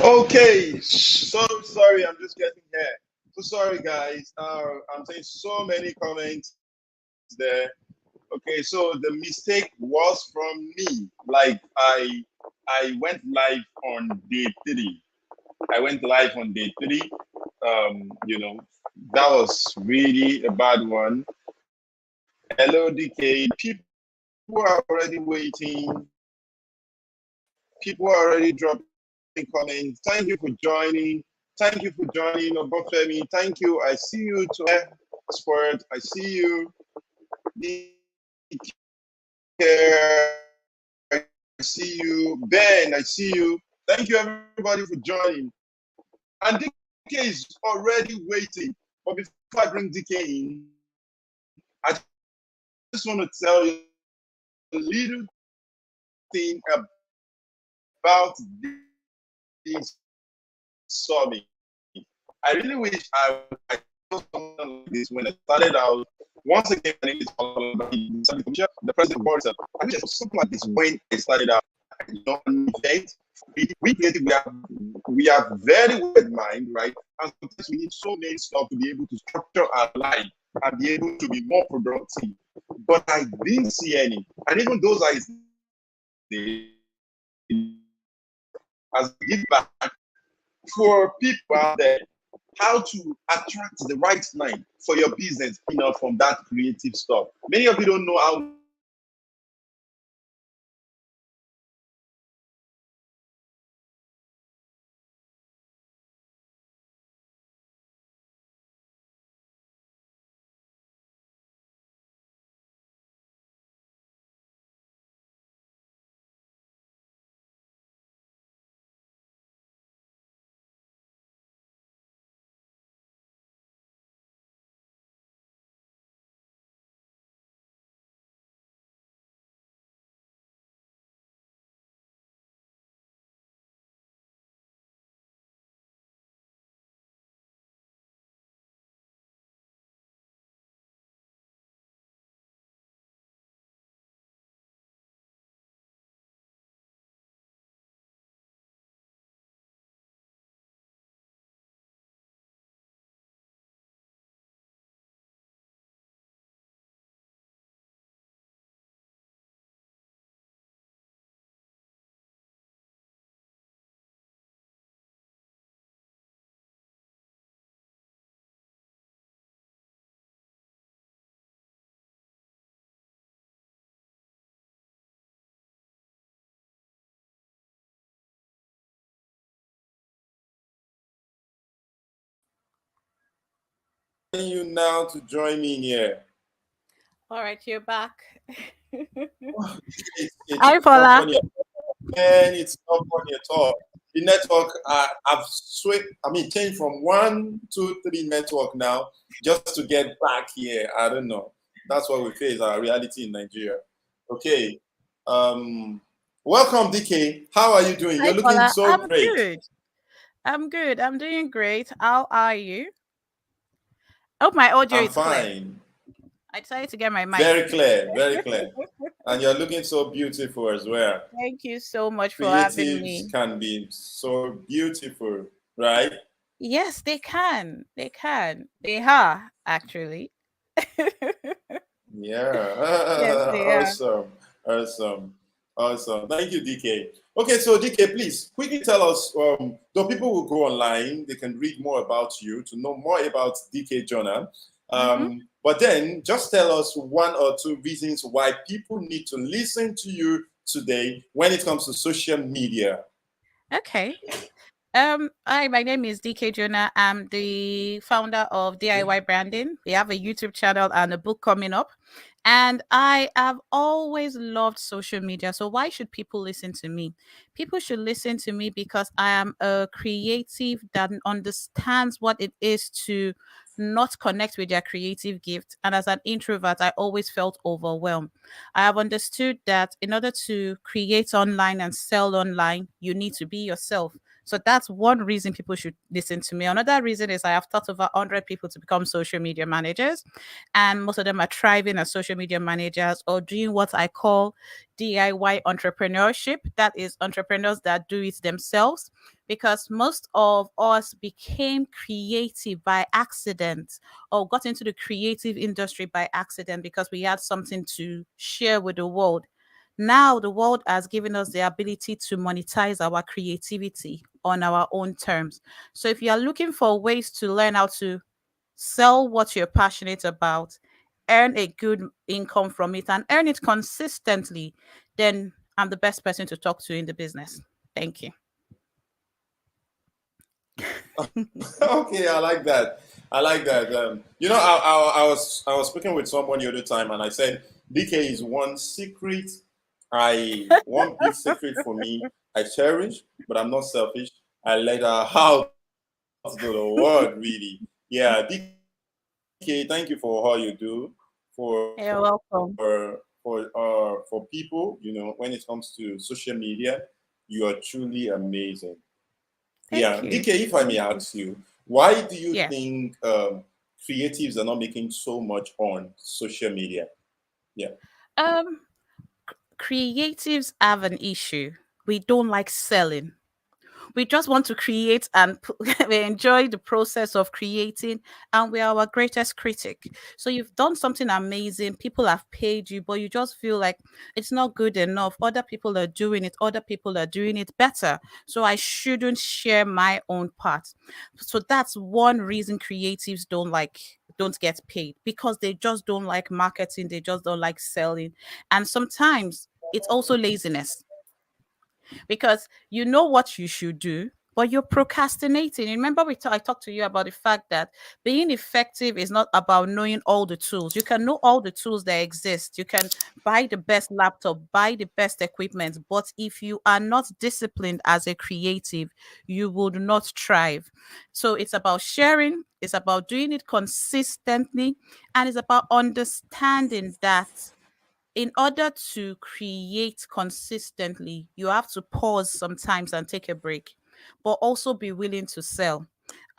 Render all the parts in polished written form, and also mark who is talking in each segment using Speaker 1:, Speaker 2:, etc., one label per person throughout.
Speaker 1: Okay, so sorry, I'm just getting here. So sorry, guys. I'm seeing so many comments there. Okay, so the mistake was from me. Like I went live on day three. I went live on day three. You know, that was really a bad one. Hello, DK. People are already waiting. People are already dropping comments. Thank you for joining. Thank you for joining, Obafemi. Thank you. I see you to Sport. I see you. I see you. Ben, I see you. Thank you, everybody, for joining. And DK is already waiting. But before I bring DK in, I just want to tell you a little thing about this summit. I really wish I saw something like this when I started out. Once again, my name is the president of Boris. I wish I saw something like this when I started out. You know, an event. We are very well mind, right? And sometimes we need so many stuff to be able to structure our life and be able to be more productive. But I didn't see any. And even those I did, as give back for people out there, how to attract the right mind for your business, from that creative stuff. Many of you don't know how you now to join me in here.
Speaker 2: All right, you're back.
Speaker 1: It's
Speaker 2: Hi,
Speaker 1: not
Speaker 2: Fola.
Speaker 1: funny, man. It's not funny at all. The network, I've switched. I mean, changed from 1, 2, 3 network now just to get back here. I don't know. That's what we face. Our reality in Nigeria. Okay. Um. Welcome, DK. How are you doing?
Speaker 2: Hi,
Speaker 1: You're looking
Speaker 2: Fola.
Speaker 1: so
Speaker 2: I'm
Speaker 1: great.
Speaker 2: good. I'm good. I'm doing great. How are you? Hope my audio
Speaker 1: I'm
Speaker 2: is clear.
Speaker 1: fine.
Speaker 2: I decided to get my mic
Speaker 1: Very
Speaker 2: fixed.
Speaker 1: clear. Very clear. And you're looking so beautiful as well.
Speaker 2: Thank you so much for having
Speaker 1: Creatives
Speaker 2: me.
Speaker 1: can be so beautiful, right?
Speaker 2: Yes, they can. They can. They are, actually. Yes,
Speaker 1: Yeah.
Speaker 2: they are.
Speaker 1: Awesome. Awesome. Awesome. Thank you, DK. Okay, so DK, please quickly tell us, though people will go online, they can read more about you to know more about DK Jonah.
Speaker 2: Mm-hmm.
Speaker 1: But then just tell us 1 or 2 reasons why people need to listen to you today when it comes to social media.
Speaker 2: Okay. Hi, my name is DK Jonah. I'm the founder of DIY Branding. We have a YouTube channel and a book coming up. And I have always loved social media. So why should people listen to me? People should listen to me because I am a creative that understands what it is to not connect with their creative gift. And as an introvert, I always felt overwhelmed. I have understood that in order to create online and sell online, you need to be yourself. So that's one reason people should listen to me. Another reason is I have taught over 100 people to become social media managers, and most of them are thriving as social media managers or doing what I call DIY entrepreneurship. That is entrepreneurs that do it themselves, because most of us became creative by accident or got into the creative industry by accident because we had something to share with the world. Now the world has given us the ability to monetize our creativity on our own terms. So if you are looking for ways to learn how to sell what you're passionate about, earn a good income from it, and earn it consistently, then I'm the best person to talk to in the business. Thank you.
Speaker 1: Okay, I like that. I like that. I was speaking with someone the other time, and I said DK is one big secret for me. I cherish, but I'm not selfish. I let her out to the world, really. Yeah, DK, thank you for all you do for
Speaker 2: You're welcome.
Speaker 1: for people. When it comes to social media, you are truly amazing.
Speaker 2: Thank
Speaker 1: Yeah,
Speaker 2: you.
Speaker 1: DK, if I may ask you, why do you
Speaker 2: Yeah.
Speaker 1: think creatives are not making so much on social media? Yeah.
Speaker 2: Um, Creatives have an issue. We don't like selling. We just want to create and we enjoy the process of creating, and we are our greatest critic. So you've done something amazing, people have paid you, but you just feel like it's not good enough. Other people are doing it, other people are doing it better, so I shouldn't share my own part. So that's one reason creatives don't get paid, because they just don't like marketing, they just don't like selling. And sometimes it's also laziness, because you know what you should do, but you're procrastinating. Remember, I talked to you about the fact that being effective is not about knowing all the tools. You can know all the tools that exist. You can buy the best laptop, buy the best equipment, but if you are not disciplined as a creative, you would not thrive. So it's about sharing, it's about doing it consistently, and it's about understanding that in order to create consistently, you have to pause sometimes and take a break, but also be willing to sell.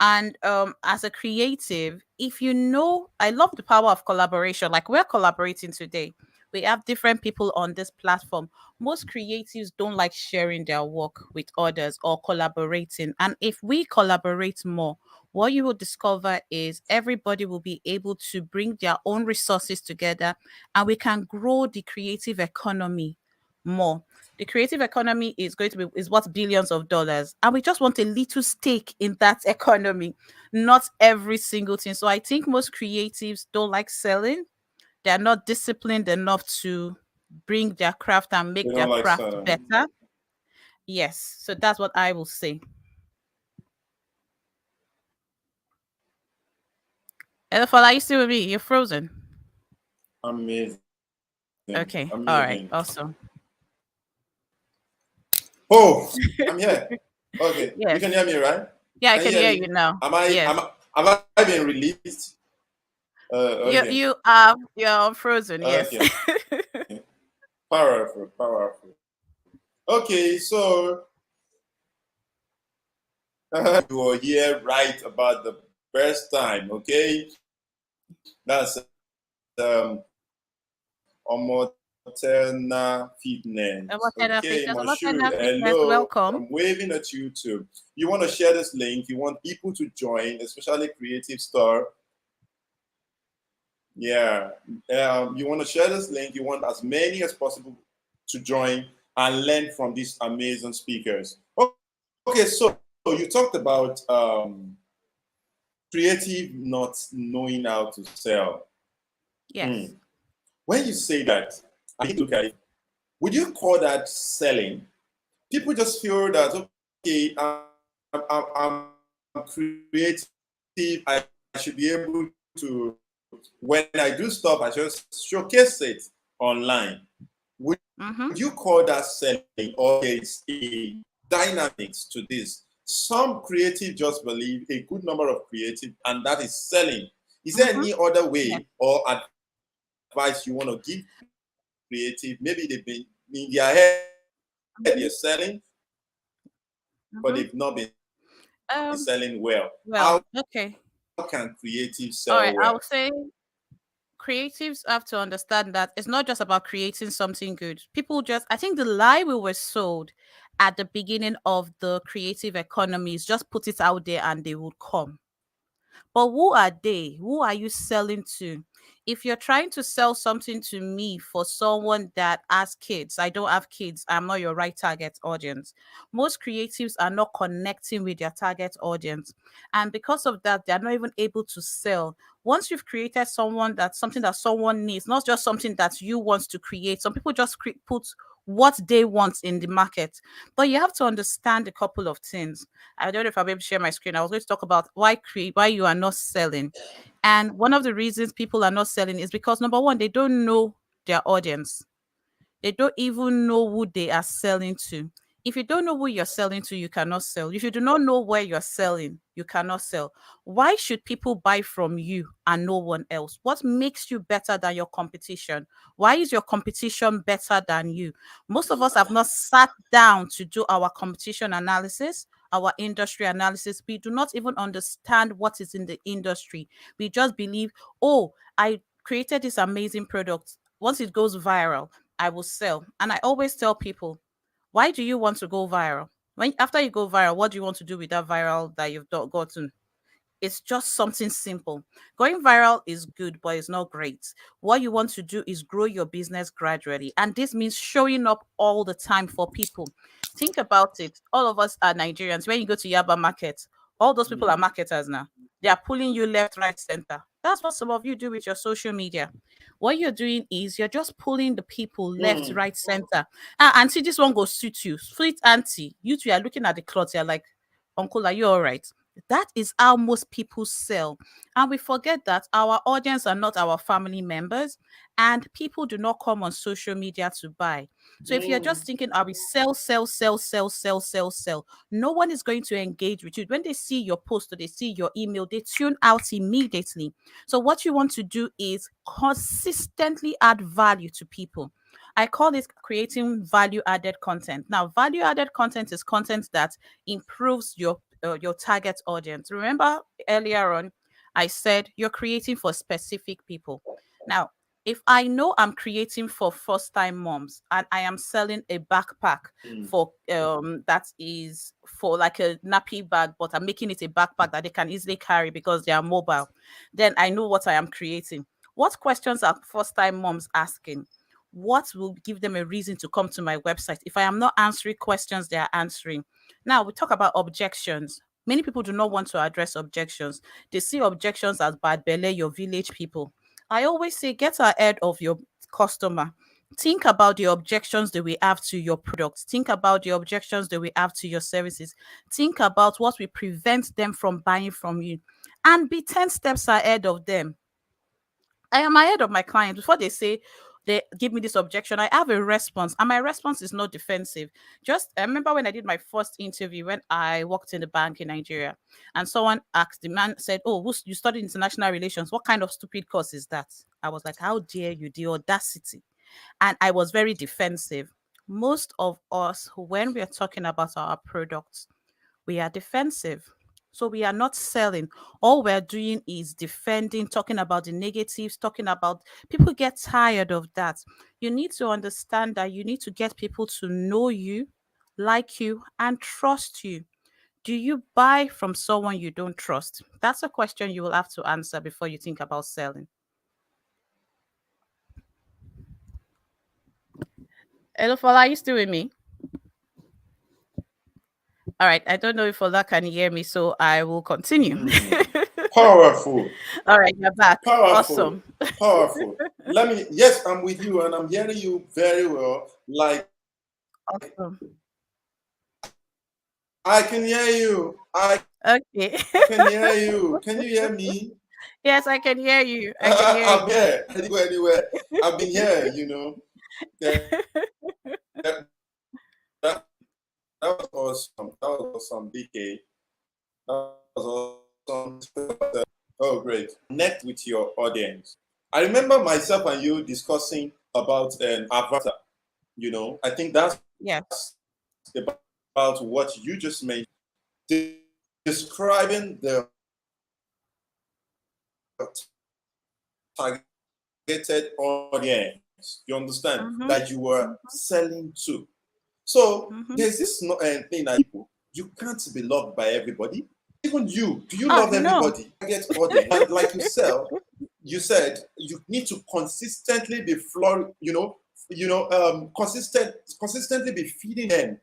Speaker 2: And as a creative, if you know, I love the power of collaboration. Like we're collaborating today. We have different people on this platform. Most creatives don't like sharing their work with others or collaborating. And if we collaborate more, what you will discover is everybody will be able to bring their own resources together, and we can grow the creative economy more. The creative economy is going to be is worth billions of dollars, and we just want a little stake in that economy, not every single thing. So I think most creatives don't like selling. They're not disciplined enough to bring their craft and
Speaker 1: They
Speaker 2: make their
Speaker 1: don't like
Speaker 2: craft
Speaker 1: selling.
Speaker 2: better. Yes, so that's what I will say. Elefala, are you still with me? You're frozen.
Speaker 1: Amazing.
Speaker 2: Okay, all right,
Speaker 1: Amazing.
Speaker 2: awesome.
Speaker 1: Oh, I'm here. Okay. You
Speaker 2: Yes,
Speaker 1: can hear me, right?
Speaker 2: yeah, I
Speaker 1: Can you
Speaker 2: can
Speaker 1: hear
Speaker 2: hear
Speaker 1: me?
Speaker 2: you now.
Speaker 1: Am I
Speaker 2: Yes,
Speaker 1: am I, have I been released?
Speaker 2: you
Speaker 1: Okay.
Speaker 2: you are you're frozen. Yes.
Speaker 1: Okay. Powerful, powerful. Okay, so you are here right about the first time, okay? That's um Omoterna Fitness.
Speaker 2: Whatever
Speaker 1: Okay,
Speaker 2: fitness,
Speaker 1: Moshood,
Speaker 2: whatever fitness.
Speaker 1: hello.
Speaker 2: Welcome.
Speaker 1: I'm waving at you too. You want to share this link, you want people to join, especially Creative Star. Yeah. You want to share this link, you want as many as possible to join and learn from these amazing speakers. Okay, so you talked about creative not knowing how to sell.
Speaker 2: Yes.
Speaker 1: Hmm. When you say that, I need to look at it. Would you call that selling? People just feel that, okay, I'm creative. I should be able to, when I do stuff, I just showcase it online. Would
Speaker 2: Mm-hmm.
Speaker 1: you call that selling, or it's a dynamics to this? Some creative just believe a good number of creative, and that is selling. Is there
Speaker 2: Mm-hmm.
Speaker 1: any other
Speaker 2: Yes.
Speaker 1: way or advice you want to give creative? Maybe they've been in their head, they're selling, but they've not been selling well.
Speaker 2: Well, okay.
Speaker 1: How can creatives
Speaker 2: All
Speaker 1: sell
Speaker 2: right. I
Speaker 1: well?
Speaker 2: would say creatives have to understand that it's not just about creating something good. People just, I think the lie we were sold at the beginning of the creative economy is just put it out there and they will come. But who are they? Who are you selling to? If you're trying to sell something to me for someone that has kids, I don't have kids, I'm not your right target audience. Most creatives are not connecting with their target audience. And because of that, they're not even able to sell. Once you've created something that someone needs, not just something that you want to create. Some people just put what they want in the market. But you have to understand a couple of things. I don't know if I'll be able to share my screen. I was going to talk about why you are not selling. And one of the reasons people are not selling is because number one, they don't know their audience. They don't even know who they are selling to. If you don't know who you're selling to, you cannot sell. If you do not know where you're selling, you cannot sell. Why should people buy from you and no one else? What makes you better than your competition? Why is your competition better than you? Most of us have not sat down to do our competition analysis, our industry analysis. We do not even understand what is in the industry. We just believe, oh, I created this amazing product. Once it goes viral, I will sell. And I always tell people, why do you want to go viral? When after you go viral, what do you want to do with that viral that you've gotten? It's just something simple. Going viral is good, but it's not great. What you want to do is grow your business gradually. And this means showing up all the time for people. Think about it. All of us are Nigerians. When you go to Yaba Market, all those people are marketers now. They are pulling you left, right, center. That's what some of you do with your social media. What you're doing is you're just pulling the people left, right, center. Auntie, this one goes suit you. Sweet auntie, you two are looking at the cloth. You're like, Uncle, are you all right? That is how most people sell. And we forget that our audience are not our family members, and people do not come on social media to buy. So if you're just thinking, I will sell, sell, sell, sell, sell, sell, sell, no one is going to engage with you. When they see your post or they see your email, they tune out immediately. So what you want to do is consistently add value to people. I call it creating value added content. Now, value added content is content that improves your target audience. Remember earlier on, I said you're creating for specific people. Now, if I know I'm creating for first time moms and I am selling a backpack for that is for like a nappy bag, but I'm making it a backpack that they can easily carry because they are mobile, then I know what I am creating. What questions are first time moms asking? What will give them a reason to come to my website if I am not answering questions they are answering? Now we talk about objections. Many people do not want to address objections. They see objections as bad belly, your village people. I always say get ahead of your customer. Think about the objections that we have to your products. Think about the objections that we have to your services. Think about what will prevent them from buying from you and be 10 steps ahead of them. I am ahead of my client before they say they give me this objection. I have a response, and my response is not defensive. Just I remember when I did my first interview when I worked in the bank in Nigeria, and someone asked the man said, "Oh, you studied international relations? What kind of stupid course is that?" I was like, "How dare you? The audacity!" And I was very defensive. Most of us, when we are talking about our products, we are defensive. So we are not selling. All we're doing is defending, talking about the negatives, talking about people get tired of that. You need to understand that you need to get people to know you, like you, and trust you. Do you buy from someone you don't trust? That's a question you will have to answer before you think about selling. Hello, Fola, are you still with me? All right, I don't know if Fola can hear me, so I will continue.
Speaker 1: Powerful.
Speaker 2: All right, you're back.
Speaker 1: Powerful.
Speaker 2: Awesome.
Speaker 1: Powerful. Yes, I'm with you and I'm hearing you very well. Like,
Speaker 2: awesome.
Speaker 1: I can hear you.
Speaker 2: Okay.
Speaker 1: Can hear you. Can you hear me?
Speaker 2: Yes, I can hear you. I can hear
Speaker 1: I'm here. I didn't go anywhere. I've been here, you know. That was awesome. That was awesome, DK. That was awesome. Oh, great. Connect with your audience. I remember myself and you discussing about an avatar. You know, I think that's about about what you just mentioned, describing the targeted audience, you understand, that you were selling to. So there's this thing that you can't be loved by everybody. Even you, do you love everybody? Target audience, like you said you need to consistently be consistently be feeding them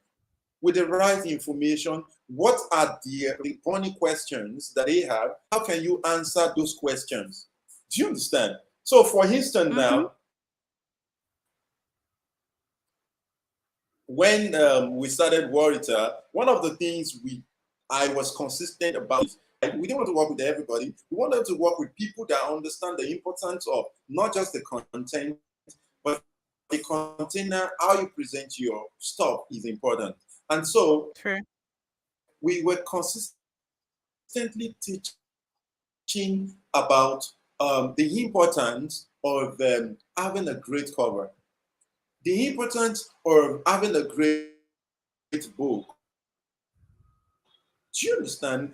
Speaker 1: with the right information. What are the burning questions that they have? How can you answer those questions? Do you understand? So, for instance, now, when we started Warita, one of the things I was consistent about is we didn't want to work with everybody. We wanted to work with people that understand the importance of not just the content, but the container, how you present your stuff is important. And so we were consistently teaching about the importance of having a great cover, the importance of having a great book. Do you understand?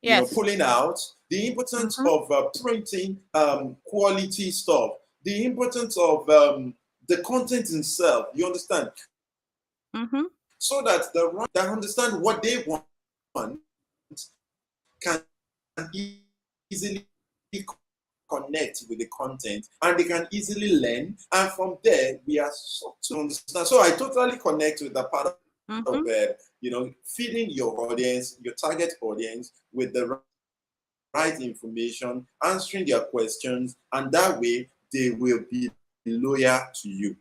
Speaker 2: Yes.
Speaker 1: Pulling out the importance of printing quality stuff, the importance of the content itself. You understand? So that that understand what they want can easily connect with the content, and they can easily learn, and from there we are to understand. So I totally connect with the part of feeding your audience, your target audience, with the right information, answering their questions, and that way they will be loyal to you.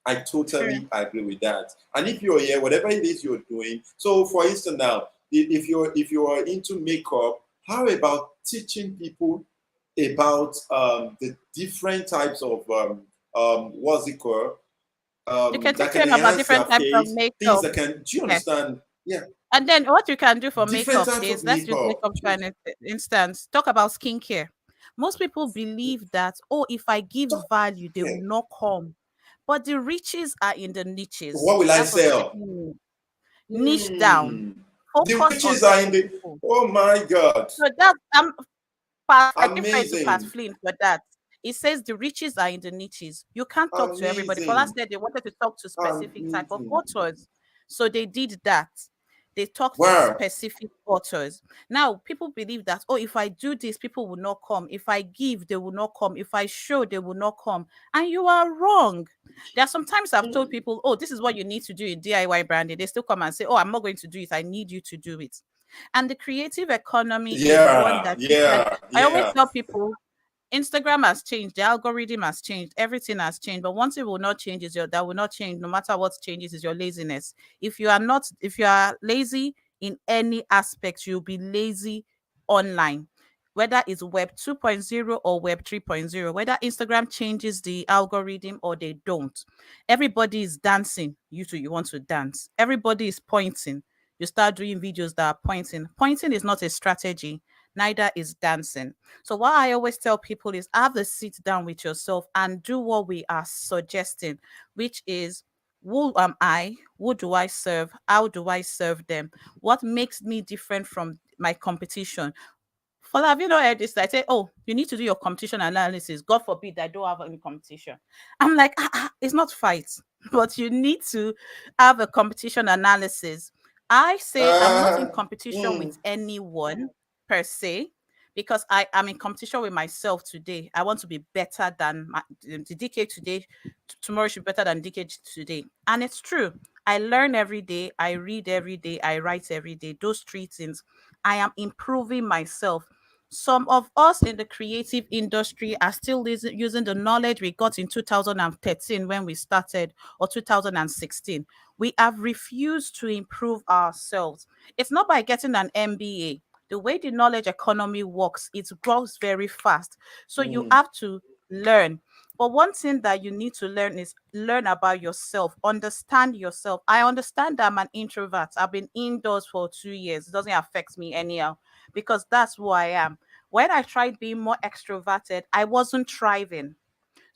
Speaker 1: I totally agree with that. And if you're here, whatever it is you're doing, so for instance now, if you're into makeup, how about teaching people about the different types of what's it called?
Speaker 2: You can
Speaker 1: that
Speaker 2: teach
Speaker 1: can
Speaker 2: them about
Speaker 1: enhance
Speaker 2: different
Speaker 1: their
Speaker 2: types of
Speaker 1: face,
Speaker 2: makeup.
Speaker 1: things that can, do you understand? Yeah.
Speaker 2: And then what you can do for
Speaker 1: Different
Speaker 2: makeup
Speaker 1: types
Speaker 2: is,
Speaker 1: of
Speaker 2: let's use
Speaker 1: makeup.
Speaker 2: makeup for an instance. Talk about skincare. Most people believe that, if I give value, they will not come. But the riches are in the niches.
Speaker 1: What will I sell?
Speaker 2: Niche down.
Speaker 1: The
Speaker 2: Focus
Speaker 1: riches
Speaker 2: on
Speaker 1: are in the
Speaker 2: people.
Speaker 1: Oh my God.
Speaker 2: So that's I differ to Pat
Speaker 1: Amazing.
Speaker 2: Flynn for that. It says the riches are in the niches. You can't talk to everybody. For last day, they wanted to talk to specific type of authors. So they did that. They talked to specific authors. Now, people believe that, if I do this, people will not come. If I give, they will not come. If I show, they will not come. And you are wrong. There are sometimes I've told people, this is what you need to do in DIY branding. They still come and say, I'm not going to do it. I need you to do it. And the creative economy is one that I always tell people, Instagram has changed, the algorithm has changed, everything has changed. But one thing will not change that will not change no matter what changes is your laziness. If you are lazy in any aspect, you'll be lazy online. Whether it's Web 2.0 or Web 3.0, whether Instagram changes the algorithm or they don't. Everybody is dancing. You want to dance. Everybody is pointing. You start doing videos that are pointing. Pointing is not a strategy, neither is dancing. So what I always tell people is have a sit down with yourself and do what we are suggesting, which is, who am I? Who do I serve? How do I serve them? What makes me different from my competition? Have you not heard this? I say, you need to do your competition analysis. God forbid I don't have any competition. I'm like, it's not fight, but you need to have a competition analysis. I say I'm not in competition with anyone per se, because I am in competition with myself today. I want to be better than the DK today. Tomorrow should be better than DK today. And it's true. I learn every day. I read every day. I write every day. Those 3 things. I am improving myself. Some of us in the creative industry are still using the knowledge we got in 2013 when we started, or 2016. We have refused to improve ourselves. It's not by getting an MBA. The way the knowledge economy works, it grows very fast. So you have to learn. But one thing that you need to learn is learn about yourself, understand yourself. I understand that I'm an introvert. I've been indoors for 2 years. It doesn't affect me anyhow, because that's who I am. When I tried being more extroverted, I wasn't thriving.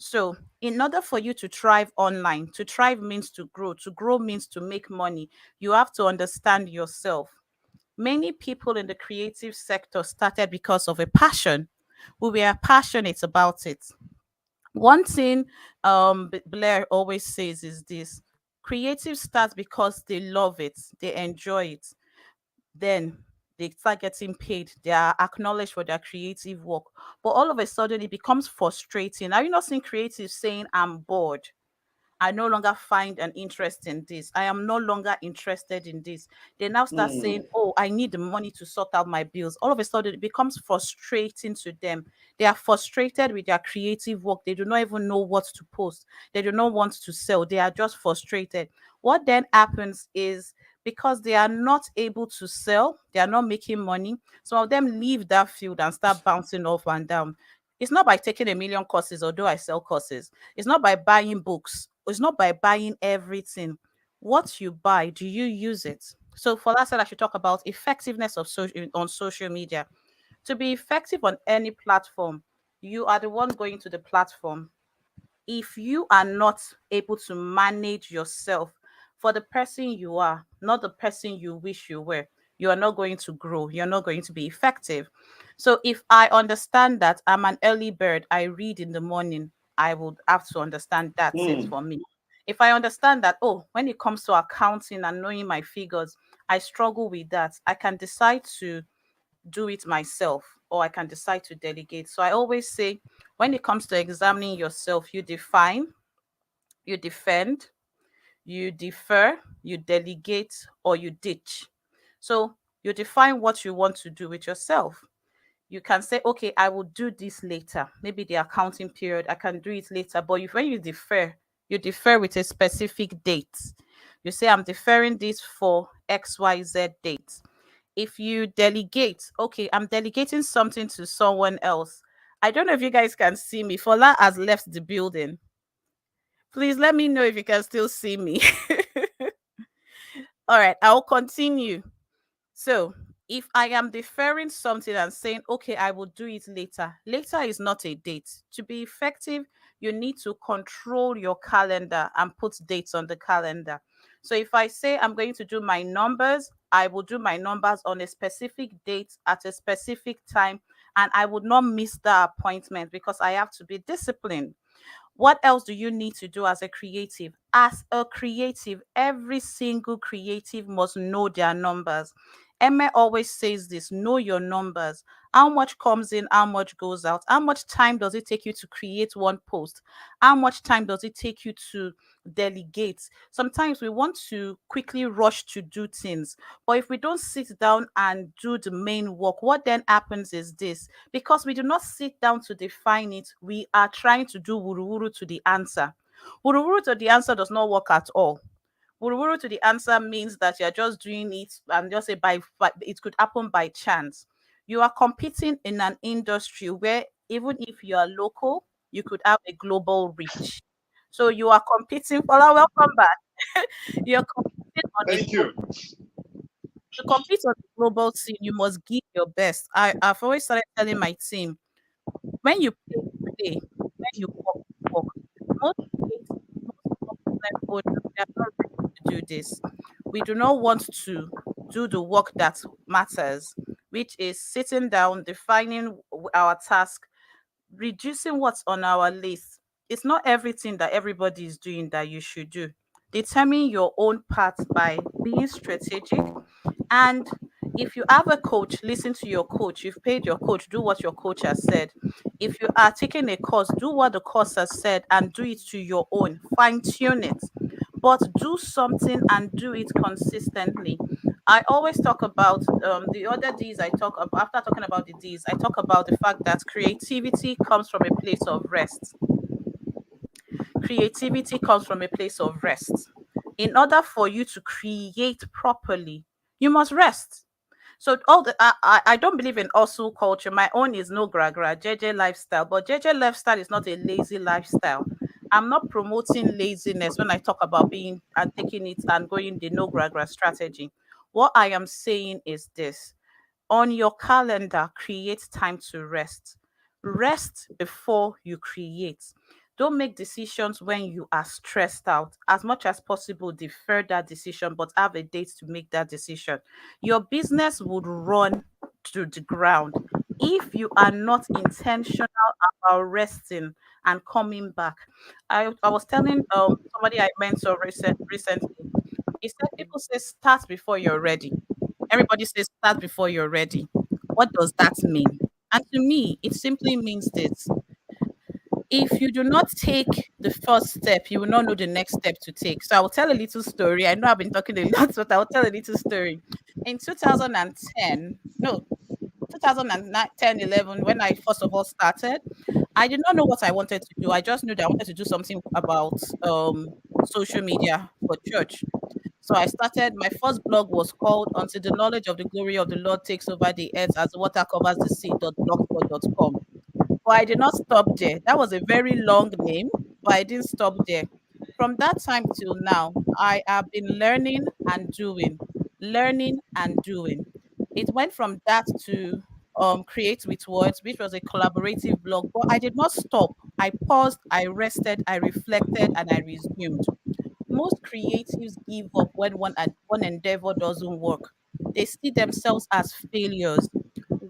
Speaker 2: So, in order for you to thrive online, to thrive means to grow means to make money, you have to understand yourself. Many people in the creative sector started because of a passion. We were passionate about it. One thing Blair always says is this: creative starts because they love it, they enjoy it. Then they start getting paid, they are acknowledged for their creative work. But all of a sudden, it becomes frustrating. Are you not seeing creatives saying, I'm bored? I no longer find an interest in this. I am no longer interested in this. They now start saying,
Speaker 1: Mm,
Speaker 2: oh, I need the money to sort out my bills. All of a sudden, it becomes frustrating to them. They are frustrated with their creative work. They do not even know what to post. They do not want to sell. They are just frustrated. What then happens is, because they are not able to sell, they are not making money. Some of them leave that field and start bouncing off and down. It's not by taking a million courses, although I sell courses. It's not by buying books. It's not by buying everything. What you buy, do you use it? So for that said, I should talk about effectiveness of social on social media. To be effective on any platform, you are the one going to the platform. If you are not able to manage yourself for the person you are, not the person you wish you were, you are not going to grow. You're not going to be effective. So if I understand that I'm an early bird, I read in the morning, I would have to understand that's it
Speaker 1: mm,
Speaker 2: for me. If I understand that, oh, when it comes to accounting and knowing my figures, I struggle with that, I can decide to do it myself, or I can decide to delegate. So I always say, when it comes to examining yourself, you define, you defend, you defer, you delegate, or you ditch. So you define what you want to do with yourself. You can say, okay, I will do this later. Maybe the accounting period, I can do it later. But when you defer with a specific date. You say, I'm deferring this for XYZ date. If you delegate, okay, I'm delegating something to someone else. I don't know if you guys can see me. Fola has left the building. Please let me know if you can still see me. All right, I'll continue. So, if I am deferring something and saying, okay, I will do it later, later is not a date. To be effective, you need to control your calendar and put dates on the calendar. So, if I say I'm going to do my numbers, I will do my numbers on a specific date at a specific time, and I would not miss the appointment because I have to be disciplined. What else do you need to do as a creative? As a creative, every single creative must know their numbers. Emma always says this: know your numbers. How much comes in, how much goes out? How much time does it take you to create one post? How much time does it take you to delegate? Sometimes we want to quickly rush to do things, but if we don't sit down and do the main work, what then happens is this: because we do not sit down to define it, we are trying to do wuru to the answer. Wuru to the answer does not work at all. Wuru to the answer means that you're just doing it and just say by it could happen by chance. You are competing in an industry where even if you are local, you could have a global reach. So you are competing for welcome back. You're competing on a
Speaker 1: thank you.
Speaker 2: to compete on the global scene, you must give your best. I've always started telling my team, when you play, you play. When you work, you work. Most creatives, most business owners, they are not ready to do this. We do not want to do the work that matters, which is sitting down, defining our task, reducing what's on our list. It's not everything that everybody is doing that you should do. Determine your own path by being strategic. And if you have a coach, listen to your coach. You've paid your coach, do what your coach has said. If you are taking a course, do what the course has said and do it to your own. Fine tune it, but do something and do it consistently. I always talk about the other D's. I talk about after talking about the D's. I talk about the fact that creativity comes from a place of rest. Creativity comes from a place of rest. In order for you to create properly, you must rest. So I don't believe in hustle culture. My own is no gra gra, JJ lifestyle. But JJ lifestyle is not a lazy lifestyle. I'm not promoting laziness when I talk about being and taking it and going the no gra gra strategy. What I am saying is this: on your calendar, create time to rest. Rest before you create. Don't make decisions when you are stressed out. As much as possible, defer that decision, but have a date to make that decision. Your business would run to the ground if you are not intentional about resting and coming back. I was telling somebody I mentor recently. He said people say start before you're ready. Everybody says start before you're ready. What does that mean? And to me, it simply means this: if you do not take the first step, you will not know the next step to take. So I will tell a little story. I know I've been talking a lot, but I will tell a little story. In 2010, no, 2010, 11, when I first of all started, I did not know what I wanted to do. I just knew that I wanted to do something about social media for church. So I started, my first blog was called Until the Knowledge of the Glory of the Lord Takes Over the Earth as the Water Covers the Sea. Blogspot.com. But I did not stop there. That was a very long name, but I didn't stop there. From that time till now, I have been learning and doing. It went from that to Create with Words, which was a collaborative blog, but I did not stop. I paused, I rested, I reflected, and I resumed. Most creatives give up when one endeavor doesn't work. They see themselves as failures.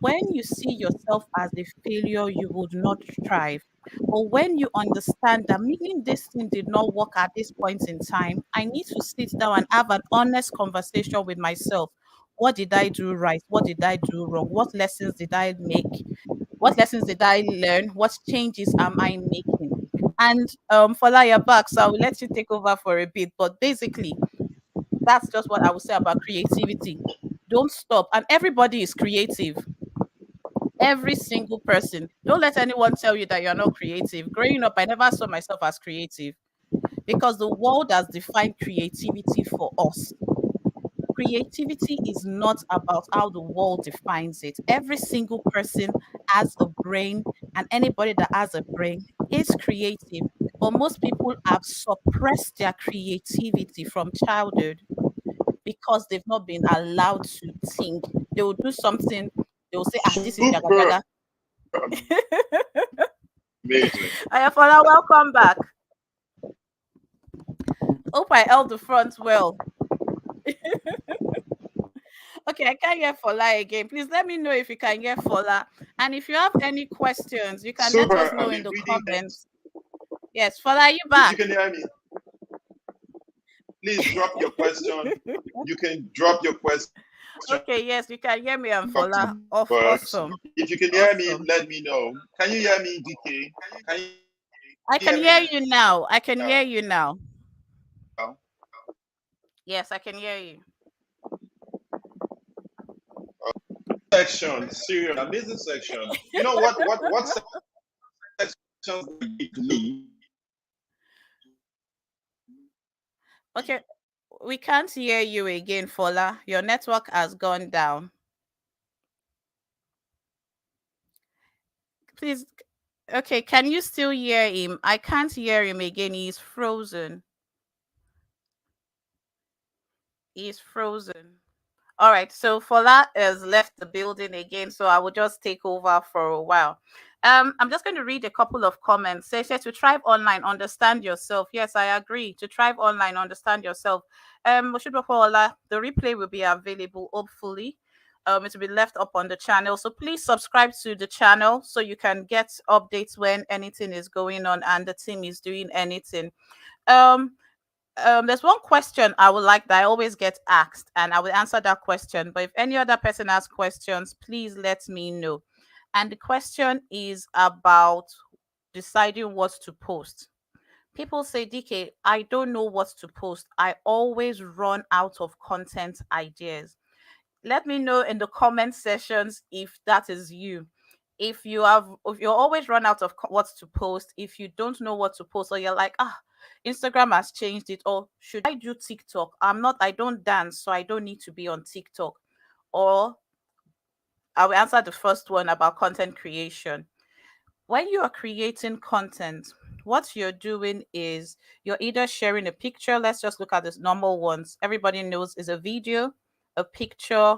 Speaker 2: When you see yourself as a failure, you would not strive. But when you understand that meaning this thing did not work at this point in time, I need to sit down and have an honest conversation with myself. What did I do right? What did I do wrong? What lessons did I make? What lessons did I learn? What changes am I making? And Fola, you're back, so I will let you take over for a bit. But basically, that's just what I would say about creativity. Don't stop. And everybody is creative. Every single person. Don't let anyone tell you that you're not creative. Growing up, I never saw myself as creative because the world has defined creativity for us. Creativity is not about how the world defines it. Every single person has a brain, and anybody that has a brain is creative. But most people have suppressed their creativity from childhood because they've not been allowed to think. They will do something, they will say, this is
Speaker 1: Super
Speaker 2: Jagajaga.
Speaker 1: amazing.
Speaker 2: Ayafola, welcome back. Hope I held the front well. Okay, I can't hear Fola again. Please let me know if you can hear Fola. And if you have any questions, you can let us
Speaker 1: Super.
Speaker 2: know
Speaker 1: I've
Speaker 2: in
Speaker 1: been
Speaker 2: the
Speaker 1: reading.
Speaker 2: comments. Yes, Fola, are you
Speaker 1: If
Speaker 2: back?
Speaker 1: you can hear me, please drop your question. You can drop your question.
Speaker 2: Okay, yes, you can hear me and Fola. Awesome.
Speaker 1: If you can hear me, let me know. Can you hear me, DK? Can you
Speaker 2: I
Speaker 1: hear
Speaker 2: can
Speaker 1: me
Speaker 2: hear you now. I can hear you now.
Speaker 1: now?
Speaker 2: Yes, I can hear you.
Speaker 1: Section, serious, amazing section. You know what sections to me?
Speaker 2: Okay, we can't hear you again, Fola. Your network has gone down. Please, okay, can you still hear him? I can't hear him again. He's frozen. He's frozen. All right, so Fola has left the building again, so I will just take over for a while. I'm just going to read a couple of comments. Say to thrive online, understand yourself. Yes, I agree. To thrive online, understand yourself. Fola, the replay will be available hopefully. It will be left up on the channel. So please subscribe to the channel so you can get updates when anything is going on and the team is doing anything. There's one question I would like that I always get asked, and I will answer that question. But if any other person has questions, please let me know. And the question is about deciding what to post. People say, DK, I don't know what to post. I always run out of content ideas. Let me know in the comment sections if that is you. If you're always run out of what to post, if you don't know what to post, or you're like, Instagram has changed it, or should I do TikTok? I don't dance, so I don't need to be on TikTok. Or I will answer the first one about content creation. When you are creating content, what you're doing is you're either sharing a picture. Let's just look at the normal ones. Everybody knows is a video, a picture,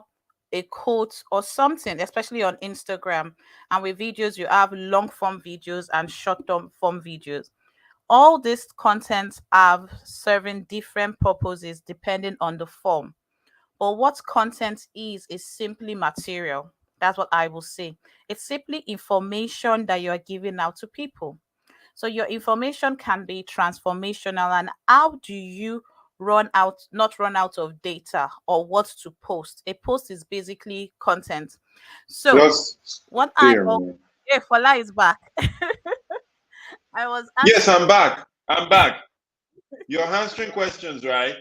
Speaker 2: a quote, or something, especially on Instagram. And with videos, you have long form videos and short form videos. All these contents are serving different purposes depending on the form. But what content is simply material. That's what I will say. It's simply information that you're giving out to people. So your information can be transformational. And how do you not run out of data or what to post? A post is basically content. So
Speaker 1: Just
Speaker 2: what I
Speaker 1: clear,
Speaker 2: oh,
Speaker 1: man.
Speaker 2: yeah, Fola is back. I was
Speaker 1: Yes,
Speaker 2: asking.
Speaker 1: I'm back. I'm back. You're answering questions, right?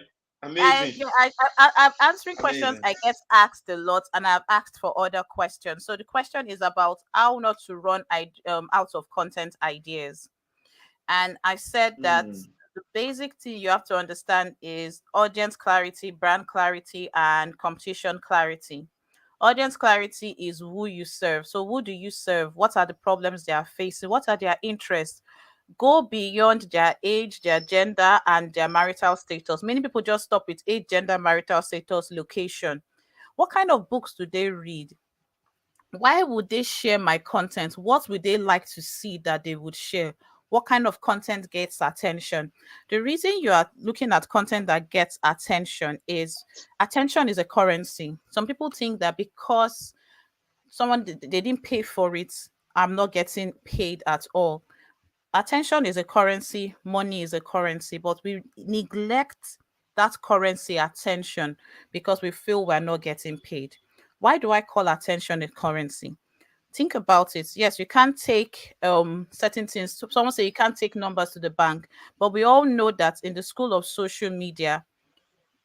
Speaker 2: I,
Speaker 1: Amazing.
Speaker 2: yeah, I'm answering questions
Speaker 1: Amazing.
Speaker 2: I get asked a lot, and I've asked for other questions. So the question is about how not to run out of content ideas. And I said that
Speaker 1: Mm.
Speaker 2: the basic thing you have to understand is audience clarity, brand clarity, and competition clarity. Audience clarity is who you serve. So, who do you serve? What are the problems they are facing? What are their interests? Go beyond their age, their gender, and their marital status. Many people just stop with age, gender, marital status, location. What kind of books do they read? Why would they share my content? What would they like to see that they would share? What kind of content gets attention? The reason you are looking at content that gets attention is a currency. Some people think that because they didn't pay for it, I'm not getting paid at all. Attention is a currency, money is a currency, but we neglect that currency attention because we feel we're not getting paid. Why do I call attention a currency? Think about it. Yes, you can't take certain things. Someone say you can't take numbers to the bank, but we all know that in the school of social media,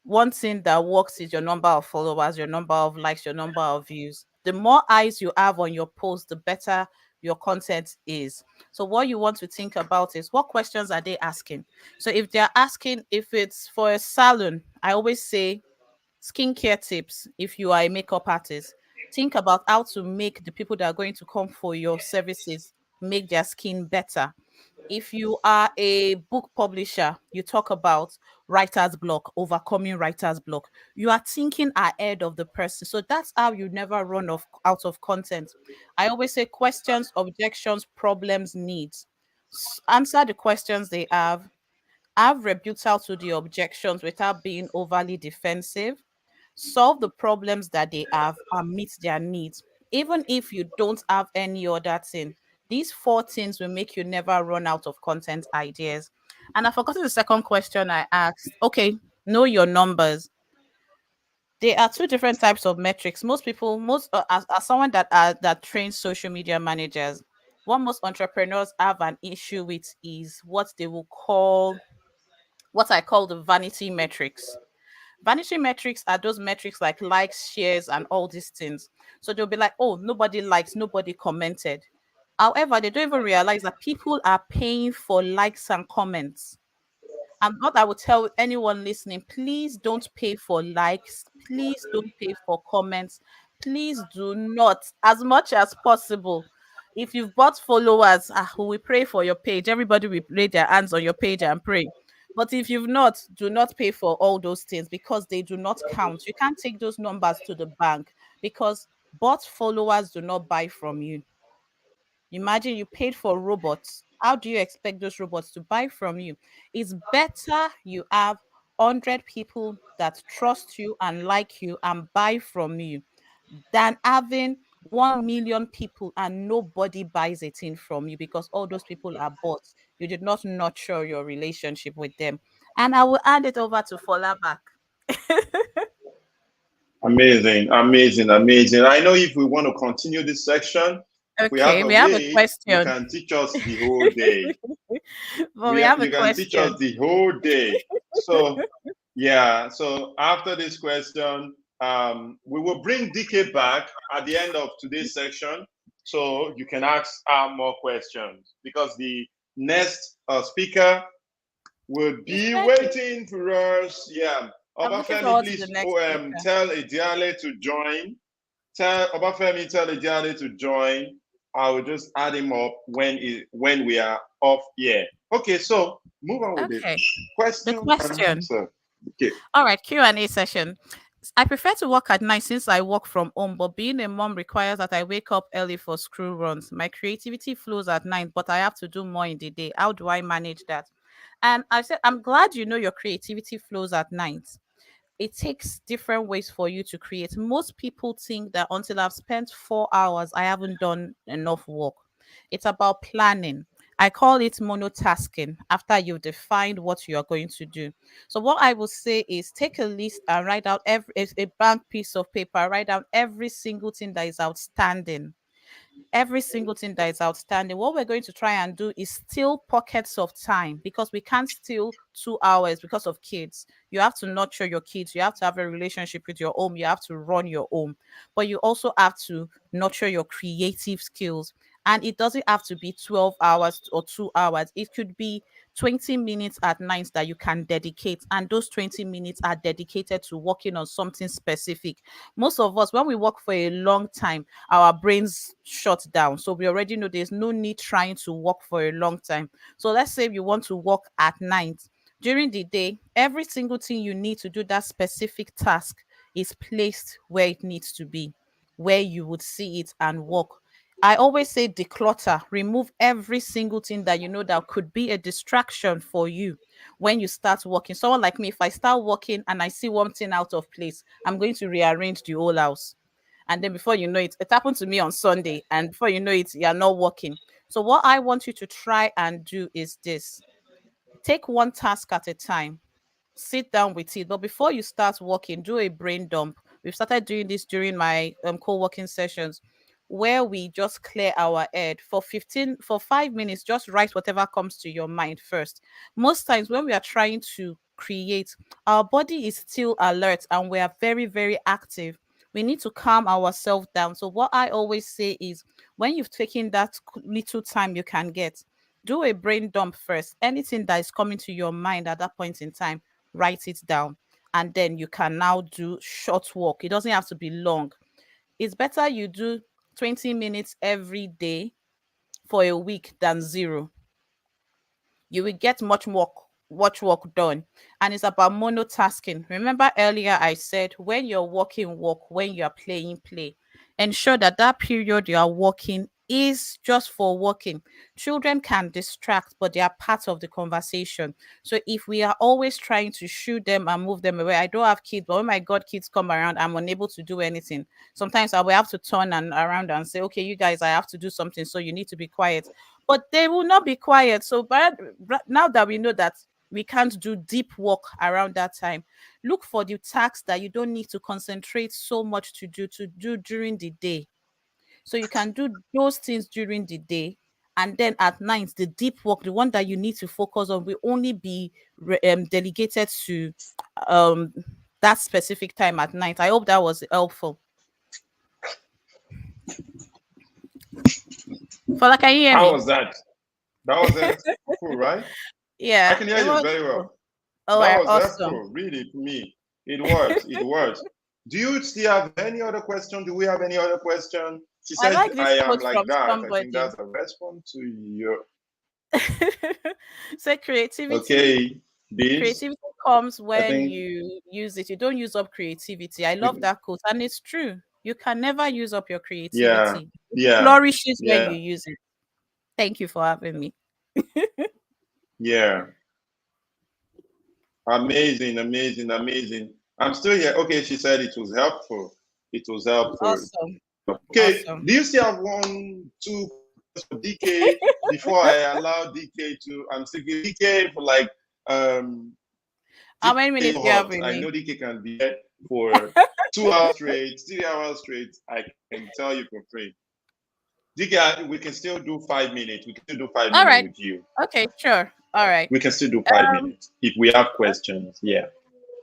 Speaker 2: one thing that works is your number of followers, your number of likes, your number of views. The more eyes you have on your post, the better your content is. So what you want to think about is what questions are they asking? So if they're asking if it's for a salon, I always say skincare tips. If you are a makeup artist, think about how to make the people that are going to come for your services make their skin better. If you are a book publisher, you talk about writer's block, overcoming writer's block. You are thinking ahead of the person. So that's how you never out of content. I always say questions, objections, problems, needs. Answer the questions they have rebuttal to the objections without being overly defensive, solve the problems that they have, and meet their needs. Even if you don't have any other thing, these four things will make you never run out of content ideas. And I forgot the second question I asked. Okay, know your numbers. There are two different types of metrics. Most people, as someone that trains social media managers, what most entrepreneurs have an issue with is what I call the vanity metrics. Vanity metrics are those metrics like likes, shares, and all these things. So they'll be like, oh, nobody likes, nobody commented. However, they don't even realize that people are paying for likes and comments. And what I would tell anyone listening, please don't pay for likes. Please don't pay for comments. Please do not, as much as possible. If you've bought followers, we will pray for your page. Everybody will lay their hands on your page and pray. But if you've not, do not pay for all those things because they do not count. You can't take those numbers to the bank because bought followers do not buy from you. Imagine you paid for robots. How do you expect those robots to buy from you? It's better you have 100 people that trust you and like you and buy from you than having 1 million people and nobody buys a thing from you because all those people are bots. You did not nurture your relationship with them. And I will hand it over to Fola back.
Speaker 1: Amazing, amazing, amazing. I know if we want to continue this section, if we have
Speaker 2: Okay,
Speaker 1: a
Speaker 2: we have a
Speaker 1: way, you
Speaker 2: question.
Speaker 1: can teach us the whole day.
Speaker 2: But we have a
Speaker 1: You can teach us
Speaker 2: question.
Speaker 1: the whole day. So yeah, so after this question, we will bring DK back at the end of today's section, so you can ask more questions because the next speaker will
Speaker 2: It's
Speaker 1: be
Speaker 2: ready.
Speaker 1: waiting for us. Yeah,
Speaker 2: I'm looking
Speaker 1: Obafemi,
Speaker 2: forward to the
Speaker 1: please
Speaker 2: next speaker.
Speaker 1: tell Ediale to join. Tell Obafemi, tell Ediale to join. I will just add him up when we are off here. Okay, so move on with the
Speaker 2: Okay. The
Speaker 1: question and
Speaker 2: question.
Speaker 1: answer. Okay.
Speaker 2: All right, Q&A session. I prefer to work at night since I work from home, but being a mom requires that I wake up early for school runs. My creativity flows at night, but I have to do more in the day. How do I manage that? And I said, I'm glad you know your creativity flows at night. It takes different ways for you to create. Most people think that until I've spent 4 hours, I haven't done enough work. It's about planning. I call it monotasking after you've defined what you are going to do. So, what I will say is take a list and write out a blank piece of paper, write down every single thing that is outstanding, every single thing that is outstanding. What we're going to try and do is steal pockets of time because we can't steal 2 hours because of kids. You have to nurture your kids, you have to have a relationship with your home, you have to run your home, but you also have to nurture your creative skills. And it doesn't have to be 12 hours or 2 hours, it could be 20 minutes at night that you can dedicate, and those 20 minutes are dedicated to working on something specific. Most of us, when we work for a long time, our brains shut down. So we already know there's no need trying to work for a long time. So let's say you want to work at night. During the day, every single thing you need to do that specific task is placed where it needs to be, where you would see it and work. I always say declutter, remove every single thing that you know that could be a distraction for you when you start working. Someone like me, if I start working and I see one thing out of place, I'm going to rearrange the whole house. And then before you know it, it happened to me on Sunday, and before you know it, you're not working. So what I want you to try and do is this: take one task at a time, sit down with it. But before you start working, do a brain dump. We've started doing this during my co-working sessions, where we just clear our head for 5 minutes. Just write whatever comes to your mind first. Most times when we are trying to create, our body is still alert and we are very, very active. We need to calm ourselves down. So what I always say is, when you've taken that little time you can get, do a brain dump first. Anything that is coming to your mind at that point in time, write it down, and then you can now do short work. It doesn't have to be long. It's better you do 20 minutes every day for a week than zero. You will get much work done. And it's about monotasking. Remember earlier I said, when you're working, work; when you're playing, play. Ensure that that period you are working is just for working. Children can distract, but they are part of the conversation. So if we are always trying to shoot them and move them away, I don't have kids, but when my god kids come around, I'm unable to do anything. Sometimes I will have to turn and around and say, okay, you guys, I have to do something, so you need to be quiet. But they will not be quiet. So, but now that we know that we can't do deep work around that time, look for the tasks that you don't need to concentrate so much to do during the day. So you can do those things during the day, and then at night, the deep work, the one that you need to focus on, will only be delegated to um that specific time at night. I hope that was helpful. For like, can you hear
Speaker 1: How
Speaker 2: me?
Speaker 1: was that? That was helpful, right? I
Speaker 2: Yeah,
Speaker 1: can hear
Speaker 2: it
Speaker 1: you
Speaker 2: was
Speaker 1: very
Speaker 2: cool.
Speaker 1: well.
Speaker 2: All
Speaker 1: That
Speaker 2: right,
Speaker 1: was
Speaker 2: awesome.
Speaker 1: helpful, really, to me. It works. It works. Do you still have any other question? Do we have any other question? She
Speaker 2: I
Speaker 1: said,
Speaker 2: like
Speaker 1: I
Speaker 2: this
Speaker 1: am
Speaker 2: quote
Speaker 1: like
Speaker 2: from
Speaker 1: that. I think
Speaker 2: somebody.
Speaker 1: that's a response to your.
Speaker 2: Say creativity.
Speaker 1: Okay, this,
Speaker 2: Creativity comes
Speaker 1: I
Speaker 2: when
Speaker 1: think,
Speaker 2: you use it. You don't use up creativity. I love that quote, and it's true. You can never use up your
Speaker 1: yeah,
Speaker 2: creativity. It
Speaker 1: yeah,
Speaker 2: flourishes when you
Speaker 1: yeah,
Speaker 2: use it. Thank you for having me.
Speaker 1: yeah. Amazing, amazing, amazing. I'm still here. Okay, she said it was helpful. It was helpful.
Speaker 2: Awesome.
Speaker 1: Okay,
Speaker 2: Awesome.
Speaker 1: do you still have one, two for DK before I allow DK to? I'm still giving DK for like
Speaker 2: How many
Speaker 1: DK
Speaker 2: minutes do you have
Speaker 1: hot.
Speaker 2: with
Speaker 1: I
Speaker 2: me?
Speaker 1: know DK can be here for 2 hours straight, 3 hours straight. I can tell you for free. DK, we can still do 5 minutes. We can still do five
Speaker 2: All
Speaker 1: minutes
Speaker 2: right.
Speaker 1: with you.
Speaker 2: Okay, sure. All right.
Speaker 1: We can still do 5 minutes if we have
Speaker 2: Okay.
Speaker 1: questions. Yeah.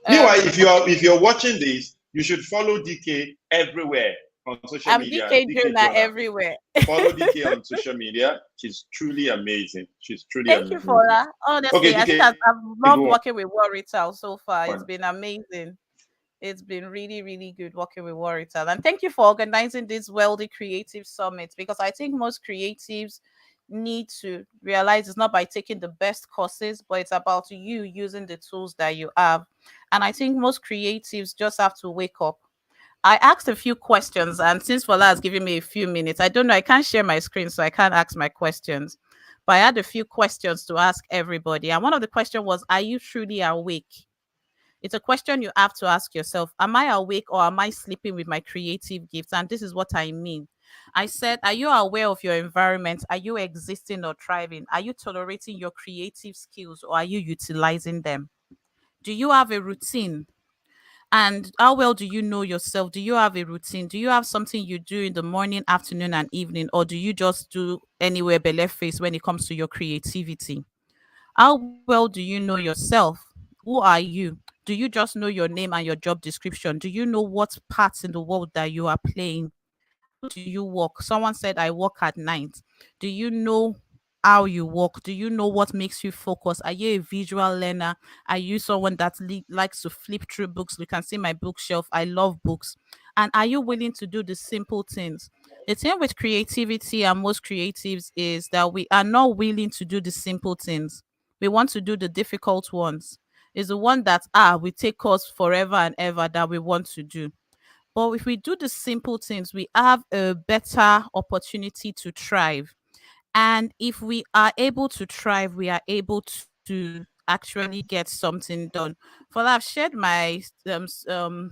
Speaker 1: Meanwhile,
Speaker 2: Okay.
Speaker 1: if you're watching this, you should follow DK everywhere on social
Speaker 2: I'm
Speaker 1: media.
Speaker 2: DK
Speaker 1: DK
Speaker 2: Jonah
Speaker 1: Jonah.
Speaker 2: everywhere.
Speaker 1: Follow DK on social media. She's truly amazing. She's truly
Speaker 2: Thank you for
Speaker 1: amazing.
Speaker 2: that.
Speaker 1: Okay,
Speaker 2: Honestly, I think
Speaker 1: DK,
Speaker 2: I've loved
Speaker 1: go
Speaker 2: working with Warrital so far. It's
Speaker 1: on.
Speaker 2: been amazing. It's been really, really good working with Warrital. And thank you for organizing this Wealthy Creative Summit, because I think most creatives need to realize it's not by taking the best courses, but it's about you using the tools that you have. And I think most creatives just have to wake up. I asked a few questions, and since Fola has given me a few minutes, I don't know, I can't share my screen, so I can't ask my questions. But I had a few questions to ask everybody. And one of the questions was, are you truly awake? It's a question you have to ask yourself. Am I awake or am I sleeping with my creative gifts? And this is what I mean. I said, are you aware of your environment? Are you existing or thriving? Are you tolerating your creative skills or are you utilizing them? Do you have a routine? And how well do you know yourself? Do you have a routine? Do you have something you do in the morning, afternoon, and evening? Or do you just do anywhere but left face when it comes to your creativity? How well do you know yourself? Who are you? Do you just know your name and your job description? Do you know what parts in the world that you are playing? How do you work? Someone said, I work at night. Do you know how you work? Do you know what makes you focus? Are you a visual learner? Are you someone that likes to flip through books? You can see my bookshelf. I love books. And are you willing to do the simple things? The thing with creativity and most creatives is that we are not willing to do the simple things. We want to do the difficult ones. Is the one that we take us forever and ever that we want to do. But if we do the simple things, we have a better opportunity to thrive. And if we are able to thrive, we are able to actually get something done. For that, I've shared my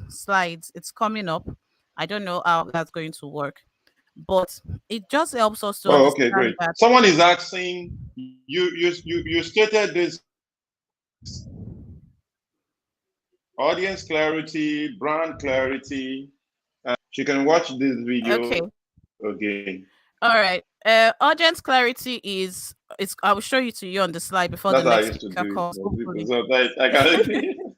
Speaker 2: slides. It's coming up. I don't know how that's going to work, but it just helps us to
Speaker 1: Oh, okay,
Speaker 2: understand
Speaker 1: great.
Speaker 2: that.
Speaker 1: Someone is asking you stated this audience clarity, brand clarity. She can watch this
Speaker 2: Okay.
Speaker 1: video again.
Speaker 2: All right. Audience clarity is it's. I will show you to you on the slide before the
Speaker 1: That's how I
Speaker 2: next
Speaker 1: used to
Speaker 2: speaker
Speaker 1: do
Speaker 2: calls.
Speaker 1: it.
Speaker 2: Hopefully.
Speaker 1: So I can.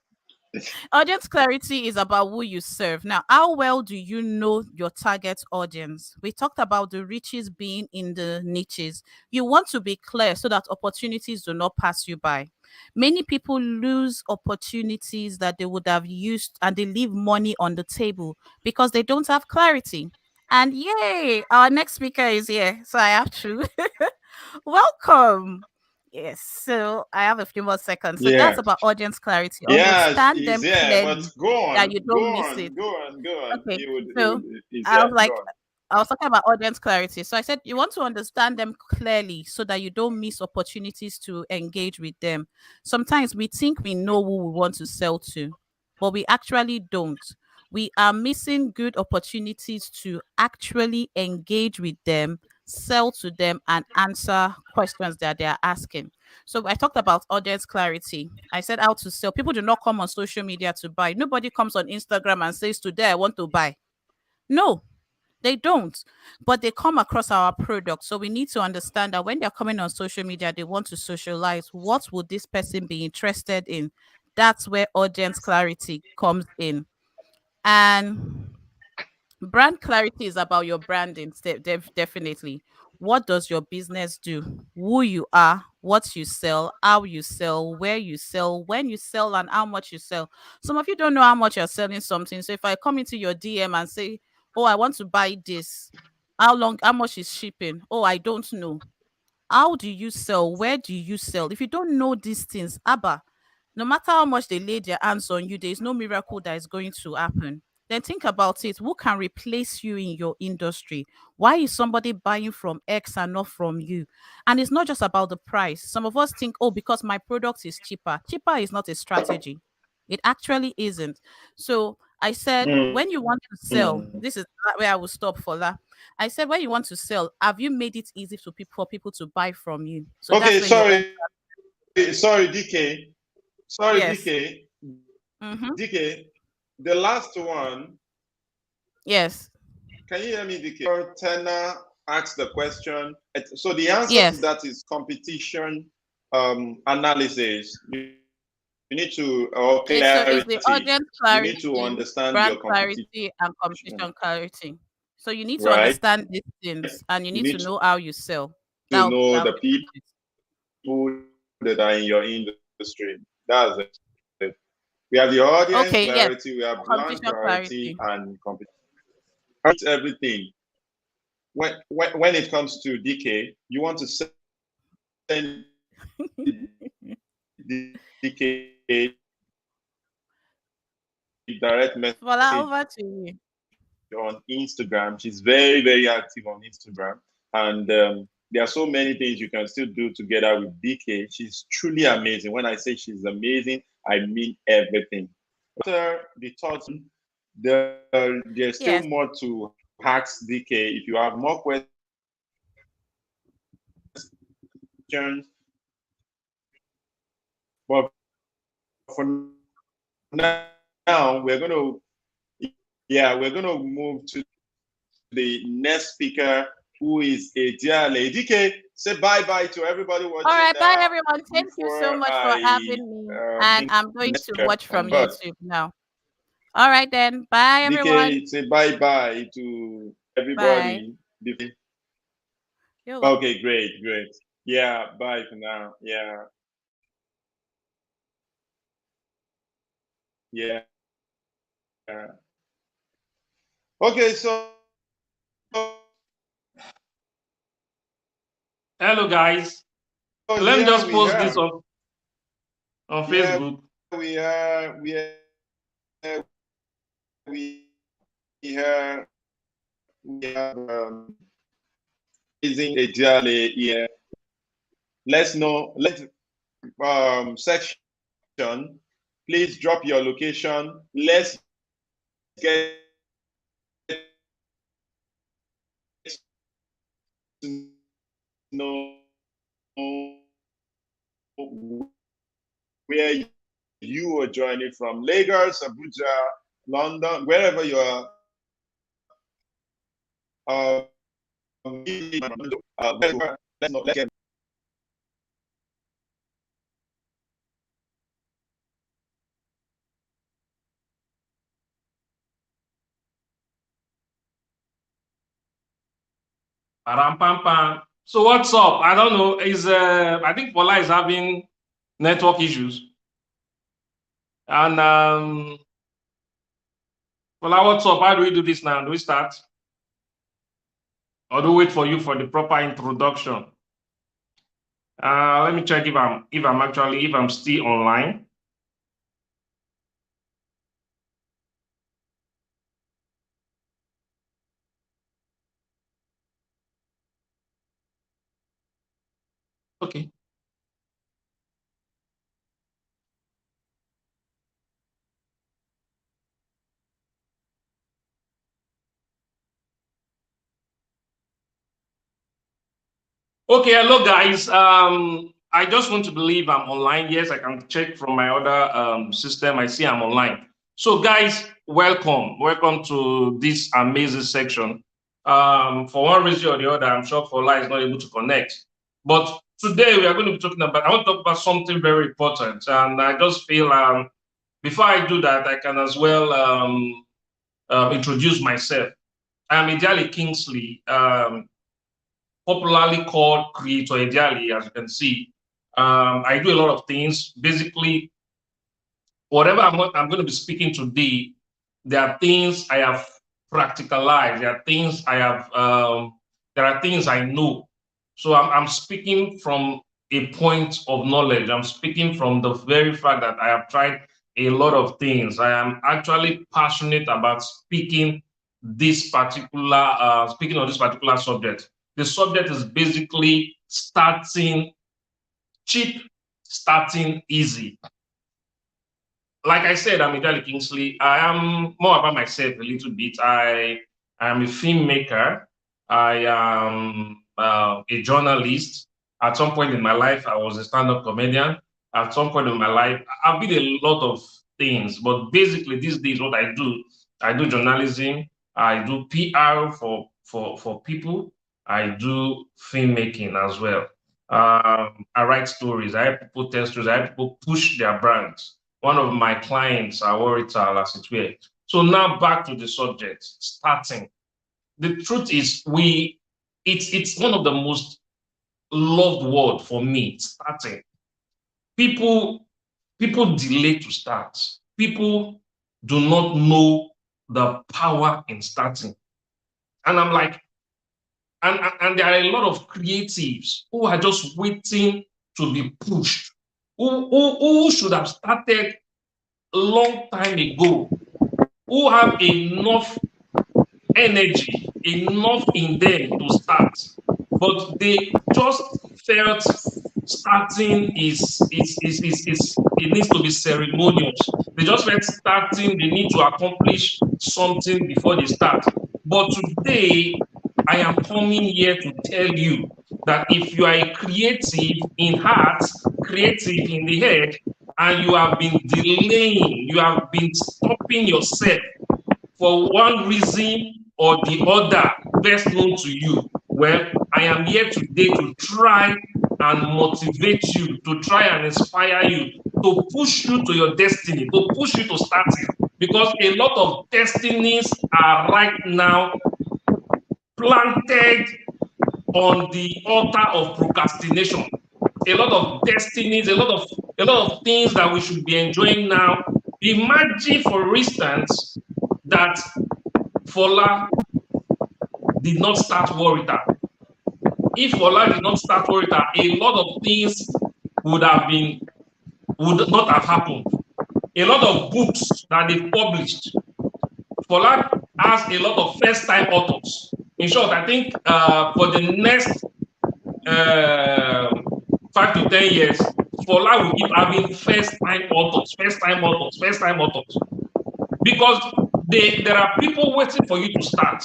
Speaker 2: Audience clarity is about who you serve. Now, how well do you know your target audience? We talked about the riches being in the niches. You want to be clear so that opportunities do not pass you by. Many people lose opportunities that they would have used and they leave money on the table because they don't have clarity. And yay, our next speaker is here. So I have to welcome. Yes, so I have a few more seconds. So that's
Speaker 1: Yeah.
Speaker 2: about audience clarity.
Speaker 1: Yeah,
Speaker 2: Understand
Speaker 1: he's
Speaker 2: them
Speaker 1: yeah, but
Speaker 2: clearly
Speaker 1: go
Speaker 2: that
Speaker 1: on,
Speaker 2: you
Speaker 1: go
Speaker 2: don't miss it.
Speaker 1: on, go on, go on.
Speaker 2: Okay,
Speaker 1: He
Speaker 2: so
Speaker 1: would, he's
Speaker 2: I
Speaker 1: yeah,
Speaker 2: was
Speaker 1: go
Speaker 2: like,
Speaker 1: on.
Speaker 2: I was talking about audience clarity. So I said you want to understand them clearly so that you don't miss opportunities to engage with them. Sometimes we think we know who we want to sell to, but we actually don't. We are missing good opportunities to actually engage with them, sell to them, and answer questions that they are asking. So I talked about audience clarity. I said how to sell. People do not come on social media to buy. Nobody comes on Instagram and says, today I want to buy. No, they don't, but they come across our product. So we need to understand that when they're coming on social media, they want to socialize. What would this person be interested in? That's where audience clarity comes in. And brand clarity is about your branding, definitely. What does your business do? Who you are, what you sell, how you sell, where you sell, when you sell, and how much you sell. Some of you don't know how much you're selling something. So if I come into your DM and say, oh, I want to buy this, how much is shipping? Oh, I don't know. How do you sell? Where do you sell? If you don't know these things, Abba, no matter how much they lay their hands on you, there is no miracle that is going to happen. Then think about it. Who can replace you in your industry? Why is somebody buying from X and not from you? And it's not just about the price. Some of us think, oh, because my product is cheaper. Cheaper is not a strategy. It actually isn't. So I said, when you want to sell,
Speaker 1: Mm.
Speaker 2: this is where I will stop for that. I said, when you want to sell, have you made it easy for people to buy from you? So that's
Speaker 1: Okay,
Speaker 2: where your
Speaker 1: sorry, DK. Sorry,
Speaker 2: yes.
Speaker 1: DK.
Speaker 2: Mm-hmm.
Speaker 1: DK, the last one.
Speaker 2: Yes.
Speaker 1: Can you hear me, DK? Tana asked the question. So the answer to
Speaker 2: Yes.
Speaker 1: that is competition analysis. You need to, or
Speaker 2: So it's the
Speaker 1: clarity.
Speaker 2: audience
Speaker 1: You need to
Speaker 2: clarity,
Speaker 1: understand
Speaker 2: brand
Speaker 1: your competition,
Speaker 2: clarity, and competition clarity. So you need to
Speaker 1: right?
Speaker 2: understand these things and you
Speaker 1: You
Speaker 2: need to
Speaker 1: need
Speaker 2: know how you sell.
Speaker 1: to know
Speaker 2: That'll
Speaker 1: the
Speaker 2: be
Speaker 1: people that are in your industry. That's it. We have the audience
Speaker 2: okay. Yes.
Speaker 1: clarity, we have brand
Speaker 2: Competition
Speaker 1: clarity,
Speaker 2: clarity.
Speaker 1: and competition. That's everything. when it comes to DK, you want to send DK direct message
Speaker 2: Well, over to you.
Speaker 1: on Instagram. She's very, very active on Instagram. And there are so many things you can still do together with DK. She's truly amazing. When I say she's amazing, I mean everything. After the thoughts, there's still more to Hacks DK. If you have more questions, but for now, we're going to move to the next speaker, who is Ediale. DK, say bye-bye to everybody watching.
Speaker 2: All right, bye everyone. Thank you so much for having me. And I'm going to watch from YouTube now. All right then. Bye everyone.
Speaker 1: DK, say bye-bye to everybody.
Speaker 2: Bye.
Speaker 1: Okay, great. Yeah, bye for now. Yeah. Okay, so
Speaker 3: hello guys. Let me just post this on Facebook.
Speaker 1: We have using Ediale here. Let's know. Section. Please drop your location. Let's get to know where you are joining from. Lagos, Abuja, London, wherever you are. Let's get
Speaker 3: So what's up? I don't know. I think Fola is having network issues. And Fola, what's up? How do we do this now? Do we start? Or do we wait for you for the proper introduction? Let me check if I'm still online. Okay. Okay, hello guys. I just want to believe I'm online. Yes, I can check from my other system. I see I'm online. So guys, welcome to this amazing section. For one reason or the other, I'm sure Fola is not able to connect. But today we are going to be talking about, I want to talk about something very important. And I just feel before I do that, I can as well introduce myself. I'm Ediale Kingsley, popularly called Creator Ediale, as you can see. I do a lot of things. Basically, whatever I'm going to be speaking today, there are things I have practicalized. There are things I have. There are things I know. So I'm speaking from a point of knowledge. I'm speaking from the very fact that I have tried a lot of things. I am actually passionate about speaking on this particular subject. The subject is basically starting cheap, starting easy. Like I said, I'm Ediale Kingsley. I am more about myself a little bit. I am a filmmaker. I am a journalist. At some point in my life, I was a stand-up comedian. At some point in my life, I've been a lot of things. But basically, these days, what I do journalism. I do PR for people. I do filmmaking as well. I write stories. I help people tell stories. I help people push their brands. One of my clients are Warital, as it were. So now back to the subject, starting. The truth is, it's one of the most loved word for me, starting. People delay to start. People do not know the power in starting. And I'm like, And there are a lot of creatives who are just waiting to be pushed, who should have started a long time ago, who have enough energy, enough in them to start, but they just felt starting it needs to be ceremonious. They just felt starting, they need to accomplish something before they start. But today, I am coming here to tell you that if you are a creative in heart, creative in the head, and you have been delaying, you have been stopping yourself for one reason or the other best known to you, well, I am here today to try and motivate you, to try and inspire you, to push you to your destiny, to push you to starting. Because a lot of destinies are right now planted on the altar of procrastination. A lot of destinies, a lot of things that we should be enjoying now. Imagine, for instance, that Fola did not start Warita. If Fola did not start Warita, a lot of things would not have happened. A lot of books that they published. Fola has a lot of first-time authors. In short, I think for the next 5 to 10 years, Fola will keep having first-time authors. Because there are people waiting for you to start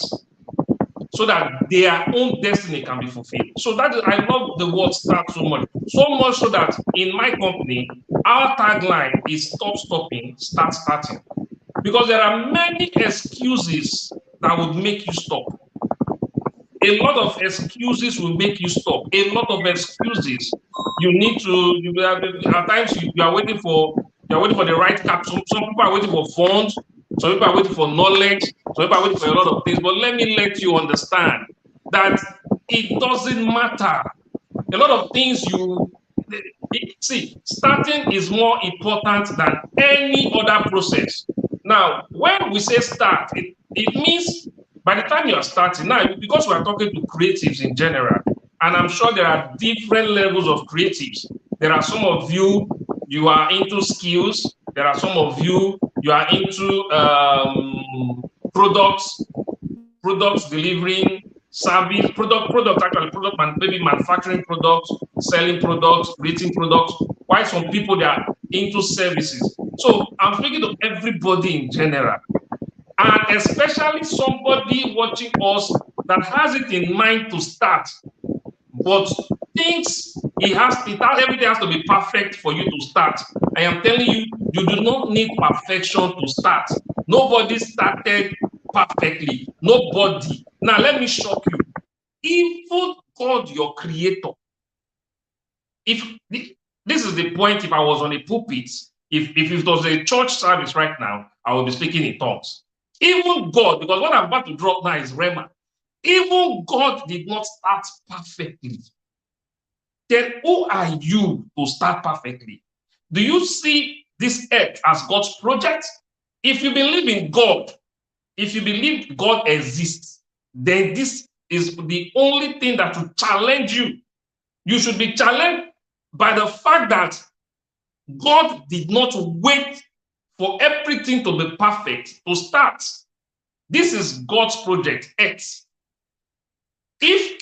Speaker 3: so that their own destiny can be fulfilled. So that is, I love the word start so much so that in my company, our tagline is stop stopping, start starting. Because there are many excuses that would make you stop. A lot of excuses will make you stop. A lot of excuses. At times you are waiting for the right cap. Some people are waiting for funds. Some people are waiting for knowledge. Some people are waiting for a lot of things. But let me let you understand that it doesn't matter. A lot of things starting is more important than any other process. Now, when we say start, it means by the time you are starting, now, because we are talking to creatives in general, and I'm sure there are different levels of creatives. There are some of you are into skills. There are some of you are into products delivering service, maybe manufacturing products, selling products, creating products, while some people, they are into services. So I'm speaking to everybody in general, and especially somebody watching us that has it in mind to start, but thinks everything has to be perfect for you to start. I am telling you, you do not need perfection to start. Nobody started perfectly. Nobody. Now, let me shock you. Even God, your creator, if this is the point, if I was on a pulpit, if it was a church service right now, I would be speaking in tongues. Even God, because what I'm about to drop now is Rema. Even God did not start perfectly. Then who are you to start perfectly? Do you see this earth as God's project? If you believe in God, if you believe God exists, then this is the only thing that will challenge you. You should be challenged by the fact that God did not wait for everything to be perfect to start. This is God's project, Earth. If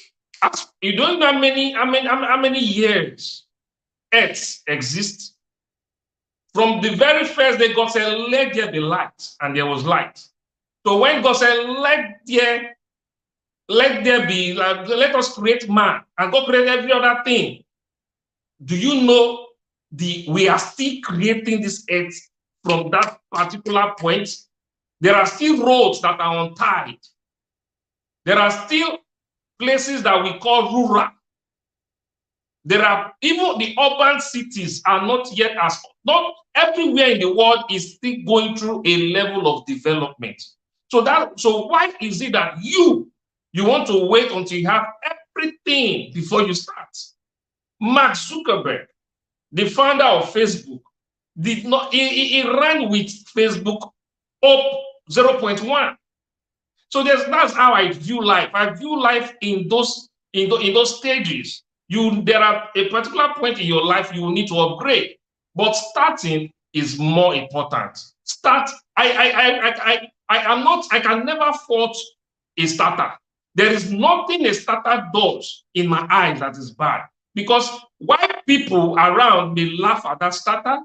Speaker 3: you don't know how many years Earth exists, from the very first day God said, "Let there be light," and there was light. So when God said, let there be, let us create man, and God created every other thing, do you know we are still creating this earth from that particular point? There are still roads that are untied. There are still places that we call rural. There are even the urban cities are not yet not everywhere in the world is still going through a level of development. So why is it that you want to wait until you have everything before you start? Mark Zuckerberg, the founder of Facebook, did not, he ran with Facebook up 0.1. So that's how I view life. I view life in those stages. There are a particular point in your life you will need to upgrade, but starting is more important. I can never fault a starter. There is nothing a starter does in my eyes that is bad, because while people around may laugh at that starter,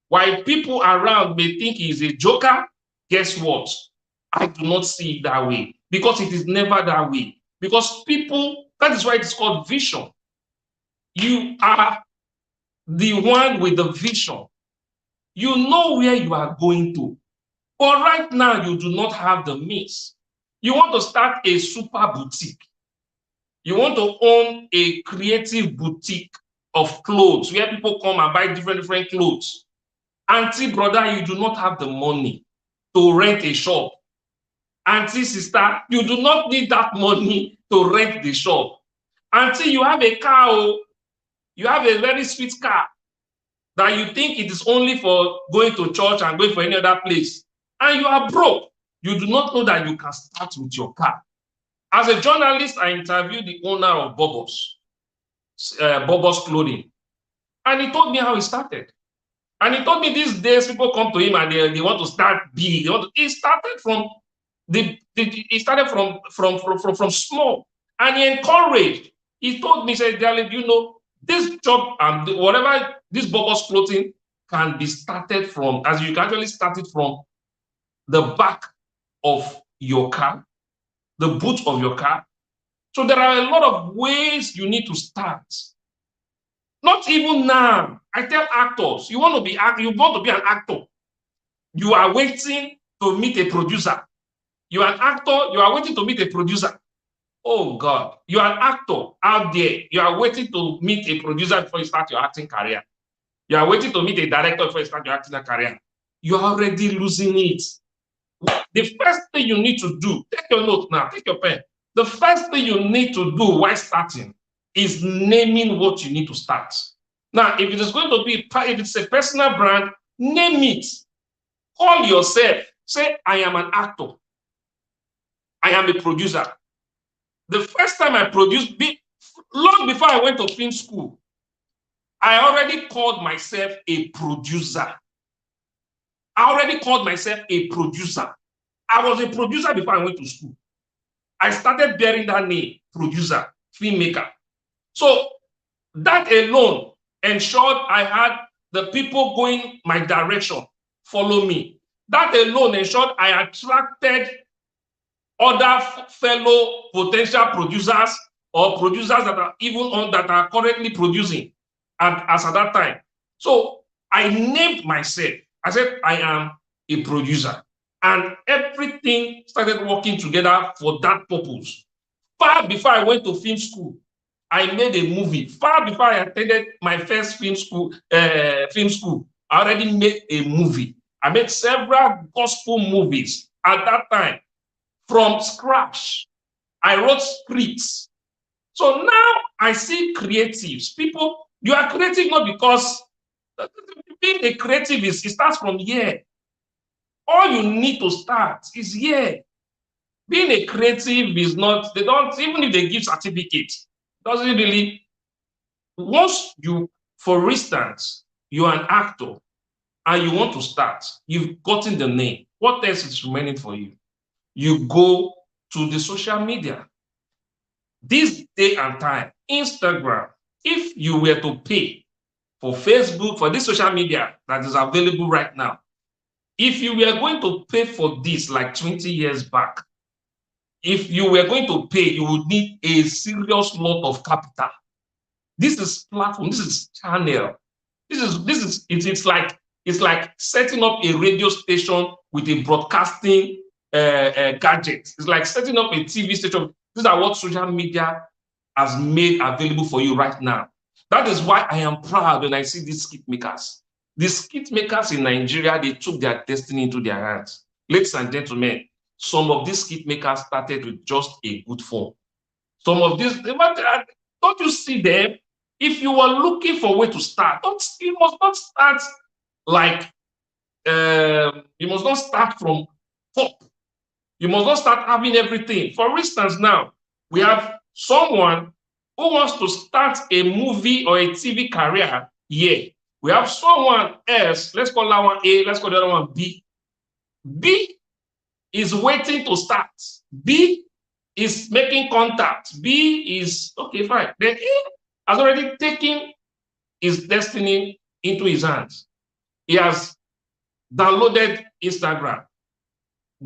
Speaker 3: while people around may think he's a joker, guess what? I do not see it that way, because it is never that way. Because people, that is why it's called vision. You are the one with the vision. You know where you are going to. But right now, you do not have the means. You want to start a super boutique. You want to own a creative boutique of clothes where people come and buy different clothes. Auntie, brother, you do not have the money to rent a shop. Auntie, sister, you do not need that money to rent the shop. Auntie, you have a car, you have a very sweet car that you think it is only for going to church and going for any other place, and you are broke. You do not know that you can start with your car. As a journalist, I interviewed the owner of Bobos Clothing, and he told me how he started. And he told me these days people come to him and they want to start big. He started from from small, and he encouraged. He told me, said, "Darling, you know, this job and whatever this Bobos Clothing can be started from, as you can actually start it from the back of your car, the boot of your car. So there are a lot of ways you need to start. Not even now. I tell actors, you want to be an actor. You are waiting to meet a producer. You are an actor, you are waiting to meet a producer. Oh God, you are an actor out there. You are waiting to meet a producer before you start your acting career. You are waiting to meet a director before you start your acting career. You are already losing it. The first thing you need to do, take your note now, take your pen. The first thing you need to do while starting is naming what you need to start. Now, if it is going to be, if it's a personal brand, name it. Call yourself. Say, I am an actor. I am a producer. The first time I produced, long before I went to film school, I already called myself a producer. I already called myself a producer. I was a producer before I went to school. I started bearing that name, producer, filmmaker. So that alone ensured I had the people going my direction, follow me. That alone ensured I attracted other fellow potential producers or producers that are even on that are currently producing as at that time. So I named myself. I said, I am a producer. And everything started working together for that purpose. Far before I went to film school, I made a movie. Far before I attended my first film school, I already made a movie. I made several gospel movies at that time from scratch. I wrote scripts. So now I see creatives. People, you are creative not because being a creative it starts from here. All you need to start is here. Being a creative is not, they don't, even if they give certificates, doesn't really, once you, for instance, you're an actor and you want to start, you've gotten the name. What else is remaining for you? You go to the social media. This day and time, Instagram, if you were to pay for Facebook, for this social media that is available right now, if you were going to pay for this like 20 years back, if you were going to pay, you would need a serious lot of capital. This is platform, this is channel. It's like setting up a radio station with a broadcasting gadget. It's like setting up a TV station. These are what social media has made available for you right now. That is why I am proud when I see these skit makers. The skit makers in Nigeria, they took their destiny into their hands. Ladies and gentlemen, some of these skit makers started with just a good phone. Some of these, don't you see them? If you are looking for a way to start, you must not start like, you must not start from top. You must not start having everything. For instance, now, we have someone who wants to start a movie or a TV career here. We have someone else, let's call that one A, let's call the other one B. B is waiting to start. B is making contact. B is, okay, fine. Then A has already taken his destiny into his hands. He has downloaded Instagram,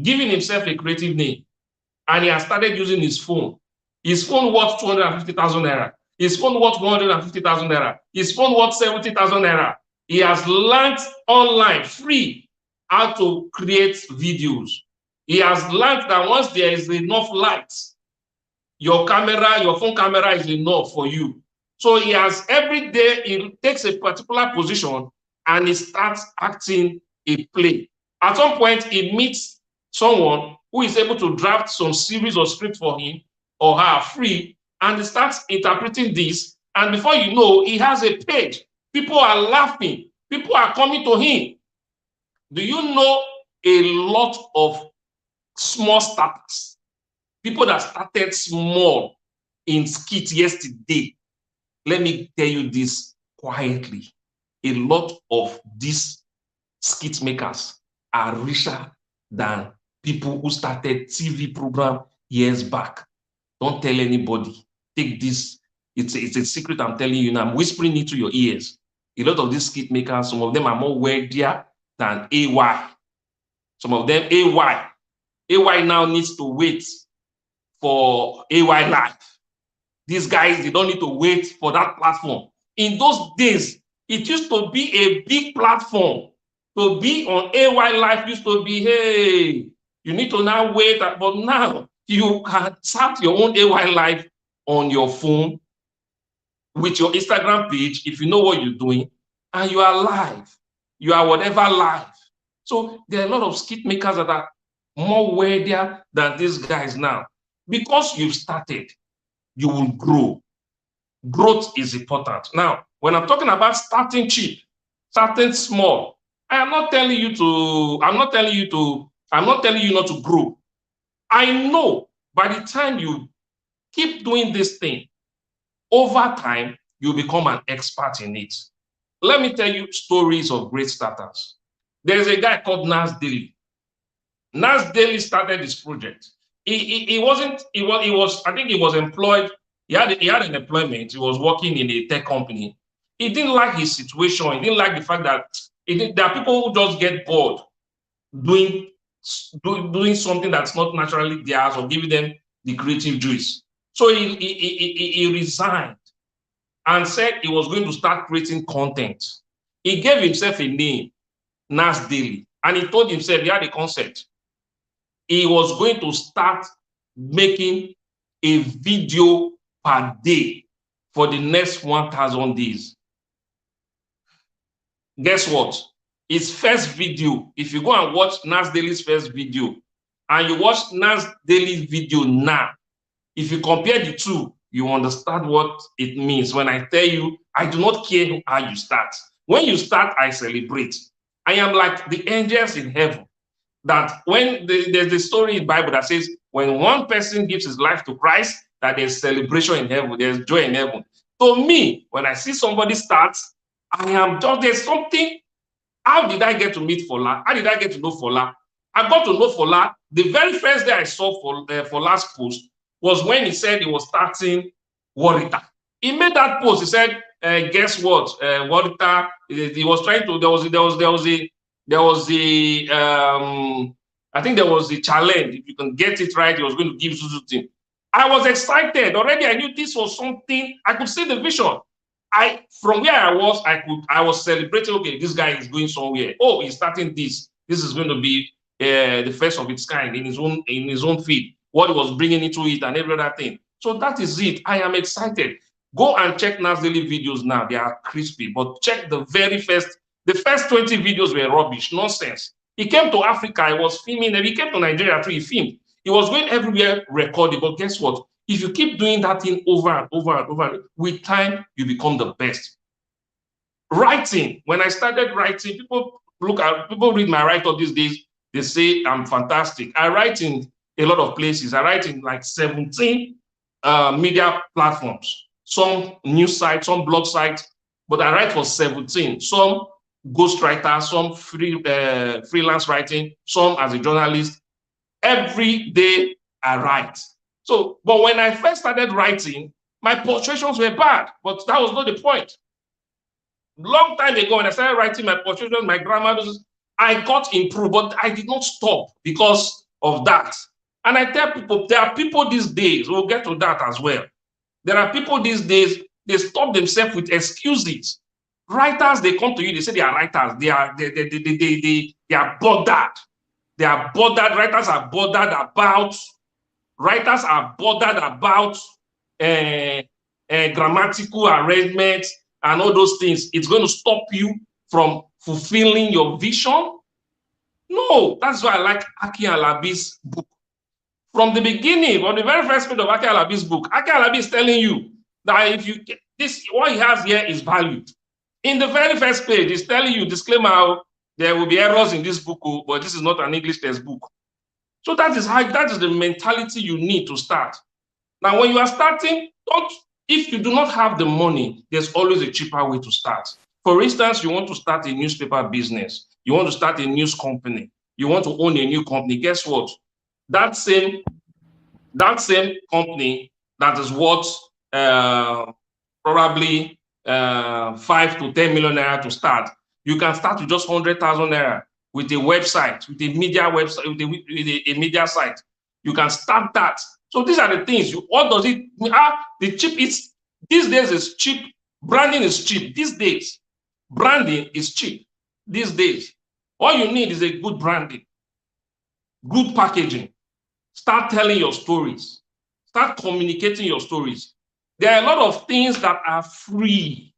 Speaker 3: giving himself a creative name, and he has started using his phone. His phone worth 250,000 naira. His phone worth 150,000 naira. His phone worth 70,000 naira. He has learned online, free, how to create videos. He has learned that once there is enough light, your camera, your phone camera is enough for you. So he has, every day, he takes a particular position and he starts acting a play. At some point, he meets someone who is able to draft some series or script for him or her free, and he starts interpreting this. And before you know, he has a page. People are laughing. People are coming to him. Do you know a lot of small starters? People that started small in skit yesterday. Let me tell you this quietly. A lot of these skit makers are richer than people who started TV program years back. Don't tell anybody. Take this. It's a secret I'm telling you now. I'm whispering it to your ears. A lot of these skit makers, some of them are more wealthier than AY. Some of them, AY. AY now needs to wait for AY Live. These guys, they don't need to wait for that platform. In those days, it used to be a big platform. To be on AY Live used to be, hey, you need to now wait. But now, you can start your own AY Live on your phone with your Instagram page, if you know what you're doing, and you are live. You are whatever live. So there are a lot of skit makers that are more wealthier than these guys now. Because you've started, you will grow. Growth is important. Now, when I'm talking about starting cheap, starting small, I'm not telling you not to grow. I know by the time you keep doing this thing, over time, you become an expert in it. Let me tell you stories of great starters. There's a guy called Nas Daily. Nas Daily started this project. I think he was employed. He had an employment. He was working in a tech company. He didn't like his situation. He didn't like the fact that there are people who just get bored doing something that's not naturally theirs or giving them the creative juice. So he resigned and said he was going to start creating content. He gave himself a name, Nas Daily, and he told himself, he had a concept. He was going to start making a video per day for the next 1,000 days. Guess what? His first video, if you go and watch Nas Daily's first video, and you watch Nas Daily's video now, if you compare the two, you understand what it means. When I tell you, I do not care how you start. When you start, I celebrate. I am like the angels in heaven. That when there's the story in the Bible that says, when one person gives his life to Christ, that there's celebration in heaven, there's joy in heaven. To me, when I see somebody start, there's something. How did I get to meet Fola? How did I get to know Fola? I got to know Fola. The very first day I saw Fola's post was when he said he was starting Warita. He made that post. He said, guess what? Warita, he was trying to, I think there was a challenge. If you can get it right, he was going to give something. I was excited. Already I knew this was something. I could see the vision. From where I was celebrating, okay, this guy is going somewhere. Oh, he's starting this. This is going to be the first of its kind in his own field. What he was bringing into it and every other thing. So that is it. I am excited. Go and check Nas Daily videos now. They are crispy. But check the first 20 videos were rubbish, nonsense. He came to Africa, he was filming, and he came to Nigeria too, he filmed. He was going everywhere recording, but guess what? If you keep doing that thing over and over and over, with time, you become the best. Writing, when I started writing, people read my write-up these days, they say I'm fantastic. I write in a lot of places. I write in like 17 media platforms, some news sites, some blog sites, but I write for 17. Some ghostwriter, some freelance writing, some as a journalist. Every day I write. So, but when I first started writing, my punctuations were bad, but that was not the point. Long time ago, when I started writing my punctuations, my grammar, I got improved, but I did not stop because of that. And I tell people, there are people these days, we'll get to that as well. There are people these days, they stop themselves with excuses. Writers, they come to you, they say they are writers. They are bothered. They are bothered. Writers are bothered about grammatical arrangements and all those things. It's going to stop you from fulfilling your vision. No, that's why I like Aki Alabi's book. From the beginning, on the very first page of Aki Alabi's book, Aki Alabi is telling you that if you this, what he has here is valued. In the very first page, he's telling you, disclaimer, there will be errors in this book, but this is not an English textbook. So that is the mentality you need to start. Now, when you are starting, if you do not have the money, there's always a cheaper way to start. For instance, you want to start a newspaper business, you want to start a news company, you want to own a new company. Guess what? That same company that is worth probably 5 to 10 million naira to start, you can start with just 100,000 naira with a website, with a media website, with a media site. You can start that. So these are the things. What does it mean? The cheap is these days is cheap. Branding is cheap these days. Branding is cheap these days. All you need is a good branding, good packaging. Start telling your stories. Start communicating your stories. There are a lot of things that are free.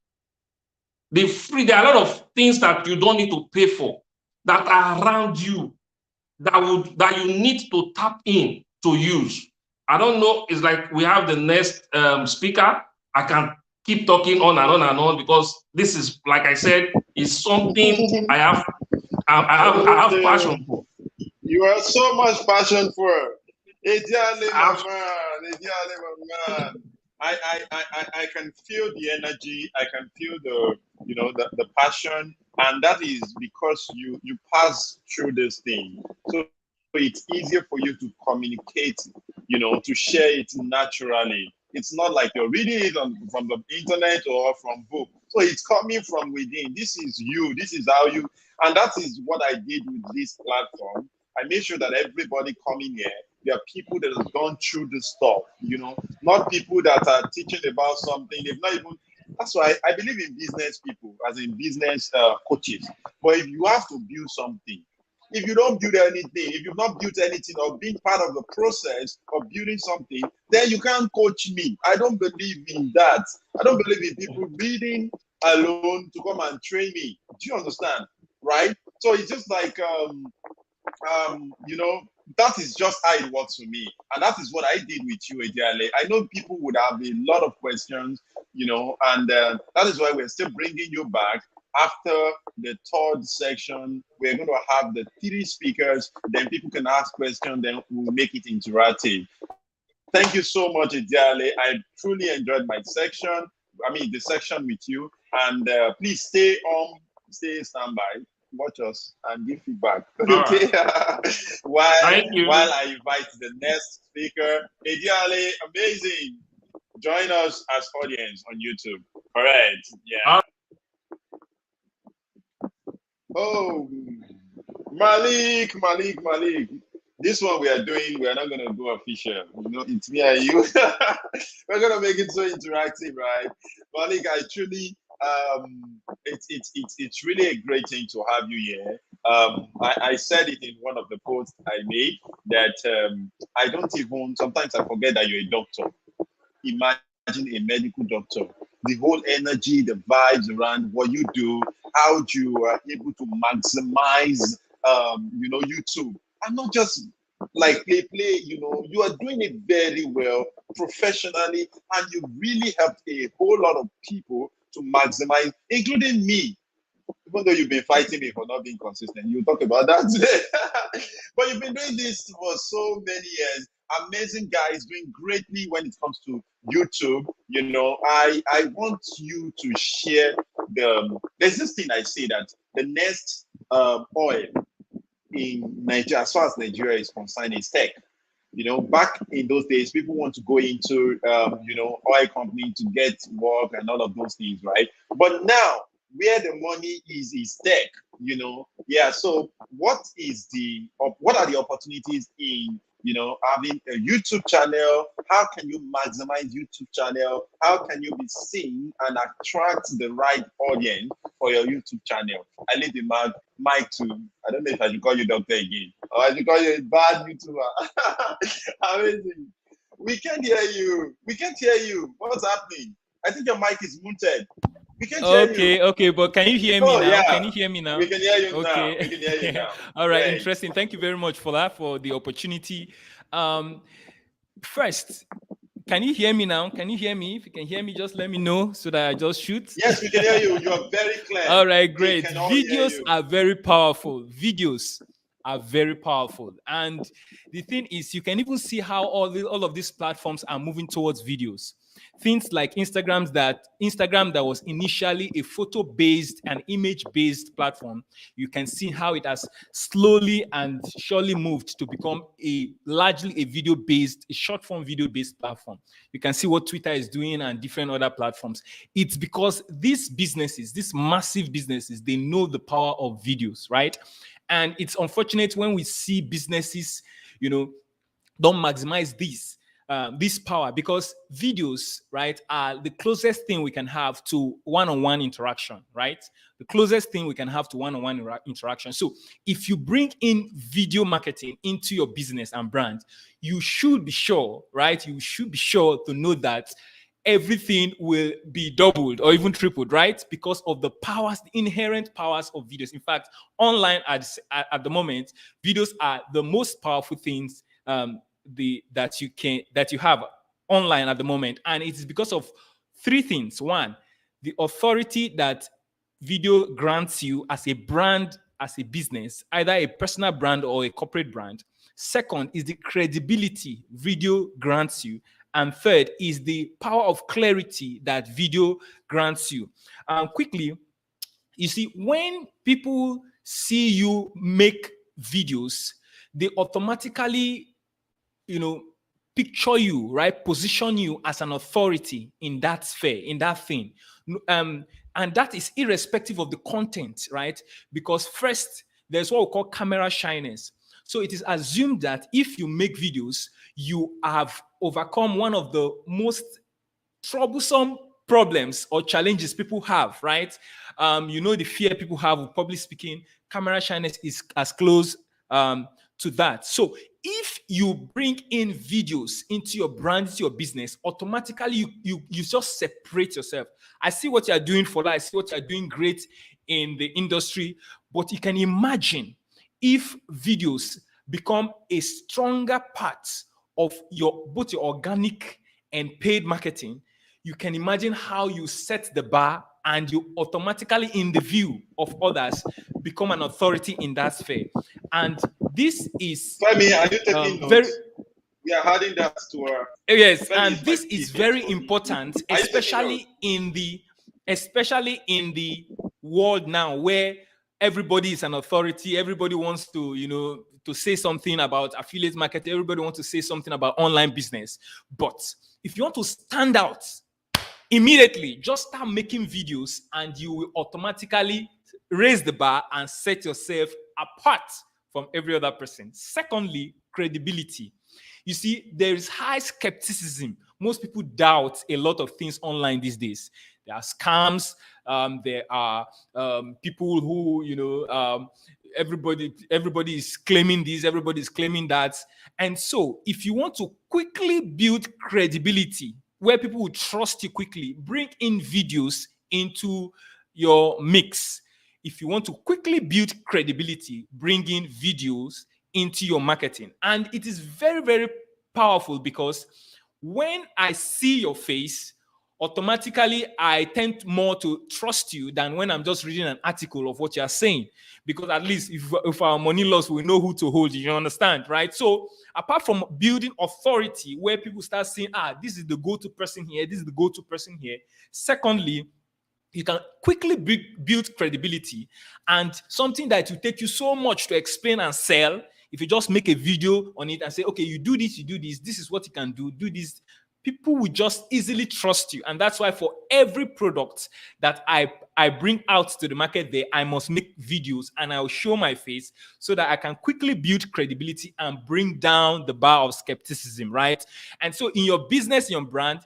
Speaker 3: There are a lot of things that you don't need to pay for, that are around you, that you need to tap in to use. I don't know. It's like we have the next speaker. I can keep talking on and on and on because this is, like I said, is something I have passion for.
Speaker 1: You have so much passion for. I can feel the energy. I can feel the passion, and that is because you pass through this thing. So it's easier for you to communicate, to share it naturally. It's not like you're reading it from the internet or from book. So it's coming from within. This is you. This is how you, and that is what I did with this platform. I made sure that everybody coming here, there are people that have gone through this stuff, not people that are teaching about something. They've not even, that's why I believe in business people, as in business coaches. But if you have to build something, if you don't build anything, if you've not built anything or been part of the process of building something, then you can't coach me. I don't believe in that. I don't believe in people reading alone to come and train me. Do you understand? Right? So it's just like, that is just how it works for me. And that is what I did with you, Ediale. I know people would have a lot of questions, and that is why we're still bringing you back. After the third section, we're going to have the 3 speakers. Then people can ask questions. Then we'll make it interactive. Thank you so much, Ediale. I truly enjoyed my section. The section with you. And please stay standby. Watch us and give feedback. Okay.
Speaker 3: Right.
Speaker 1: while I invite the next speaker, Ediale, amazing. Join us as audience on YouTube. Correct. Yeah. Oh, Malik. This one we are doing, we are not going to go official. It's me and you. We're going to make it so interactive, right? Malik, I truly, it's really a great thing to have you here. I said it in one of the posts I made that I don't even, sometimes I forget that you're a doctor. Imagine a medical doctor. The whole energy, the vibes around what you do, how you are able to maximize, YouTube. And not just like play, you are doing it very well professionally, and you really helped a whole lot of people to maximize, including me. Even though you've been fighting me for not being consistent, you talk about that today. But you've been doing this for so many years. Amazing guys, doing greatly when it comes to YouTube. You know, I want you to share there's this thing I say that the next oil in Nigeria, as far as Nigeria is concerned, is tech. You know, back in those days, people want to go into, oil company to get work and all of those things, right? But now, where the money is tech, you know. Yeah. So, what are the opportunities in, having a YouTube channel? How can you maximize YouTube channel? How can you be seen and attract the right audience for your YouTube channel? I leave the mic to, I don't know if I should call you doctor again, or I should call you a bad YouTuber. Amazing. We can't hear you. We can't hear you. What's happening? I think your mic is muted. We can't hear you.
Speaker 4: Okay, but can you hear me now?
Speaker 1: Yeah.
Speaker 4: Can you hear me now?
Speaker 1: We can hear you
Speaker 4: okay.
Speaker 1: now. We can hear you now.
Speaker 4: All right,
Speaker 1: Great.
Speaker 4: Interesting. Thank you very much for that, for the opportunity. First, can you hear me now? Can you hear me? If you can hear me, just let me know so that I just shoot.
Speaker 1: Yes, we can hear you. You are very clear.
Speaker 4: All right, great.
Speaker 1: Videos
Speaker 4: are very powerful. Videos are very powerful. And the thing is, you can even see how all of these platforms are moving towards videos. Things like Instagram that was initially a photo-based and image-based platform, you can see how it has slowly and surely moved to become largely a video-based, a short-form video-based platform. You can see what Twitter is doing and different other platforms. It's because these businesses, these massive businesses, they know the power of videos, right? And it's unfortunate when we see businesses, don't maximize this power, because videos, right, are the closest thing we can have to one-on-one interaction, right? The closest thing we can have to one-on-one interaction. So if you bring in video marketing into your business and brand, you should be sure, right? You should be sure to know that everything will be doubled or even tripled, right? Because of the inherent powers of videos. In fact, online at the moment, videos are the most powerful things that you have online at the moment. And it is because of three things. One, the authority that video grants you as a brand, as a business, either a personal brand or a corporate brand. Second is the credibility video grants you. And third is the power of clarity that video grants you. Quickly, you see, when people see you make videos, they automatically picture you, right? Position you as an authority in that sphere, in that thing. And that is irrespective of the content, right? Because first, there's what we call camera shyness. So it is assumed that if you make videos, you have overcome one of the most troublesome problems or challenges people have, right? The fear people have with public speaking. Camera shyness is as close to that. So if you bring in videos into your brand, into your business, automatically you just separate yourself. I see what you're doing for that. I see what you're doing great in the industry. But you can imagine if videos become a stronger part of both your organic and paid marketing, you can imagine how you set the bar and you automatically, in the view of others, become an authority in that sphere. And this is
Speaker 1: Femi, are you taking notes? We are adding that to our.
Speaker 4: Yes, and this is very important, especially in the world now where everybody is an authority. Everybody wants to, to say something about affiliate marketing. Everybody wants to say something about online business. But if you want to stand out, immediately just start making videos and you will automatically raise the bar and set yourself apart from every other person. Secondly, credibility. You see, there is high skepticism. Most people doubt a lot of things online these days. There are scams. There are people who, everybody is claiming this, everybody is claiming that. And so if you want to quickly build credibility, where people will trust you quickly, bring in videos into your mix. If you want to quickly build credibility, bring in videos into your marketing. And it is very, very powerful because when I see your face automatically I tend more to trust you than when I'm just reading an article of what you're saying, because at least if our money loss, we know who to hold. You understand, right? So apart from building authority where people start saying, this is the go-to person here, this is the go-to person here. Secondly, you can quickly build credibility, and something that will take you so much to explain and sell. If you just make a video on it and say, okay, you do this, this is what you can do this, people will just easily trust you. And that's why for every product that I bring out to the market there, I must make videos and I'll show my face so that I can quickly build credibility and bring down the bar of skepticism, right? And so in your business, your brand,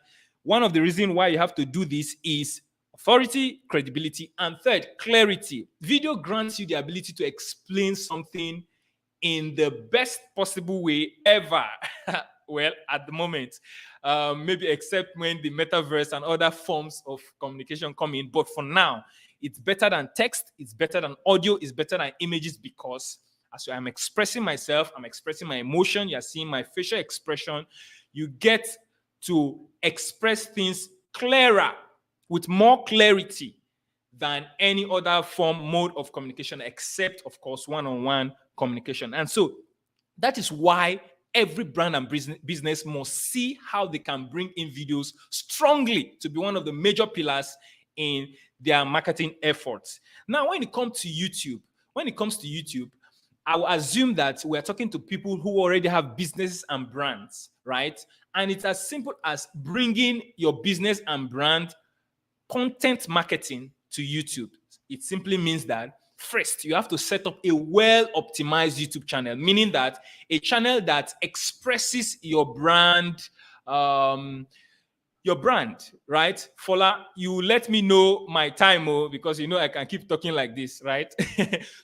Speaker 4: one of the reasons why you have to do this is authority, credibility, and third, clarity. Video grants you the ability to explain something in the best possible way ever. Well, at the moment, maybe except when the metaverse and other forms of communication come in. But for now, it's better than text, it's better than audio, it's better than images, because as I'm expressing myself, I'm expressing my emotion, you're seeing my facial expression, you get to express things clearer, with more clarity than any other mode of communication, except, of course, one-on-one communication. And so that is why every brand and business must see how they can bring in videos strongly to be one of the major pillars in their marketing efforts. Now, when it comes to YouTube, I will assume that we're talking to people who already have businesses and brands, right? And it's as simple as bringing your business and brand content marketing to YouTube. It simply means that first, you have to set up a well-optimized YouTube channel, meaning that a channel that expresses your brand, right? Fola, you let me know my time, because you know I can keep talking like this, right?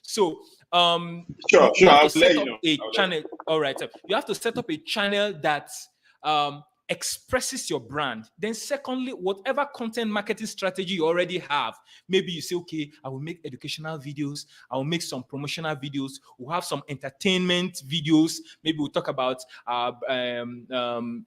Speaker 4: So,
Speaker 1: sure,
Speaker 4: you have
Speaker 1: I'll
Speaker 4: to
Speaker 1: let
Speaker 4: set
Speaker 1: you
Speaker 4: up
Speaker 1: know.
Speaker 4: a channel. All right, you have to set up a channel that expresses your brand. Then secondly, whatever content marketing strategy you already have, maybe you say, okay, I will make educational videos, I will make some promotional videos, we'll have some entertainment videos, maybe we'll talk about the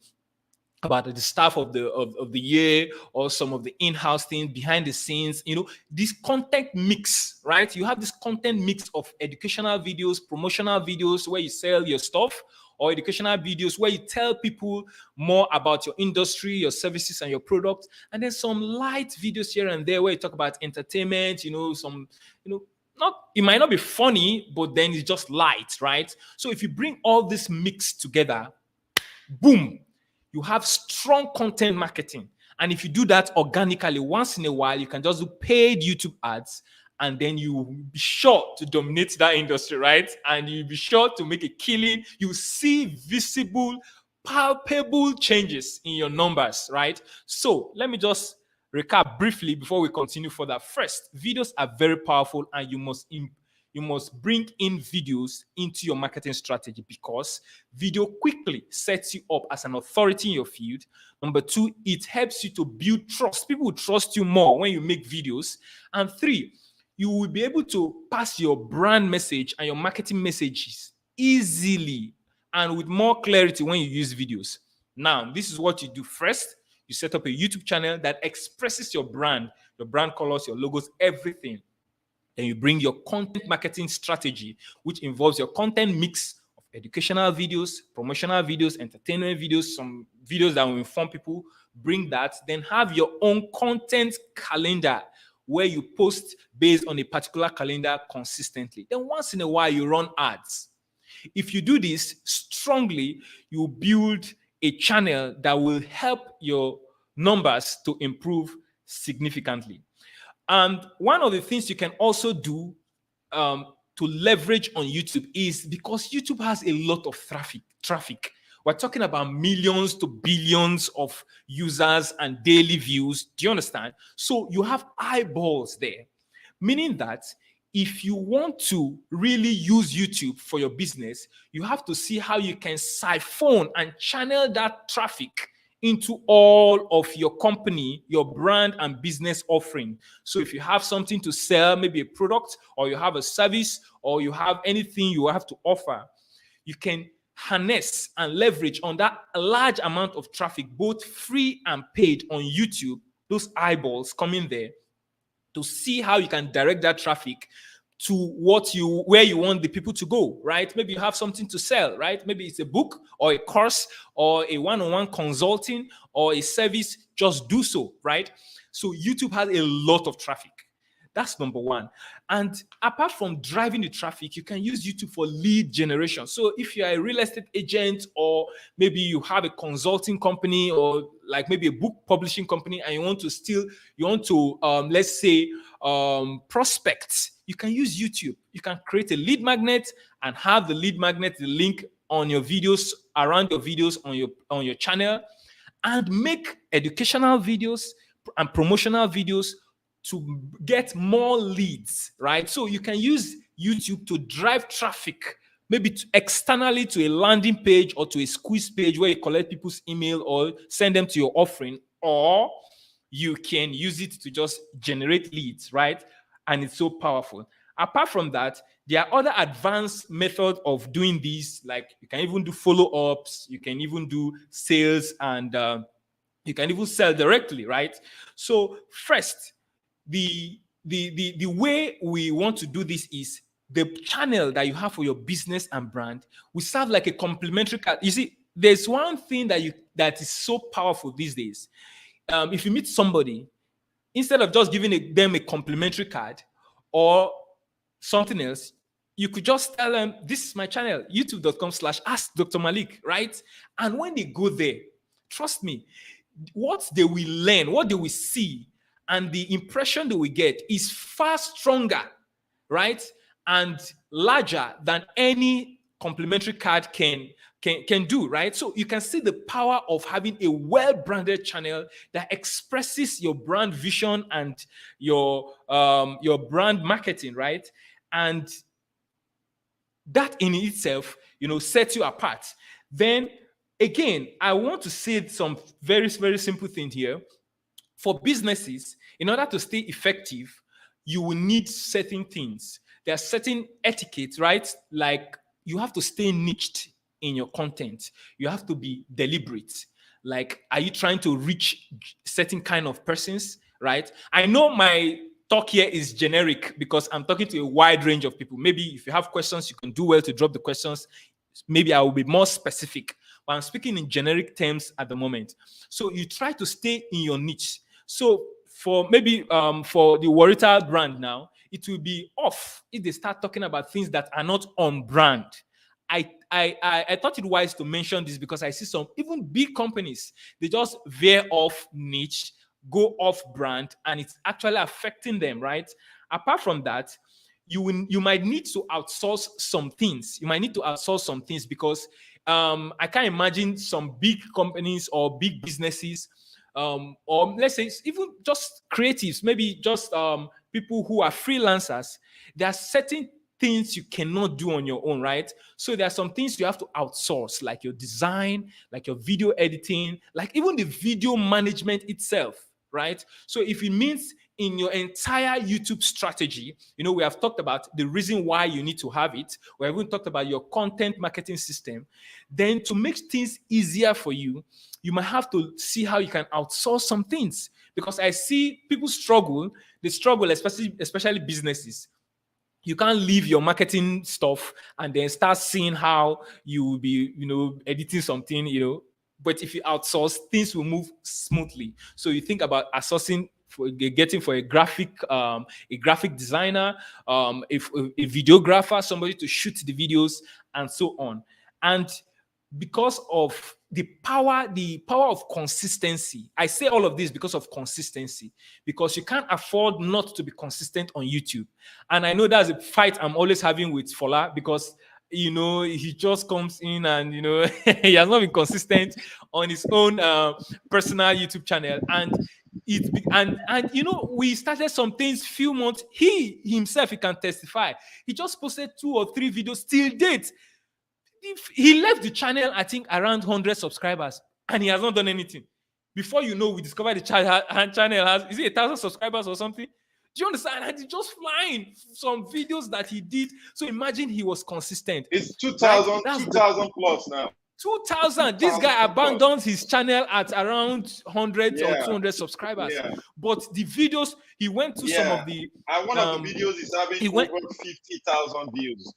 Speaker 4: staff of the year, or some of the in-house things behind the scenes, this content mix, right? You have this content mix of educational videos, promotional videos where you sell your stuff, or educational videos where you tell people more about your industry, your services, and your products, and then some light videos here and there where you talk about entertainment, it might not be funny, but then it's just light, right? So if you bring all this mix together, boom, you have strong content marketing. And if you do that organically, once in a while, you can just do paid YouTube ads, and then you will be sure to dominate that industry, right? And you'll be sure to make a killing. You see visible, palpable changes in your numbers, right? So let me just recap briefly before we continue further. First, videos are very powerful, and you must bring in videos into your marketing strategy, because video quickly sets you up as an authority in your field. Number two, it helps you to build trust. People will trust you more when you make videos. And three, you will be able to pass your brand message and your marketing messages easily and with more clarity when you use videos. Now, this is what you do first. You set up a YouTube channel that expresses your brand colors, your logos, everything. Then you bring your content marketing strategy, which involves your content mix of educational videos, promotional videos, entertainment videos, some videos that will inform people. Bring that, then have your own content calendar where you post based on a particular calendar consistently. Then once in a while, you run ads. If you do this strongly, you build a channel that will help your numbers to improve significantly. And one of the things you can also do to leverage on YouTube is, because YouTube has a lot of traffic. We're talking about millions to billions of users and daily views. Do you understand? So you have eyeballs there, meaning that if you want to really use YouTube for your business, you have to see how you can siphon and channel that traffic into all of your company, your brand and business offering. So if you have something to sell, maybe a product, or you have a service, or you have anything you have to offer, you can harness and leverage on that large amount of traffic, both free and paid, on YouTube, those eyeballs coming there to see how you can direct that traffic to where you want the people to go, right? Maybe you have something to sell, right? Maybe it's a book or a course or a one-on-one consulting or a service. Just do so, right? So YouTube has a lot of traffic. That's number one. And apart from driving the traffic, you can use YouTube for lead generation. So if you're a real estate agent, or maybe you have a consulting company, or like maybe a book publishing company, and you want to let's say prospect, you can use YouTube. You can create a lead magnet and have the lead magnet, the link on your videos, around your videos on your channel, and make educational videos and promotional videos to get more leads, right? So you can use YouTube to drive traffic, maybe externally to a landing page or to a squeeze page where you collect people's email or send them to your offering, or you can use it to just generate leads, right? And it's so powerful. Apart from that, there are other advanced methods of doing this, like you can even do follow-ups, you can even do sales, and you can even sell directly, right? So first, the way we want to do this is the channel that you have for your business and brand will serve like a complementary card. You see, there's one thing that is so powerful these days. If you meet somebody, instead of just giving them a complimentary card or something else, you could just tell them, this is my channel, youtube.com/askdrmalik, right? And when they go there, trust me, what they will learn, what they will see, and the impression that we get is far stronger, right? And larger than any complimentary card can do, right? So you can see the power of having a well-branded channel that expresses your brand vision and your brand marketing, right? And that in itself, sets you apart. Then again, I want to say some very, very simple thing here. For businesses, in order to stay effective, you will need certain things. There are certain etiquettes, right? Like you have to stay niched in your content. You have to be deliberate. Like, are you trying to reach certain kind of persons, right? I know my talk here is generic because I'm talking to a wide range of people. Maybe if you have questions, you can do well to drop the questions. Maybe I will be more specific, but I'm speaking in generic terms at the moment. So you try to stay in your niche. So for maybe for the Warita brand now, it will be off if they start talking about things that are not on brand. I thought it wise to mention this because I see some even big companies, they just veer off niche, go off brand, and it's actually affecting them, right? Apart from that, you might need to outsource some things. You might need to outsource some things because I can't imagine some big companies or big businesses, or let's say even just creatives, maybe just people who are freelancers. There are certain things you cannot do on your own, right? So there are some things you have to outsource, like your design, like your video editing, like even the video management itself, right? So if it means in your entire YouTube strategy, we have talked about the reason why you need to have it. We have even talked about your content marketing system. Then to make things easier for you, you might have to see how you can outsource some things, because I see people struggle. They struggle, especially businesses. You can't leave your marketing stuff and then start seeing how you will be, editing something, But if you outsource, things will move smoothly. So you think about outsourcing, getting for a graphic designer, a videographer, somebody to shoot the videos, and so on. And because of the power of consistency, I say all of this because of consistency, because you can't afford not to be consistent on YouTube. And I know that's a fight I'm always having with Fola, because he just comes in and he has not been consistent on his own personal YouTube channel, and we started some things few months. He himself, he can testify. He just posted 2 or 3 videos till date. He left the channel, I think, around 100 subscribers, and he has not done anything. Before we discovered the channel has, is it 1,000 subscribers or something? Do you understand? And he's just flying some videos that he did. So imagine he was consistent.
Speaker 1: It's 2,000 plus now.
Speaker 4: 2,000. This
Speaker 1: 2,000
Speaker 4: guy
Speaker 1: plus.
Speaker 4: abandoned his channel at around 100 or 200 subscribers.
Speaker 1: Yeah.
Speaker 4: But the videos, he went to some of the...
Speaker 1: And one of the videos is having over 50,000 views.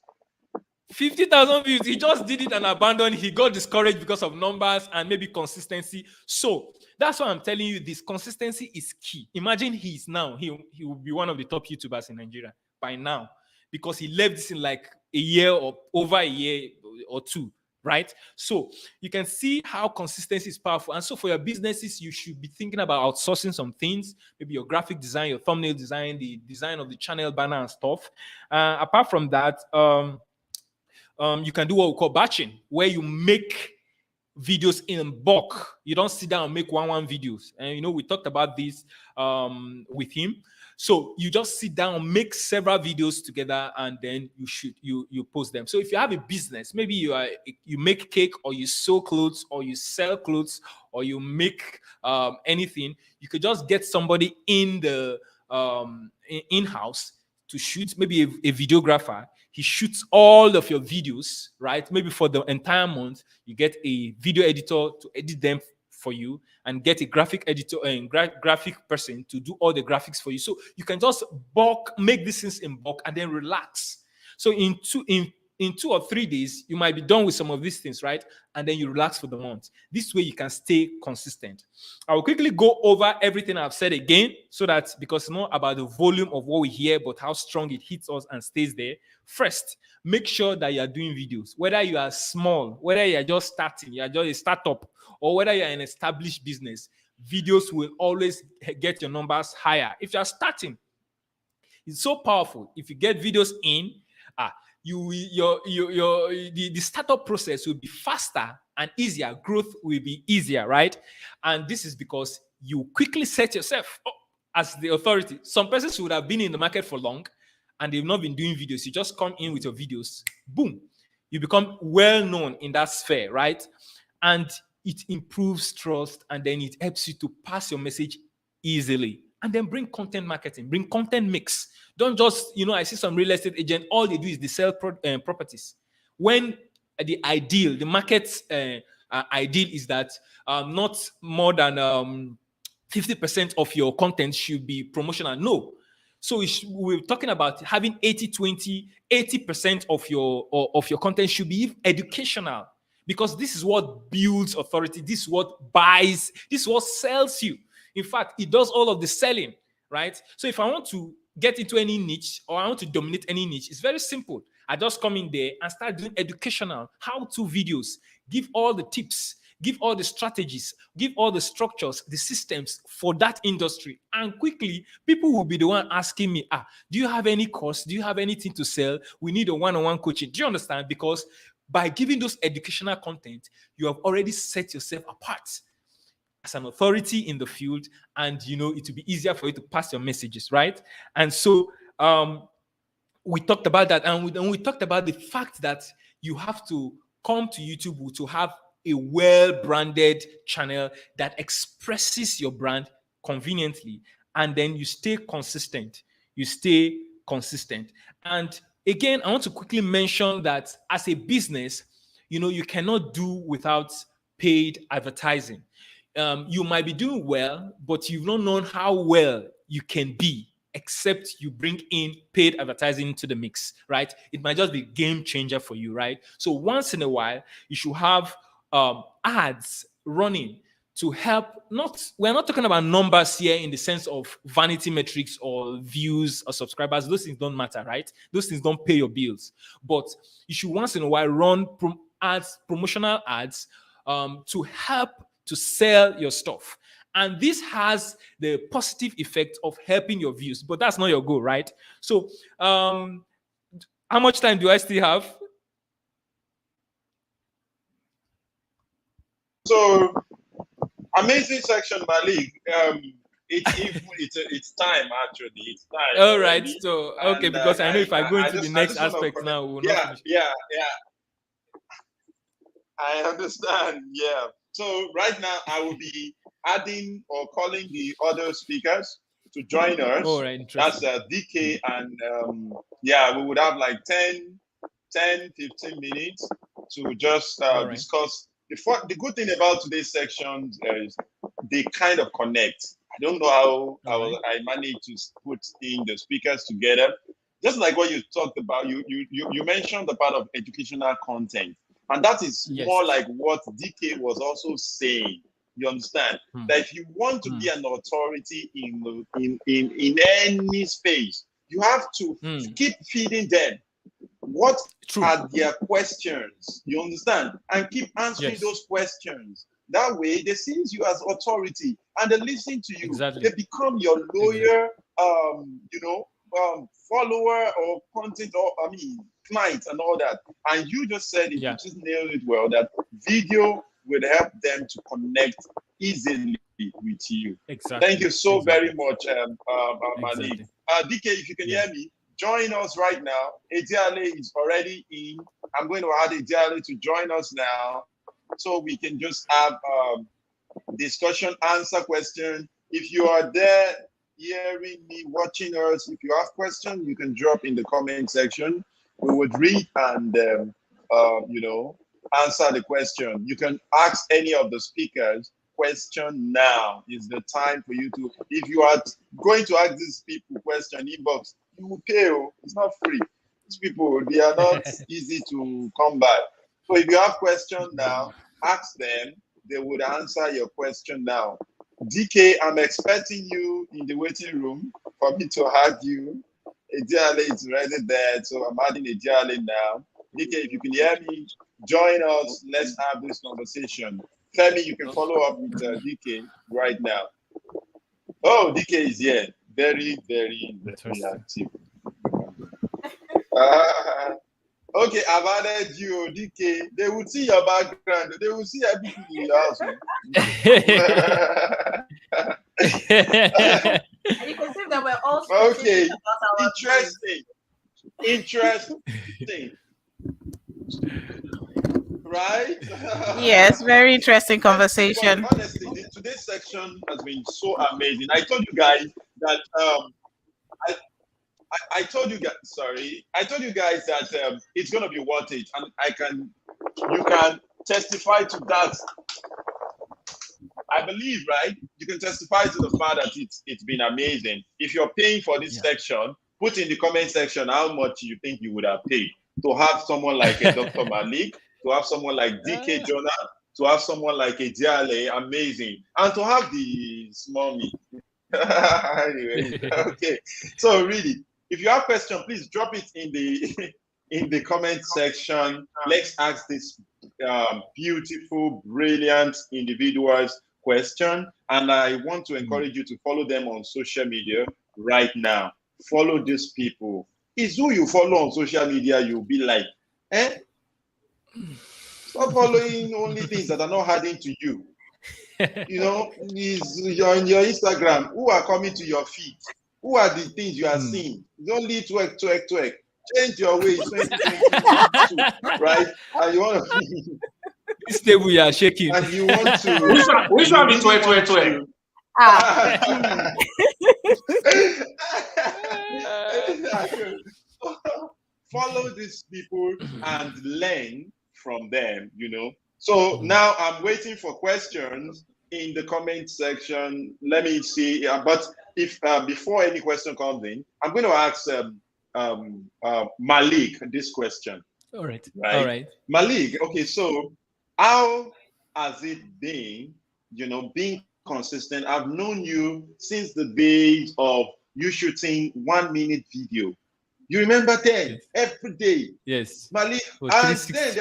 Speaker 4: 50,000 views. He just did it and abandoned. He got discouraged because of numbers and maybe consistency. So that's why I'm telling you, this consistency is key. Imagine he will be one of the top YouTubers in Nigeria by now, because he left this in like a year or over a year or two, right? So you can see how consistency is powerful. And so for your businesses, you should be thinking about outsourcing some things, maybe your graphic design, your thumbnail design, the design of the channel banner and stuff. Apart from that, you can do what we call batching, where you make videos in bulk. You don't sit down and make one videos. And we talked about this with him. So you just sit down, make several videos together, and then you post them. So if you have a business, maybe you make cake, or you sew clothes, or you sell clothes, or you make anything, you could just get somebody in the in-house to shoot, maybe a videographer. He shoots all of your videos, right? Maybe for the entire month, you get a video editor to edit them for you, and get a graphic editor and graphic person to do all the graphics for you. So you can just make these things in bulk and then relax. So in 2 or 3 days, you might be done with some of these things, right? And then you relax for the month. This way you can stay consistent. I will quickly go over everything I've said again, so that, because it's not about the volume of what we hear, but how strong it hits us and stays there. First, make sure that you are doing videos, whether you are small, whether you are just starting, you are just a startup, or whether you are an established business. Videos will always get your numbers higher. If you are starting, it's so powerful. If you get videos in, the startup process will be faster and easier. Growth will be easier, right? And this is because you quickly set yourself up as the authority. Some persons would have been in the market for long and they've not been doing videos. You just come in with your videos, boom, you become well known in that sphere, right? And it improves trust, and then it helps you to pass your message easily. And then bring content marketing, bring content mix. Don't just, I see some real estate agent, all they do is they sell properties. When the market's ideal is that not more than 50% of your content should be promotional. No. So we're talking about having 80-20, 80% of your content should be educational, because this is what builds authority. This is what buys, this is what sells you. In fact, it does all of the selling, right? So if I want to get into any niche, or I want to dominate any niche, it's very simple. I just come in there and start doing educational how-to videos, give all the tips, give all the strategies, give all the structures, the systems for that industry. And quickly, people will be the one asking me, do you have any course? Do you have anything to sell? We need a one-on-one coaching. Do you understand? Because by giving those educational content, you have already set yourself apart as an authority in the field, and it will be easier for you to pass your messages, right? And so we talked about that, and we talked about the fact that you have to come to YouTube to have a well-branded channel that expresses your brand conveniently, and then you stay consistent. And again, I want to quickly mention that as a business, you cannot do without paid advertising. You might be doing well, but you've not known how well you can be except you bring in paid advertising into the mix, right? It might just be a game changer for you, right? So once in a while, you should have ads running to help. We're not talking about numbers here in the sense of vanity metrics or views or subscribers. Those things don't matter, right? Those things don't pay your bills. But you should once in a while run promotional ads to help to sell your stuff. And this has the positive effect of helping your views, but that's not your goal, right? So how much time do I still have?
Speaker 1: So amazing section, Malik. It's time, actually. It's time.
Speaker 4: All right. So okay, because I know if I go into the next aspect now, we will not finish.
Speaker 1: Yeah. I understand. Yeah. So right now I will be adding or calling the other speakers to join us.
Speaker 4: All right.
Speaker 1: That's DK, and we would have like 10, 15 minutes to just discuss the good thing about today's sections is they kind of connect. I don't know how I managed to put in the speakers together. Just like what you talked about, you mentioned the part of educational content, and that is more like what DK was also saying. You understand that if you want to be an authority in any space, you have to keep feeding them. What are their questions? You understand? And keep answering those questions. That way, they see you as authority and they listen to you. They become your loyal, follower or content, or client and all that. And you just said it, you just nailed it well, that video will help them to connect easily with you. Thank you so very much, Malik. DK, if you can hear me, join us right now. Ediale is already in. I'm going to add Ediale to join us now, so we can just have discussion, answer question. If you are there hearing me, watching us, if you have questions, you can drop in the comment section. We would read and answer the question. You can ask any of the speakers question now. Is the time for you to, if you are going to ask these people question inbox, you will pay. It's not free. These people, they are not easy to come by. So if you have questions now, ask them. They would answer your question now. DK, I'm expecting you in the waiting room for me to add you. Ediale is already there, so I'm adding Ediale now. DK, if you can hear me, join us. Let's have this conversation. Femi, you can follow up with DK right now. Oh, DK is here. Very, very, very active. Okay, I've added you, DK. They will see your background. They will see everything in your house.
Speaker 2: And you can see that we're all
Speaker 1: okay. Interesting. Right?
Speaker 2: Yes, very interesting conversation.
Speaker 1: But honestly, today's section has been so amazing. I told you guys that I told you guys that it's gonna be worth it, and you can testify to that. I believe, right? You can testify to the fact that it's been amazing. If you're paying for this section, put in the comment section how much you think you would have paid to have someone like a Dr. Malik, to have someone like DK Jonah, to have someone like Ediale, amazing, and to have the small me. Anyway, okay. So really, if you have questions, please drop it in the comment section. Let's ask this beautiful, brilliant individuals question, and I want to encourage you to follow them on social media right now. Follow these people. It's who you follow on social media, you'll be like, stop following only things that are not adding to you. You're on your Instagram. Who are coming to your feed? Who are the things you are seeing? Don't lead twerk. Change your ways. 2022, right? And you want to
Speaker 4: this table you are shaking.
Speaker 1: And you want to
Speaker 3: which one is twerk?
Speaker 1: Follow these people and learn from them, So now I'm waiting for questions in the comment section. Let me see. But if before any question comes in, I'm going to ask Malik this question.
Speaker 4: All right.
Speaker 1: Malik, okay, so how has it been, being consistent? I've known you since the days of you shooting 1 minute video. You remember then, every day?
Speaker 4: Yes.
Speaker 1: Malik,
Speaker 4: for
Speaker 1: and then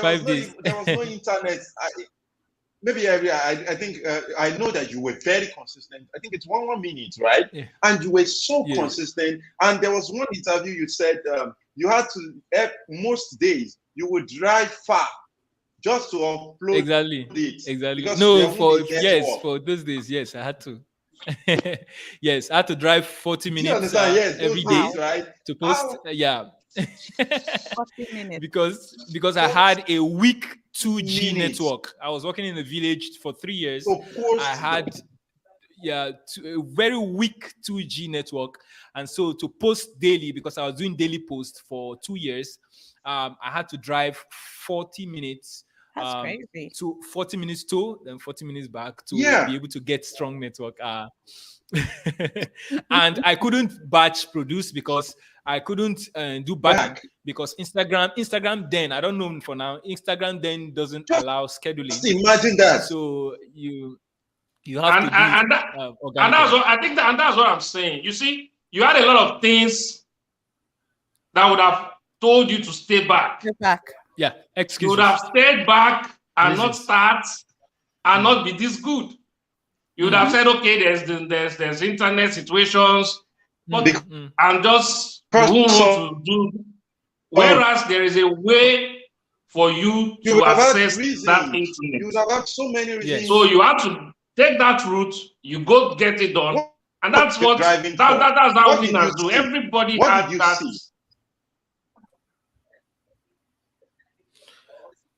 Speaker 1: there was no internet. I think I know that you were very consistent. I think it's 1 minute, right? Yeah. And you were so consistent. And there was one interview you said you had to, most days, you would drive far just to upload
Speaker 4: Exactly. No, for those days, yes, I had to. Yes, I had to drive 40 minutes every day, right? To post.
Speaker 2: 40 minutes.
Speaker 4: because I had a weak 2G network. I was working in the village for 3 years. I had a very weak 2G network, and so to post daily, because I was doing daily posts for 2 years, I had to drive 40 minutes
Speaker 2: That's crazy.
Speaker 4: to 40 minutes to, then 40 minutes back to
Speaker 1: Yeah.
Speaker 4: be able to get strong network. And I couldn't batch produce because I couldn't do batching because Instagram then, I don't know for now, Instagram then doesn't allow scheduling.
Speaker 1: Just imagine that.
Speaker 4: So you have to do
Speaker 3: and that's what I think and that's what I'm saying. You see, you had a lot of things that would have told you to stay back.
Speaker 2: Stay back.
Speaker 4: Yeah,
Speaker 3: You would have stayed back and not
Speaker 4: Reasons.
Speaker 3: start and not be this good. You would have said, okay, there's internet situations, but and just to do. Whereas there is a way for you to access that internet.
Speaker 1: You would have had so many reasons.
Speaker 3: Yeah. So you have to take that route. You go get it done, and that's what that's how winners do. Everybody had that.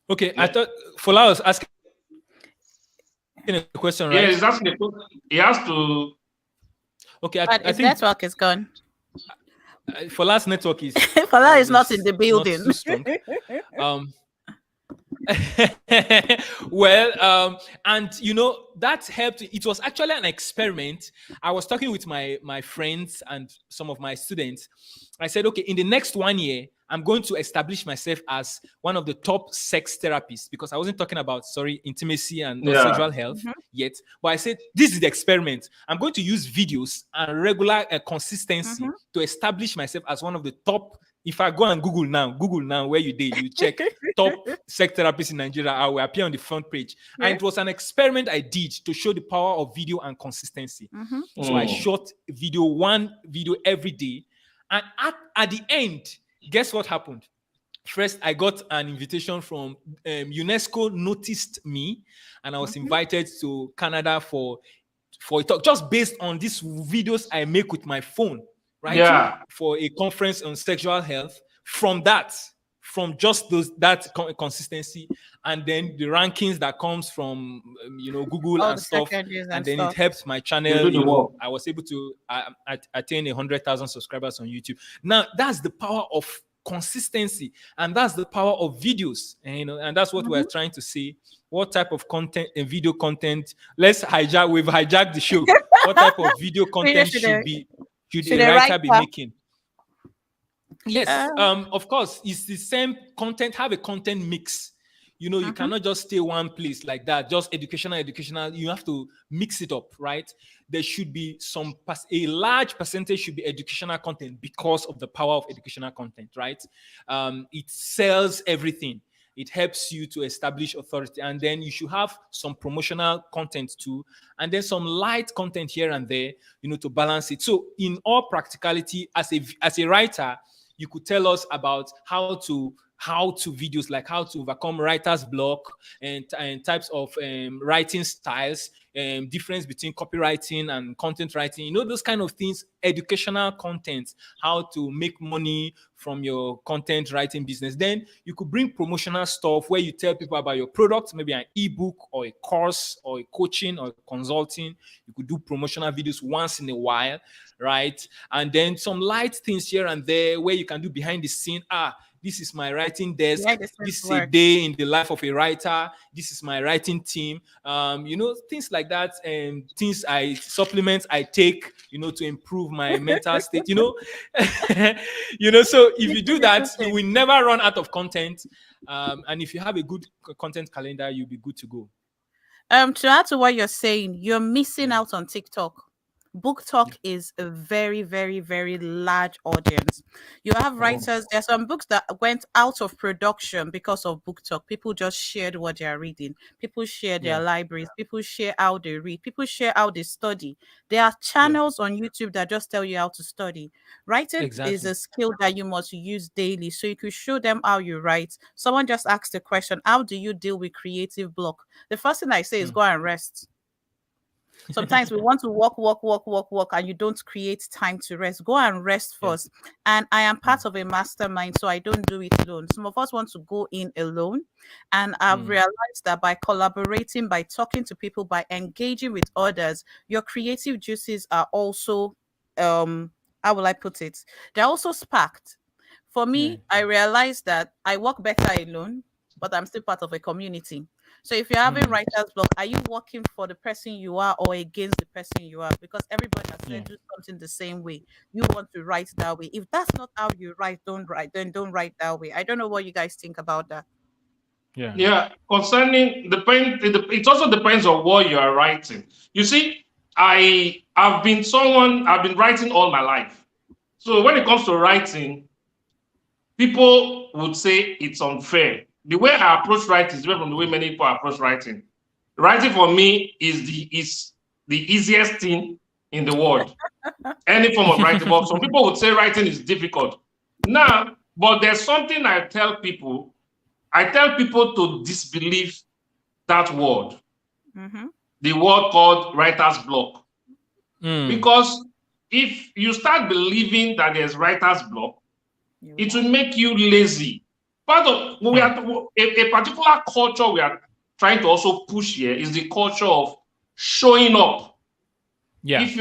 Speaker 4: Okay, I thought Fola was asking a question, right?
Speaker 3: Yeah, he's asking a question. He has to.
Speaker 4: Okay,
Speaker 2: But
Speaker 4: I
Speaker 2: his
Speaker 4: think
Speaker 2: network is gone.
Speaker 4: Fola's network is
Speaker 2: Fola is not in the building.
Speaker 4: not too strong. Well, and you know that helped. It was actually an experiment. I was talking with my friends and some of my students. I said, okay, in the next 1 year, I'm going to establish myself as one of the top sex therapists because I wasn't talking about intimacy and sexual health yet. But I said, this is the experiment. I'm going to use videos and regular consistency to establish myself as one of the top. If I go and Google now where you did, you check top sex therapists in Nigeria, I will appear on the front page. Yeah. And it was an experiment I did to show the power of video and consistency. So I shot one video every day. And at the end, guess what happened? First, I got an invitation from UNESCO noticed me, and I was invited to Canada for a talk, just based on these videos I make with my phone, right?
Speaker 3: Yeah.
Speaker 4: For a conference on sexual health. From just that consistency, and then the rankings that comes from Google and stuff, and then it helps my channel. I was able to attain 100,000 subscribers on YouTube. Now that's the power of consistency, and that's the power of videos, and that's what we're trying to say. What type of content and video content? We've hijacked the show. What type of video content should a writer be making? Yes, of course, it's the same content. Have a content mix. You cannot just stay one place like that, just educational. You have to mix it up, right? There should be a large percentage should be educational content because of the power of educational content, right? It sells everything. It helps you to establish authority, and then you should have some promotional content too, and then some light content here and there, to balance it. So, in all practicality, as a writer, you could tell us about how to videos, like how to overcome writer's block and types of writing styles, difference between copywriting and content writing, those kind of things, educational content, how to make money from your content writing business. Then you could bring promotional stuff where you tell people about your product, maybe an ebook or a course or a coaching or consulting. You could do promotional videos once in a while, right? And then some light things here and there where you can do behind the scene. This is my writing desk. This is a day in the life of a writer. This is my writing team. Things like that, and supplements I take, to improve my mental state. So if you do that, you will never run out of content. And if you have a good content calendar, you'll be good to go.
Speaker 2: To add to what you're saying, you're missing out on TikTok. BookTok is a very, very, very large audience. You have writers. There are some books that went out of production because of BookTok. People just shared what they are reading. People share their libraries. People share how they read. People share how they study. There are channels on YouTube that just tell you how to study. Writing is a skill that you must use daily. So you could show them how you write. Someone just asked the question, how do you deal with creative block? The first thing I say is go and rest. Sometimes we want to walk, and you don't create time to rest. Go and rest first. And I am part of a mastermind, so I don't do it alone. Some of us want to go in alone. And I've realized that by collaborating, by talking to people, by engaging with others, your creative juices are also, how will I put it? They're also sparked. For me, I realized that I work better alone. but I'm still part of a community. So if you're having writer's block, are you working for the person you are or against the person you are? Because everybody has said do something the same way. You want to write that way. If that's not how you write, don't write. Then don't write that way. I don't know what you guys think about that.
Speaker 3: Yeah. Concerning it also depends on what you are writing. You see, I've been writing all my life. So when it comes to writing, people would say it's unfair. The way I approach writing is different from the way many people approach writing. Writing for me is the easiest thing in the world. Any form of writing. But some people would say writing is difficult. Now, but there's something I tell people. I tell people to disbelieve that word. The word called writer's block. Because if you start believing that there's writer's block, it will make you lazy. Part of a particular culture we are trying to also push here is the culture of showing up.
Speaker 4: Yeah.
Speaker 3: If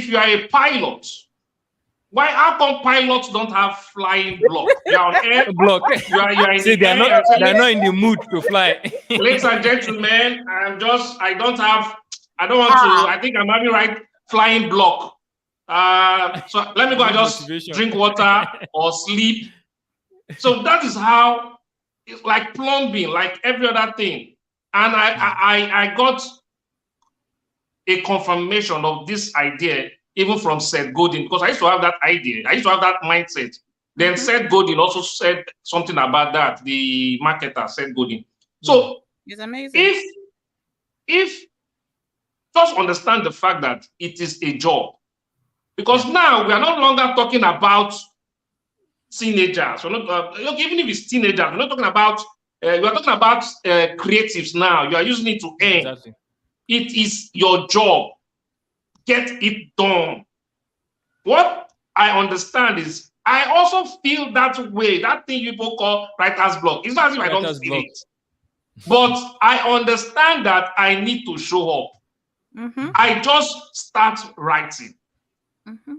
Speaker 3: you are a pilot, how come pilots don't have flying block? You are on air.
Speaker 4: Block.
Speaker 3: You are in
Speaker 4: See,
Speaker 3: the
Speaker 4: they're
Speaker 3: air.
Speaker 4: not in the mood to fly.
Speaker 3: Ladies and gentlemen, I don't want to. I think I'm having flying block. So let me go and just drink water or sleep. So that is how it's like plumbing, like every other thing. And I got a confirmation of this idea even from Seth Godin, because I used to have that idea. I used to have that mindset. Then Seth Godin also said something about that, the marketer, Seth Godin. So
Speaker 2: it's amazing.
Speaker 3: If just understand the fact that it is a job, because now we are no longer talking about teenagers. We're not, even if it's teenagers, we're not talking about. We are talking about creatives now. You are using it to earn.
Speaker 4: Exactly.
Speaker 3: It is your job. Get it done. What I understand is I also feel that way. That thing people call writer's block. It's not as if I don't feel it. But I understand that I need to show up. I just start writing.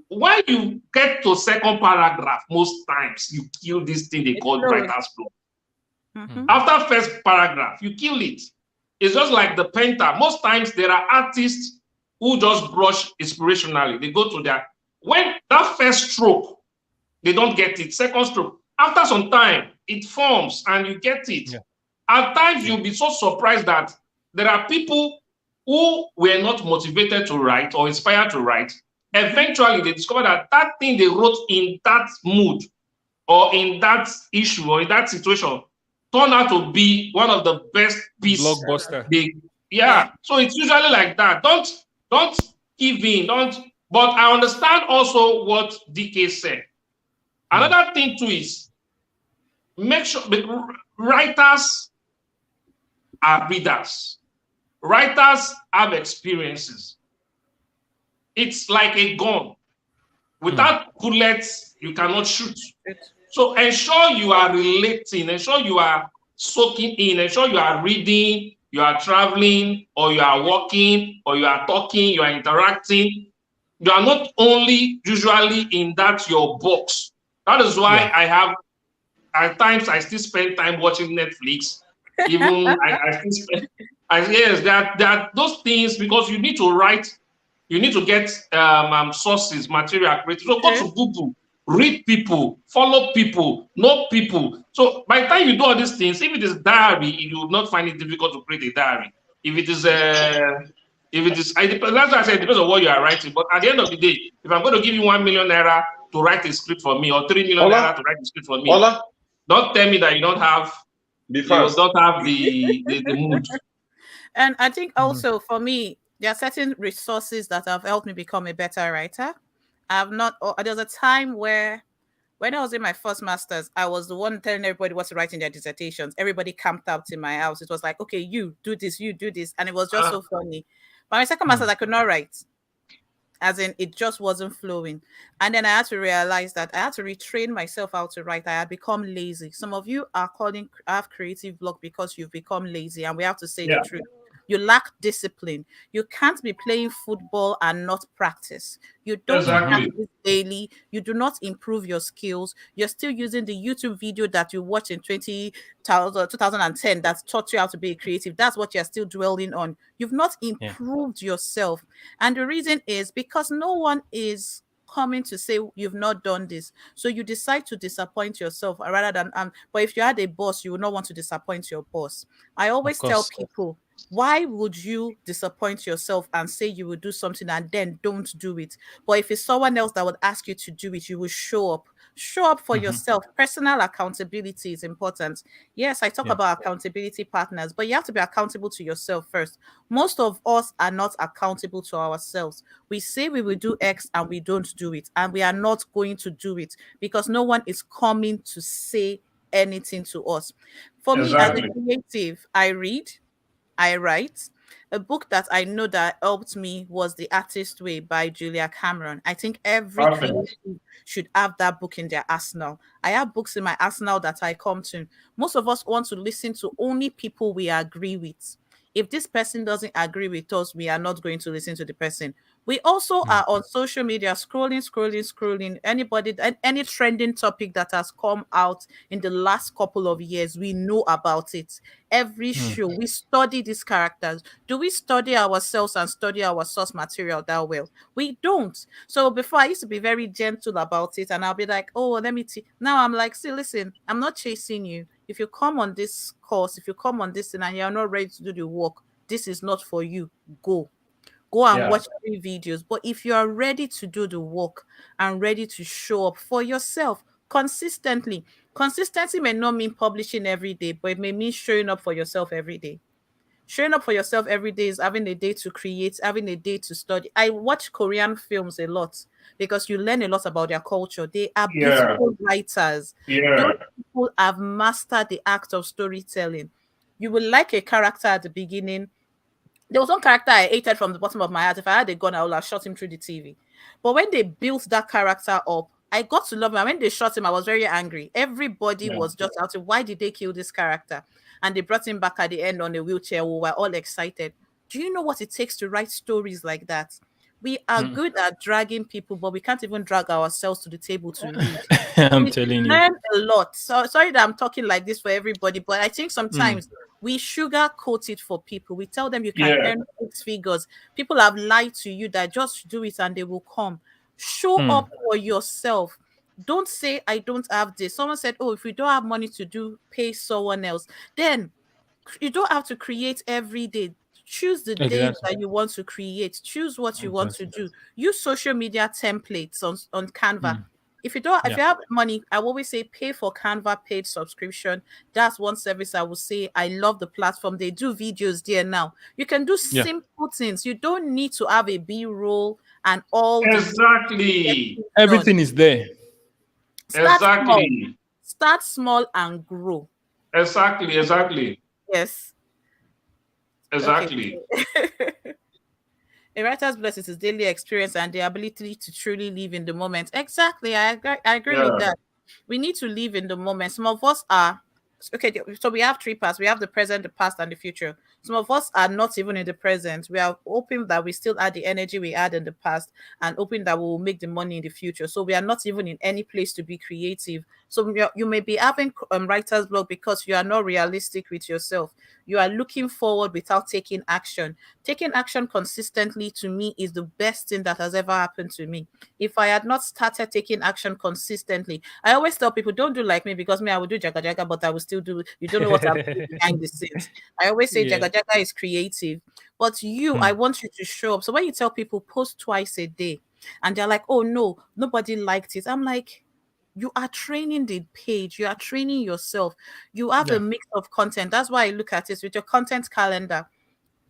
Speaker 3: When you get to second paragraph, most times you kill this thing they call writer's block. After first paragraph, you kill it. It's just like the painter. Most times there are artists who just brush inspirationally. They go to when that first stroke, they don't get it. Second stroke, after some time, it forms and you get it. Yeah. At times, you'll be so surprised that there are people who were not motivated to write or inspired to write. Eventually, they discover that that thing they wrote in that mood or in that issue or in that situation turned out to be one of the best pieces.
Speaker 4: Blockbuster.
Speaker 3: So it's usually like that. Don't give in. But I understand also what DK said. Another thing too is make sure writers are readers. Writers have experiences. It's like a gun. Without bullets, you cannot shoot. So ensure you are relating, ensure you are soaking in, ensure you are reading, you are traveling, or you are walking, or you are talking, you are interacting. You are not only usually in that your box. That is why I have, at times I still spend time watching Netflix. Even I still spend, yes, that those things, because you need to write, you need to get sources, material, creative. So go to Google, read people, follow people, know people. So by the time you do all these things, if it is diary, you will not find it difficult to create a diary. If it is, that's why I said it depends on what you are writing. But at the end of the day, if I'm going to give you 1 million naira to write a script for me, or 3 million naira to write a script for me, don't tell me that you don't have, the mood.
Speaker 2: And I think also for me, there are certain resources that have helped me become a better writer. There's a time where, when I was in my first master's, I was the one telling everybody what to write in their dissertations. Everybody camped out in my house. It was like, okay, you do this. And it was just so funny. But my second master's, I could not write. As in, it just wasn't flowing. And then I had to realize that I had to retrain myself how to write. I had become lazy. Some of you are have creative block because you've become lazy, and we have to say the truth. You lack discipline. You can't be playing football and not practice. You don't
Speaker 3: Exactly.
Speaker 2: practice daily. You do not improve your skills. You're still using the YouTube video that you watched in 2010 that taught you how to be creative. That's what you're still dwelling on. You've not
Speaker 4: Yeah.
Speaker 2: improved yourself. And the reason is because no one is coming to say you've not done this, so you decide to disappoint yourself rather than but if you had a boss, you would not want to disappoint your boss. I always tell
Speaker 4: course.
Speaker 2: people, why would you disappoint yourself and say you will do something and then don't do it? But if it's someone else that would ask you to do it, you will show up. Show up for yourself. Personal accountability is important. Yes, I talk
Speaker 4: Yeah.
Speaker 2: about accountability partners, but you have to be accountable to yourself first. Most of us are not accountable to ourselves. We say we will do X and we don't do it, and we are not going to do it because no one is coming to say anything to us. For me, as a
Speaker 3: Exactly.
Speaker 2: creative, I read, I write. A book that I know that helped me was The Artist Way by Julia Cameron. I think every
Speaker 3: Perfect.
Speaker 2: creative should have that book in their arsenal. I have books in my arsenal that I come to. Most of us want to listen to only people we agree with. If this person doesn't agree with us, we are not going to listen to the person. We also are on social media scrolling. Anybody, any trending topic that has come out in the last couple of years, we know about it. Every show, we study these characters. Do we study ourselves and study our source material that well? We don't. So before I used to be very gentle about it, and I'll be like, oh, let me see. Now I'm like, see, listen, I'm not chasing you. If you come on this course, if you come on this thing and you're not ready to do the work, this is not for you. Go and
Speaker 3: Yeah.
Speaker 2: watch 3 videos. But if you are ready to do the work and ready to show up for yourself consistently, consistency may not mean publishing every day, but it may mean showing up for yourself every day. Showing up for yourself every day is having a day to create, having a day to study. I watch Korean films a lot because you learn a lot about their culture. They are
Speaker 3: Yeah.
Speaker 2: beautiful writers.
Speaker 3: Yeah.
Speaker 2: Those people have mastered the act of storytelling. You will like a character at the beginning. There was one character I hated from the bottom of my heart. If I had a gun, I would have shot him through the TV. But when they built that character up, I got to love him. And when they shot him, I was very angry. Everybody
Speaker 3: Yeah.
Speaker 2: was just out of why did they kill this character? And they brought him back at the end on a wheelchair. We were all excited. Do you know what it takes to write stories like that? We are good at dragging people, but we can't even drag ourselves to the table to read.
Speaker 4: I'm
Speaker 2: We
Speaker 4: telling you.
Speaker 2: learn a lot. So sorry that I'm talking like this for everybody, but I think sometimes we sugarcoat it for people. We tell them you can
Speaker 3: Yeah.
Speaker 2: earn 6 figures. People have lied to you that just do it and they will come. Show up for yourself. Don't say I don't have this. Someone said, oh, if we don't have money to do, pay someone else. Then you don't have to create every day. Choose the day
Speaker 4: Exactly.
Speaker 2: that you want to create. Choose what you want to do. Use social media templates on Canva. If you don't, if you have money, I always say pay for Canva paid subscription. That's one service I will say. I love the platform. They do videos there now. You can do
Speaker 4: Yeah.
Speaker 2: simple things. You don't need to have a B-roll and all the
Speaker 3: Exactly.
Speaker 4: Everything is there.
Speaker 2: Start small.
Speaker 3: Exactly.
Speaker 2: Start small and grow.
Speaker 3: Exactly. Exactly.
Speaker 2: Yes.
Speaker 3: Exactly.
Speaker 2: Okay. A writer's blessing is his daily experience and the ability to truly live in the moment. Exactly. I agree with that. We need to live in the moment. Some of us are okay. So we have 3 parts. We have the present, the past, and the future. Some of us are not even in the present. We are hoping that we still add the energy we had in the past and hoping that we will make the money in the future. So we are not even in any place to be creative. So you may be having writer's block because you are not realistic with yourself. You are looking forward without taking action. Taking action consistently to me is the best thing that has ever happened to me. If I had not started taking action consistently, I always tell people, don't do like me because me, I will do jaga jaga, but I will still do, you don't know what I'm doing behind the scenes. I always say jaga jaga is creative, but I want you to show up. So when you tell people post twice a day and they're like, oh no, nobody liked it. I'm like, you are training the page, you are training yourself. You have a mix of content. That's why I look at it with your content calendar.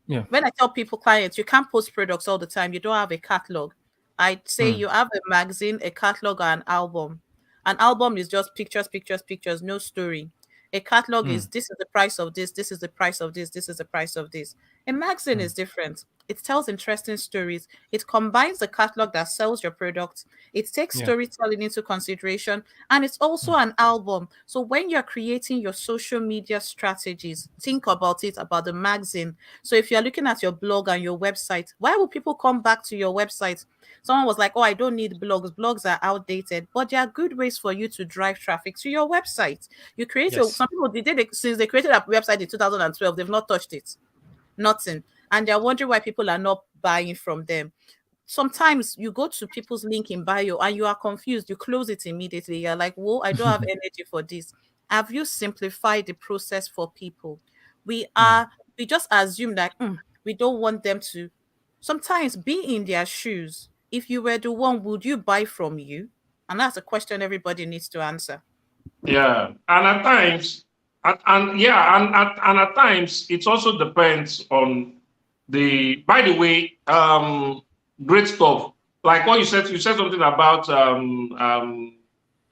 Speaker 4: Yeah.
Speaker 2: When I tell people, clients, you can't post products all the time. You don't have a catalog. I say you have a magazine, a catalog, or an album. An album is just pictures, no story. A catalog is this is the price of this, this is the price of this, this is the price of this. A magazine is different. It tells interesting stories. It combines the catalog that sells your product. It takes
Speaker 4: Yeah.
Speaker 2: storytelling into consideration. And it's also an album. So when you're creating your social media strategies, think about it about the magazine. So if you're looking at your blog and your website, why will people come back to your website? Someone was like, oh, I don't need blogs. Blogs are outdated, but there are good ways for you to drive traffic to your website. You create
Speaker 4: Yes.
Speaker 2: some people did it since they created a website in 2012, they've not touched it. Nothing. And they're wondering why people are not buying from them. Sometimes you go to people's link in bio and you are confused. You close it immediately. You're like, whoa, I don't have energy for this. Have you simplified the process for people? We just assume that we don't want them to sometimes be in their shoes. If you were the one, would you buy from you? And that's a question everybody needs to answer.
Speaker 3: Yeah, and at times, and at times, it also depends on the. By the way, great stuff. Like what you said something about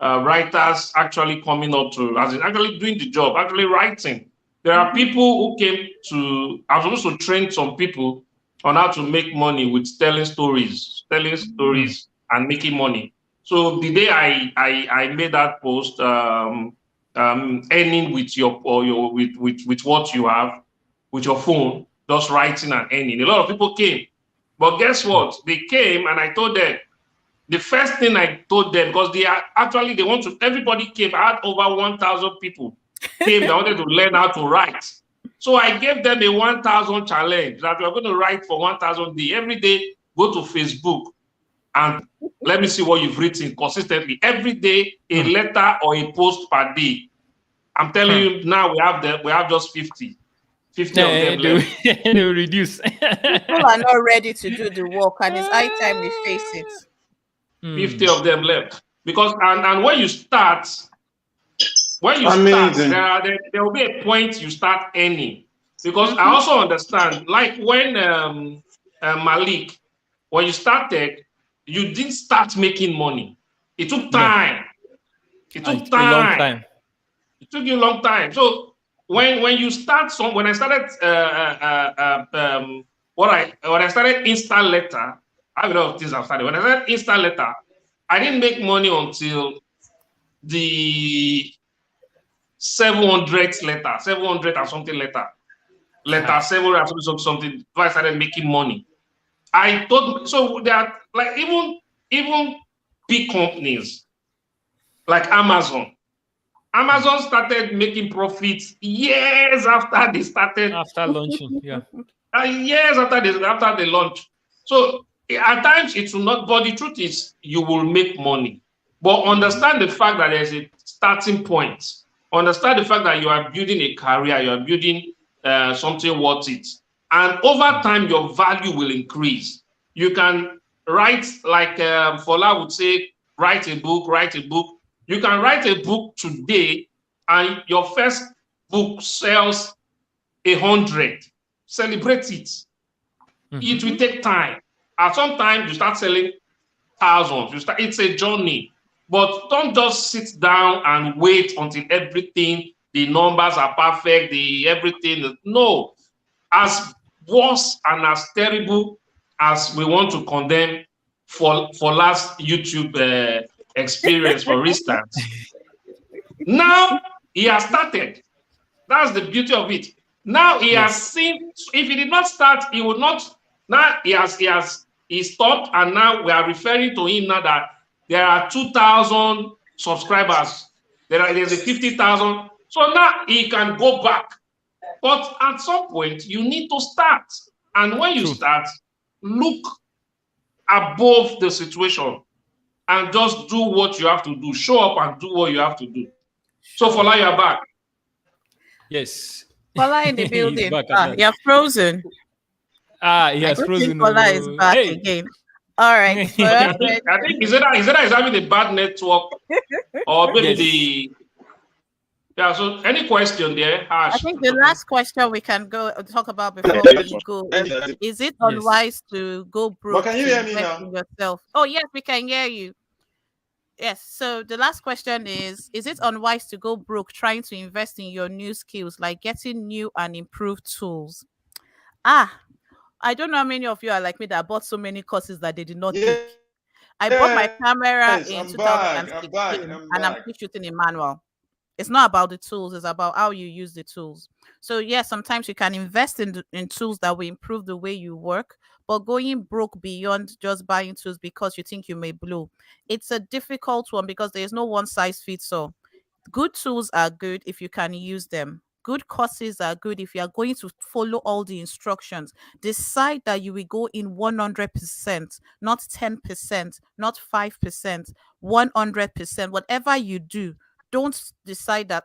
Speaker 3: writers actually coming up to, as in actually doing the job, actually writing. There are people who came to. I was supposed to train some people on how to make money with telling stories and making money. So the day I made that post, earning with with what you have, with your phone, just writing and earning. A lot of people came, but guess what? They came and I told them. The first thing I told them, because they want to. Everybody came. I had over 1,000 people came. They wanted to learn how to write. So I gave them a 1,000 challenge that we're going to write for 1,000 days. Every day, go to Facebook and let me see what you've written consistently. Every day, a letter or a post per day. I'm telling you now, we have just 50. 50 of them left.
Speaker 4: They will reduce.
Speaker 2: People are not ready to do the work, and it's high time we face it.
Speaker 3: 50 of them left. Because and when you start, there will be a point you start earning. Because I also understand, like when Malik, when you started, you didn't start making money. It took time. It took time.
Speaker 4: A long time.
Speaker 3: It took you a long time. So when you start when I started when I started Insta Letter, I have a lot of things I've started. When I started Insta Letter, I didn't make money until the 700th letter, 700 and something letter. 700 and something. I started making money. I thought so. There are like even big companies like Amazon. Amazon started making profits years after they started.
Speaker 4: After launching, yeah.
Speaker 3: Years after they launch. So at times it will not, but the truth is you will make money. But understand the fact that there's a starting point. Understand the fact that you are building a career, you are building something worth it. And over time, your value will increase. You can write, like Fola would say, write a book. You can write a book today and your first book sells 100. Celebrate it. It will take time. At some time, you start selling thousands. It's a journey. But don't just sit down and wait until everything, the numbers are perfect, everything. No. As worse and as terrible as we want to condemn for last YouTube experience, for instance, now he has started. That's the beauty of it. Now he has seen. If he did not start, he would not. Now he stopped, and now we are referring to him now that there are 2,000 subscribers. There's a 50,000. So now he can go back. But at some point, you need to start. And when you start, look above the situation and just do what you have to do. Show up and do what you have to do. So Fola, you're back.
Speaker 4: Yes.
Speaker 2: Fola in the building. You're frozen.
Speaker 4: He has frozen.
Speaker 2: Fola is back again. All right.
Speaker 3: I think is that he's having a bad network or maybe so any question there?
Speaker 2: I think the last question we can go talk about before we go is it unwise to go broke?
Speaker 1: But can you hear me now?
Speaker 2: Yourself? Oh yes, we can hear you. Yes. So the last question is it unwise to go broke trying to invest in your new skills, like getting new and improved tools? I don't know how many of you are like me that bought so many courses that they did not
Speaker 1: Yeah.
Speaker 2: take. I bought my camera
Speaker 1: Yes,
Speaker 2: in
Speaker 1: I'm
Speaker 2: 2016
Speaker 1: back.
Speaker 2: and I'm still shooting in manual. It's not about the tools, it's about how you use the tools. So yes, sometimes you can invest in tools that will improve the way you work, but going broke beyond just buying tools because you think you may blow, it's a difficult one because there's no one size fits all. Good tools are good if you can use them. Good courses are good if you are going to follow all the instructions. Decide that you will go in 100%, not 10%, not 5%, 100%. Whatever you do, don't decide that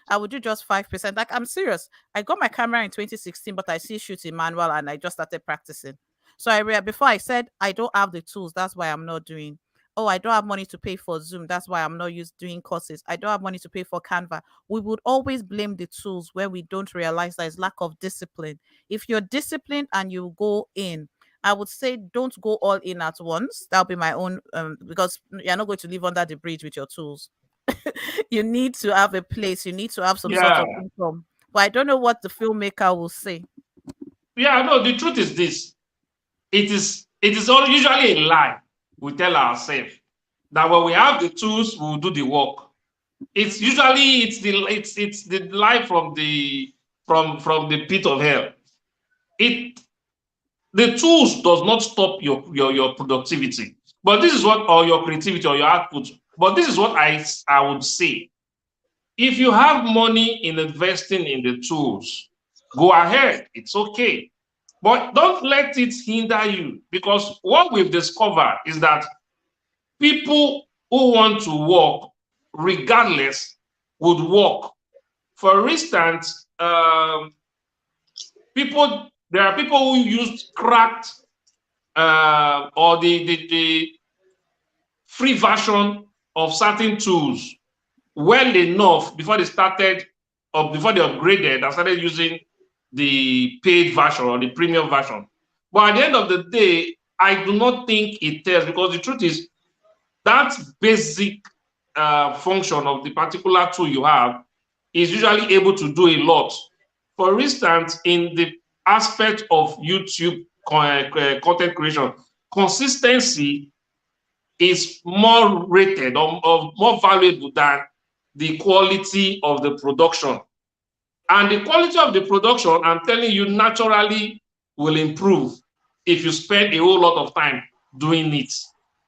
Speaker 2: I will do just 5%. Like, I'm serious. I got my camera in 2016, but I still shoot in manual and I just started practicing. So before I said I don't have the tools, that's why I'm not doing. Oh, I don't have money to pay for Zoom. That's why I'm not doing courses. I don't have money to pay for Canva. We would always blame the tools when we don't realize that it's lack of discipline. If you're disciplined and you go in, I would say don't go all in at once. That'll be my own, because you're not going to live under the bridge with your tools. You need to have a place. You need to have some sort of income. But I don't know what the filmmaker will say.
Speaker 3: Yeah, no, the truth is this. It is all usually a lie. We tell ourselves that when we have the tools, we'll do the work. It's usually it's the lie from the pit of hell. The tools does not stop your productivity, but this is what, or your creativity or your output. But this is what I would say. If you have money in investing in the tools, go ahead. It's okay. But don't let it hinder you, because what we've discovered is that people who want to work regardless would work. For instance, there are people who used cracked or the free version of certain tools well enough before they started, or before they upgraded and started using the paid version or the premium version. But at the end of the day, I do not think it tells, because the truth is that basic function of the particular tool you have is usually able to do a lot. For instance, in the aspect of YouTube content creation, consistency is more rated or more valuable than the quality of the production. And the quality of the production, I'm telling you, naturally will improve if you spend a whole lot of time doing it.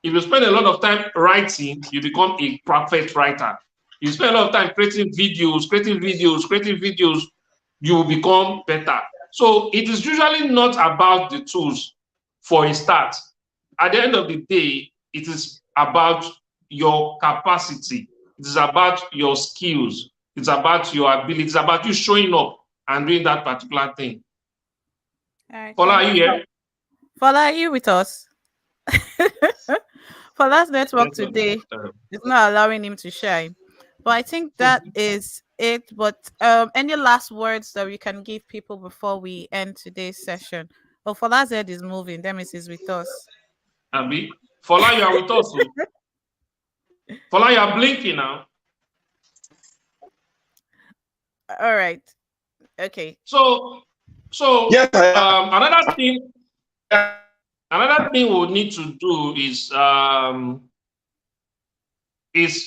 Speaker 3: If you spend a lot of time writing, you become a perfect writer. You spend a lot of time creating videos, you will become better. So it is usually not about the tools for a start. At the end of the day, it is about your capacity. It is about your skills. It's about your ability. It's about you showing up and doing that particular thing.
Speaker 2: All right,
Speaker 3: Fola, are you here?
Speaker 2: Fola, are you with us? Fola's network today is not allowing him to shine. But I think that is it. But any last words that we can give people before we end today's session? Oh, Fola's head is moving. That means he's with us.
Speaker 3: Abi, Fola, you are with us. Fola, you are blinking now.
Speaker 2: All right. Okay.
Speaker 3: So
Speaker 1: yes,
Speaker 3: another thing we need to do is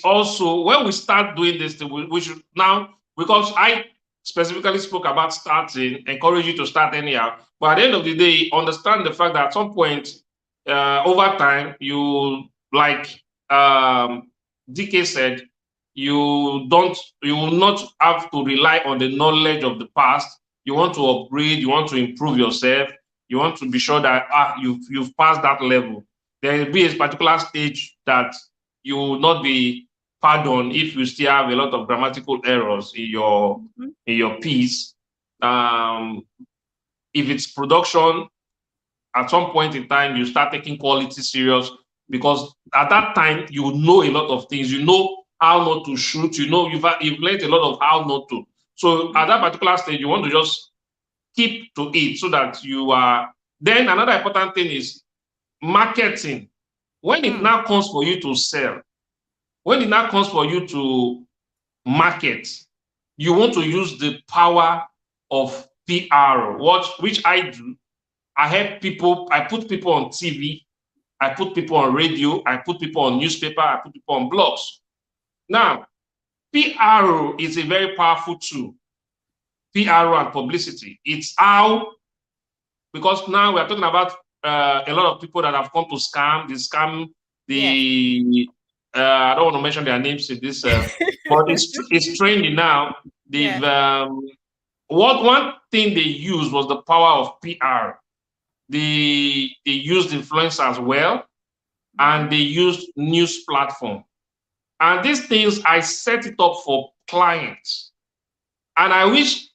Speaker 3: also, when we start doing this, we should now, because I specifically spoke about starting, encourage you to start anyhow. But at the end of the day, understand the fact that at some point over time, you, like DK said, you will not have to rely on the knowledge of the past. You want to upgrade, you want to improve yourself, you want to be sure that you've passed that level. There will be a particular stage that you will not be pardoned if you still have a lot of grammatical errors in your piece. If it's production, at some point in time, you start taking quality serious, because at that time you know a lot of things. You know how not to shoot. You know you've learned a lot of how not to. So at that particular stage, you want to just keep to it so that you are. Then another important thing is marketing. When it now comes for you to sell, when it now comes for you to market, you want to use the power of PR. Which I do. I help people. I put people on TV. I put people on radio. I put people on newspaper. I put people on blogs. Now, PR is a very powerful tool. PR and publicity. It's how, because now we are talking about a lot of people that have come to scam. They scam the. I don't want to mention their names in this, but it's trending now. They've one thing they used was the power of PR. They used influencers well, and they used news platform. And these things, I set it up for clients. And I wish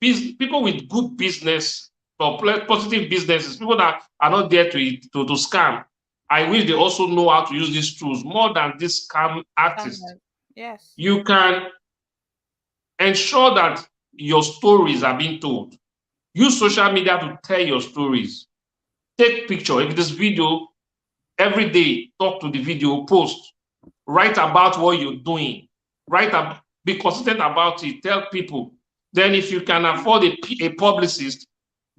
Speaker 3: people with good business or positive businesses, people that are not there to scam, I wish they also know how to use these tools more than this scam artists.
Speaker 2: Yes.
Speaker 3: You can ensure that your stories are being told. Use social media to tell your stories. Take picture. If it is video, every day, talk to the video, post. Write about what you're doing. Be consistent about it. Tell people. Then if you can afford a publicist,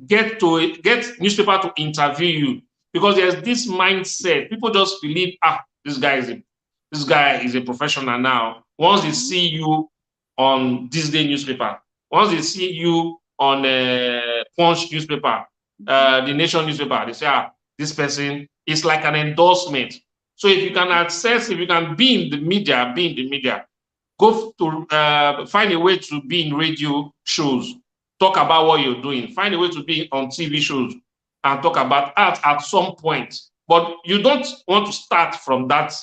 Speaker 3: get newspaper to interview you. Because there's this mindset. People just believe, this guy is a professional now. Once they see you on this day newspaper, once they see you on Punch newspaper, the Nation newspaper, they say, this person is like an endorsement. So if you can be in the media, go to find a way to be in radio shows, talk about what you're doing, find a way to be on TV shows and talk about art at some point. But you don't want to start from that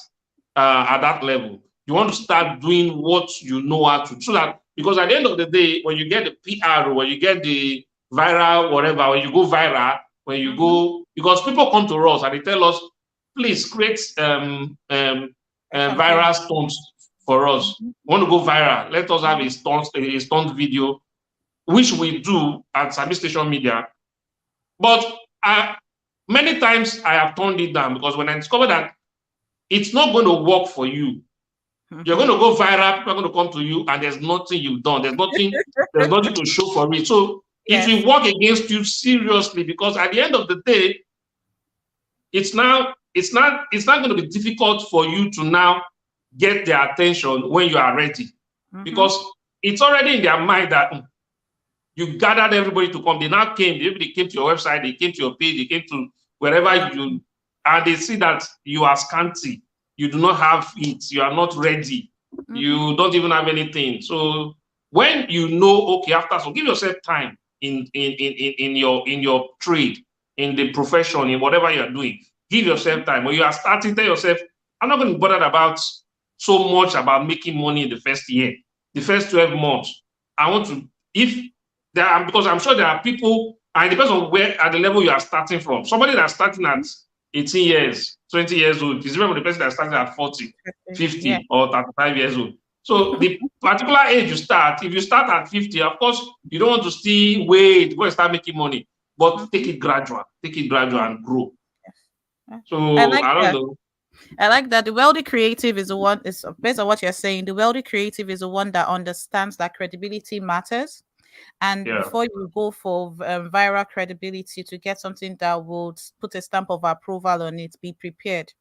Speaker 3: at that level. You want to start doing what you know how to, so that, because at the end of the day, when you get the PR, when you get the viral, whatever, when you go viral, when you go, because people come to us and they tell us, please create viral stunts for us. We want to go viral. Let us have a stunt video, which we do at Sami Station Media. But many times I have turned it down, because when I discovered that it's not going to work for you, you're going to go viral, people are going to come to you, and there's nothing you've done. There's nothing to show for it. So it will work against you seriously, because at the end of the day, it's not going to be difficult for you to now get their attention when you are ready, because it's already in their mind that you gathered everybody to come. They now came. Everybody came to your website. They came to your page. They came to wherever and they see that you are scanty. You do not have it. You are not ready. You don't even have anything. So when you know, okay, so give yourself time in your trade, in the profession, in whatever you are doing. Give yourself time. When you are starting, tell yourself, I'm not going to be bothered about so much about making money in the first year, the first 12 months. I want to, because I'm sure there are people, and it depends on where at the level you are starting from. Somebody that's starting at 18 years, 20 years old is different from the person that's starting at 40, 50, or 35 years old. So the particular age you start, if you start at 50, of course, you don't want to still wait before you start making money, but take it gradual and grow. So I don't know.
Speaker 2: I like that. The wealthy creative is the one, is based on what you're saying. The wealthy creative is the one that understands that credibility matters. And before you go for viral credibility, to get something that would put a stamp of approval on it, be prepared.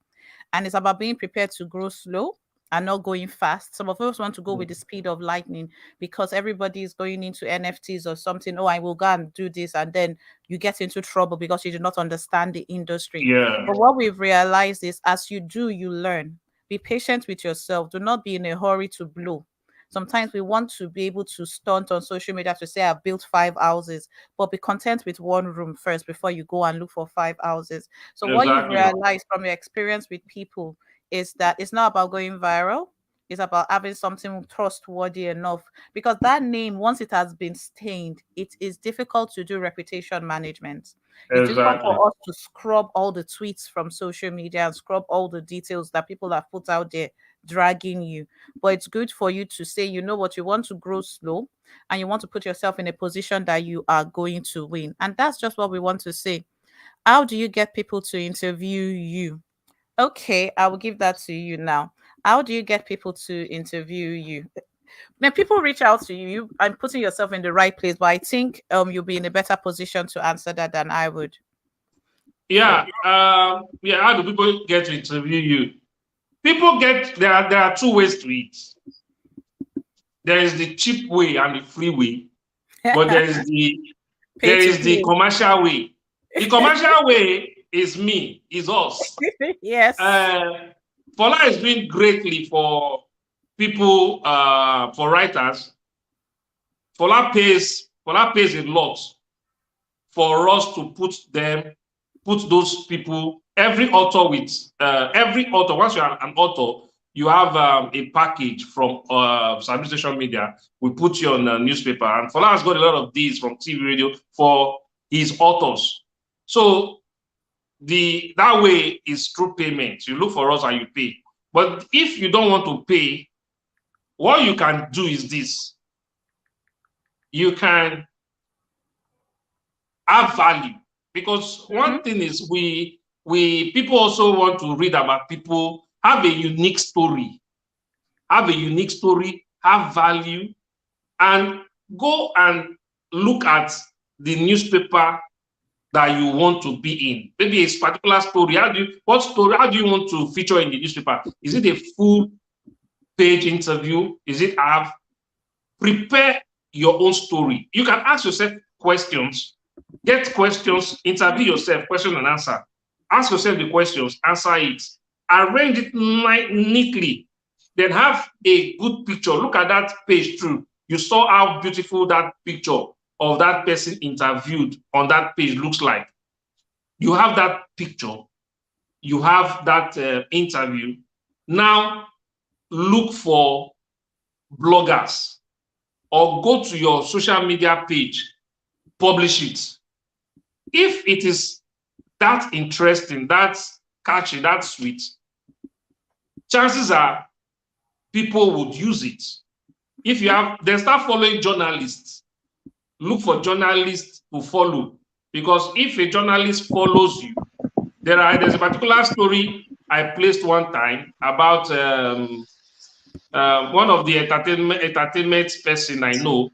Speaker 2: And it's about being prepared to grow slow and not going fast. Some of us want to go with the speed of lightning, because everybody is going into NFTs or something. Oh, I will go and do this. And then you get into trouble because you do not understand the industry. But what we've realized is, as you do, you learn. Be patient with yourself. Do not be in a hurry to blow. Sometimes we want to be able to stunt on social media to say, I've built 5 houses, but be content with 1 room first before you go and look for 5 houses. So what you've realized from your experience with people is that it's not about going viral. It's about having something trustworthy enough, because that name, once it has been stained, it is difficult to do reputation management. It's difficult for us to scrub all the tweets from social media and scrub all the details that people have put out there dragging you. But it's good for you to say, you know what, you want to grow slow and you want to put yourself in a position that you are going to win. And that's just what we want to say. How do you get people to interview you? Okay, I will give that to you now. How do you get people to interview you? When people reach out to you, I'm putting yourself in the right place, but I think you'll be in a better position to answer that than I would.
Speaker 3: Yeah. Yeah. How do people get to interview you? People get there are two ways to it. There is the cheap way and the free way, but there is the commercial way. The commercial way is me, is us.
Speaker 2: Yes.
Speaker 3: Fola is doing greatly for people, for writers. Fola pays a lot for us to put those people, every author, once you're an author, you have a package from Sabi Social Media. We put you on a newspaper, and Fola has got a lot of these from TV, radio for his authors. So that way is through payment. You look for us and you pay. But if you don't want to pay, what you can do is this. You can have value, because one thing is people also want to read about people, have a unique story, have value, and go and look at the newspaper that you want to be in. Maybe it's a particular story. How do you want to feature in the newspaper? Is it a full page interview? Is it prepare your own story? You can ask yourself questions, get questions, interview yourself, question and answer. Ask yourself the questions, answer it, arrange it neatly, then have a good picture. Look at that page through. You saw how beautiful that picture of that person interviewed on that page looks like. You have that picture, you have that interview. Now look for bloggers or go to your social media page, publish it. If it is that interesting, that's catchy, that's sweet, chances are people would use it. If you have, then start following journalists. Look for journalists to follow, because if a journalist follows you, there's a particular story I placed one time about one of the entertainment person I know.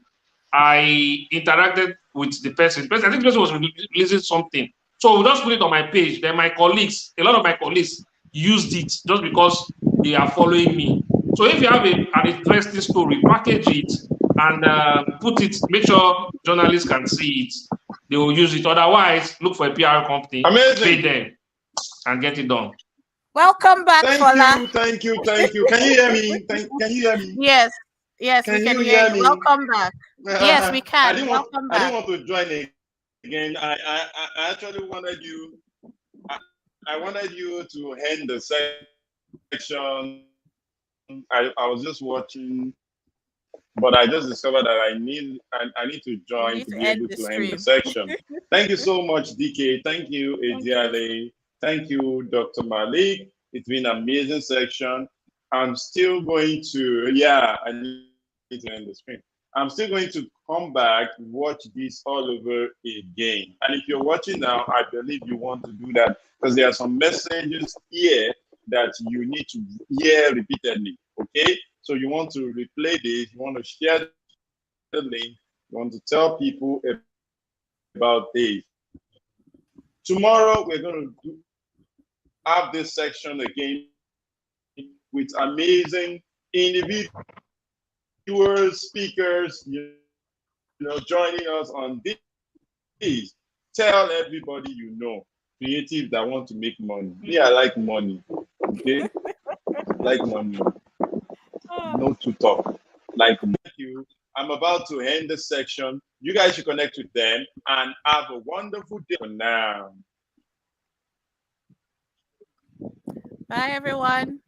Speaker 3: I interacted with the person. I think the person was releasing something. So we just put it on my page. Then my colleagues, a lot of my colleagues used it just because they are following me. So if you have an interesting story, package it and put it, make sure journalists can see it. They will use it. Otherwise, look for a PR company, pay them, and get it done.
Speaker 2: Welcome back, Fola.
Speaker 1: Thank you. Can you hear me? Can you hear me?
Speaker 2: Yes, we can hear you. Welcome back. Yes, we can. I didn't want
Speaker 1: to join again. I actually wanted you. I wanted you to end the section. I was just watching, but I just discovered that I need to join to be able to end the section. Thank you so much, DK. Thank you, Ediale. Thank you, Dr. Malik. It's been an amazing section. I'm still going to, I need to end the screen. I'm still going to come back, watch this all over again. And if you're watching now, I believe you want to do that because there are some messages here that you need to hear repeatedly, okay? So you want to replay this, you want to share the link, you want to tell people about this. Tomorrow, we're going to have this section again with amazing individuals, speakers, joining us on this. Tell everybody you know, creatives that want to make money. Me, I like money, okay? Like money. No to talk. Like, thank you. I'm about to end this section. You guys should connect with them and have a wonderful day for now.
Speaker 2: Bye, everyone.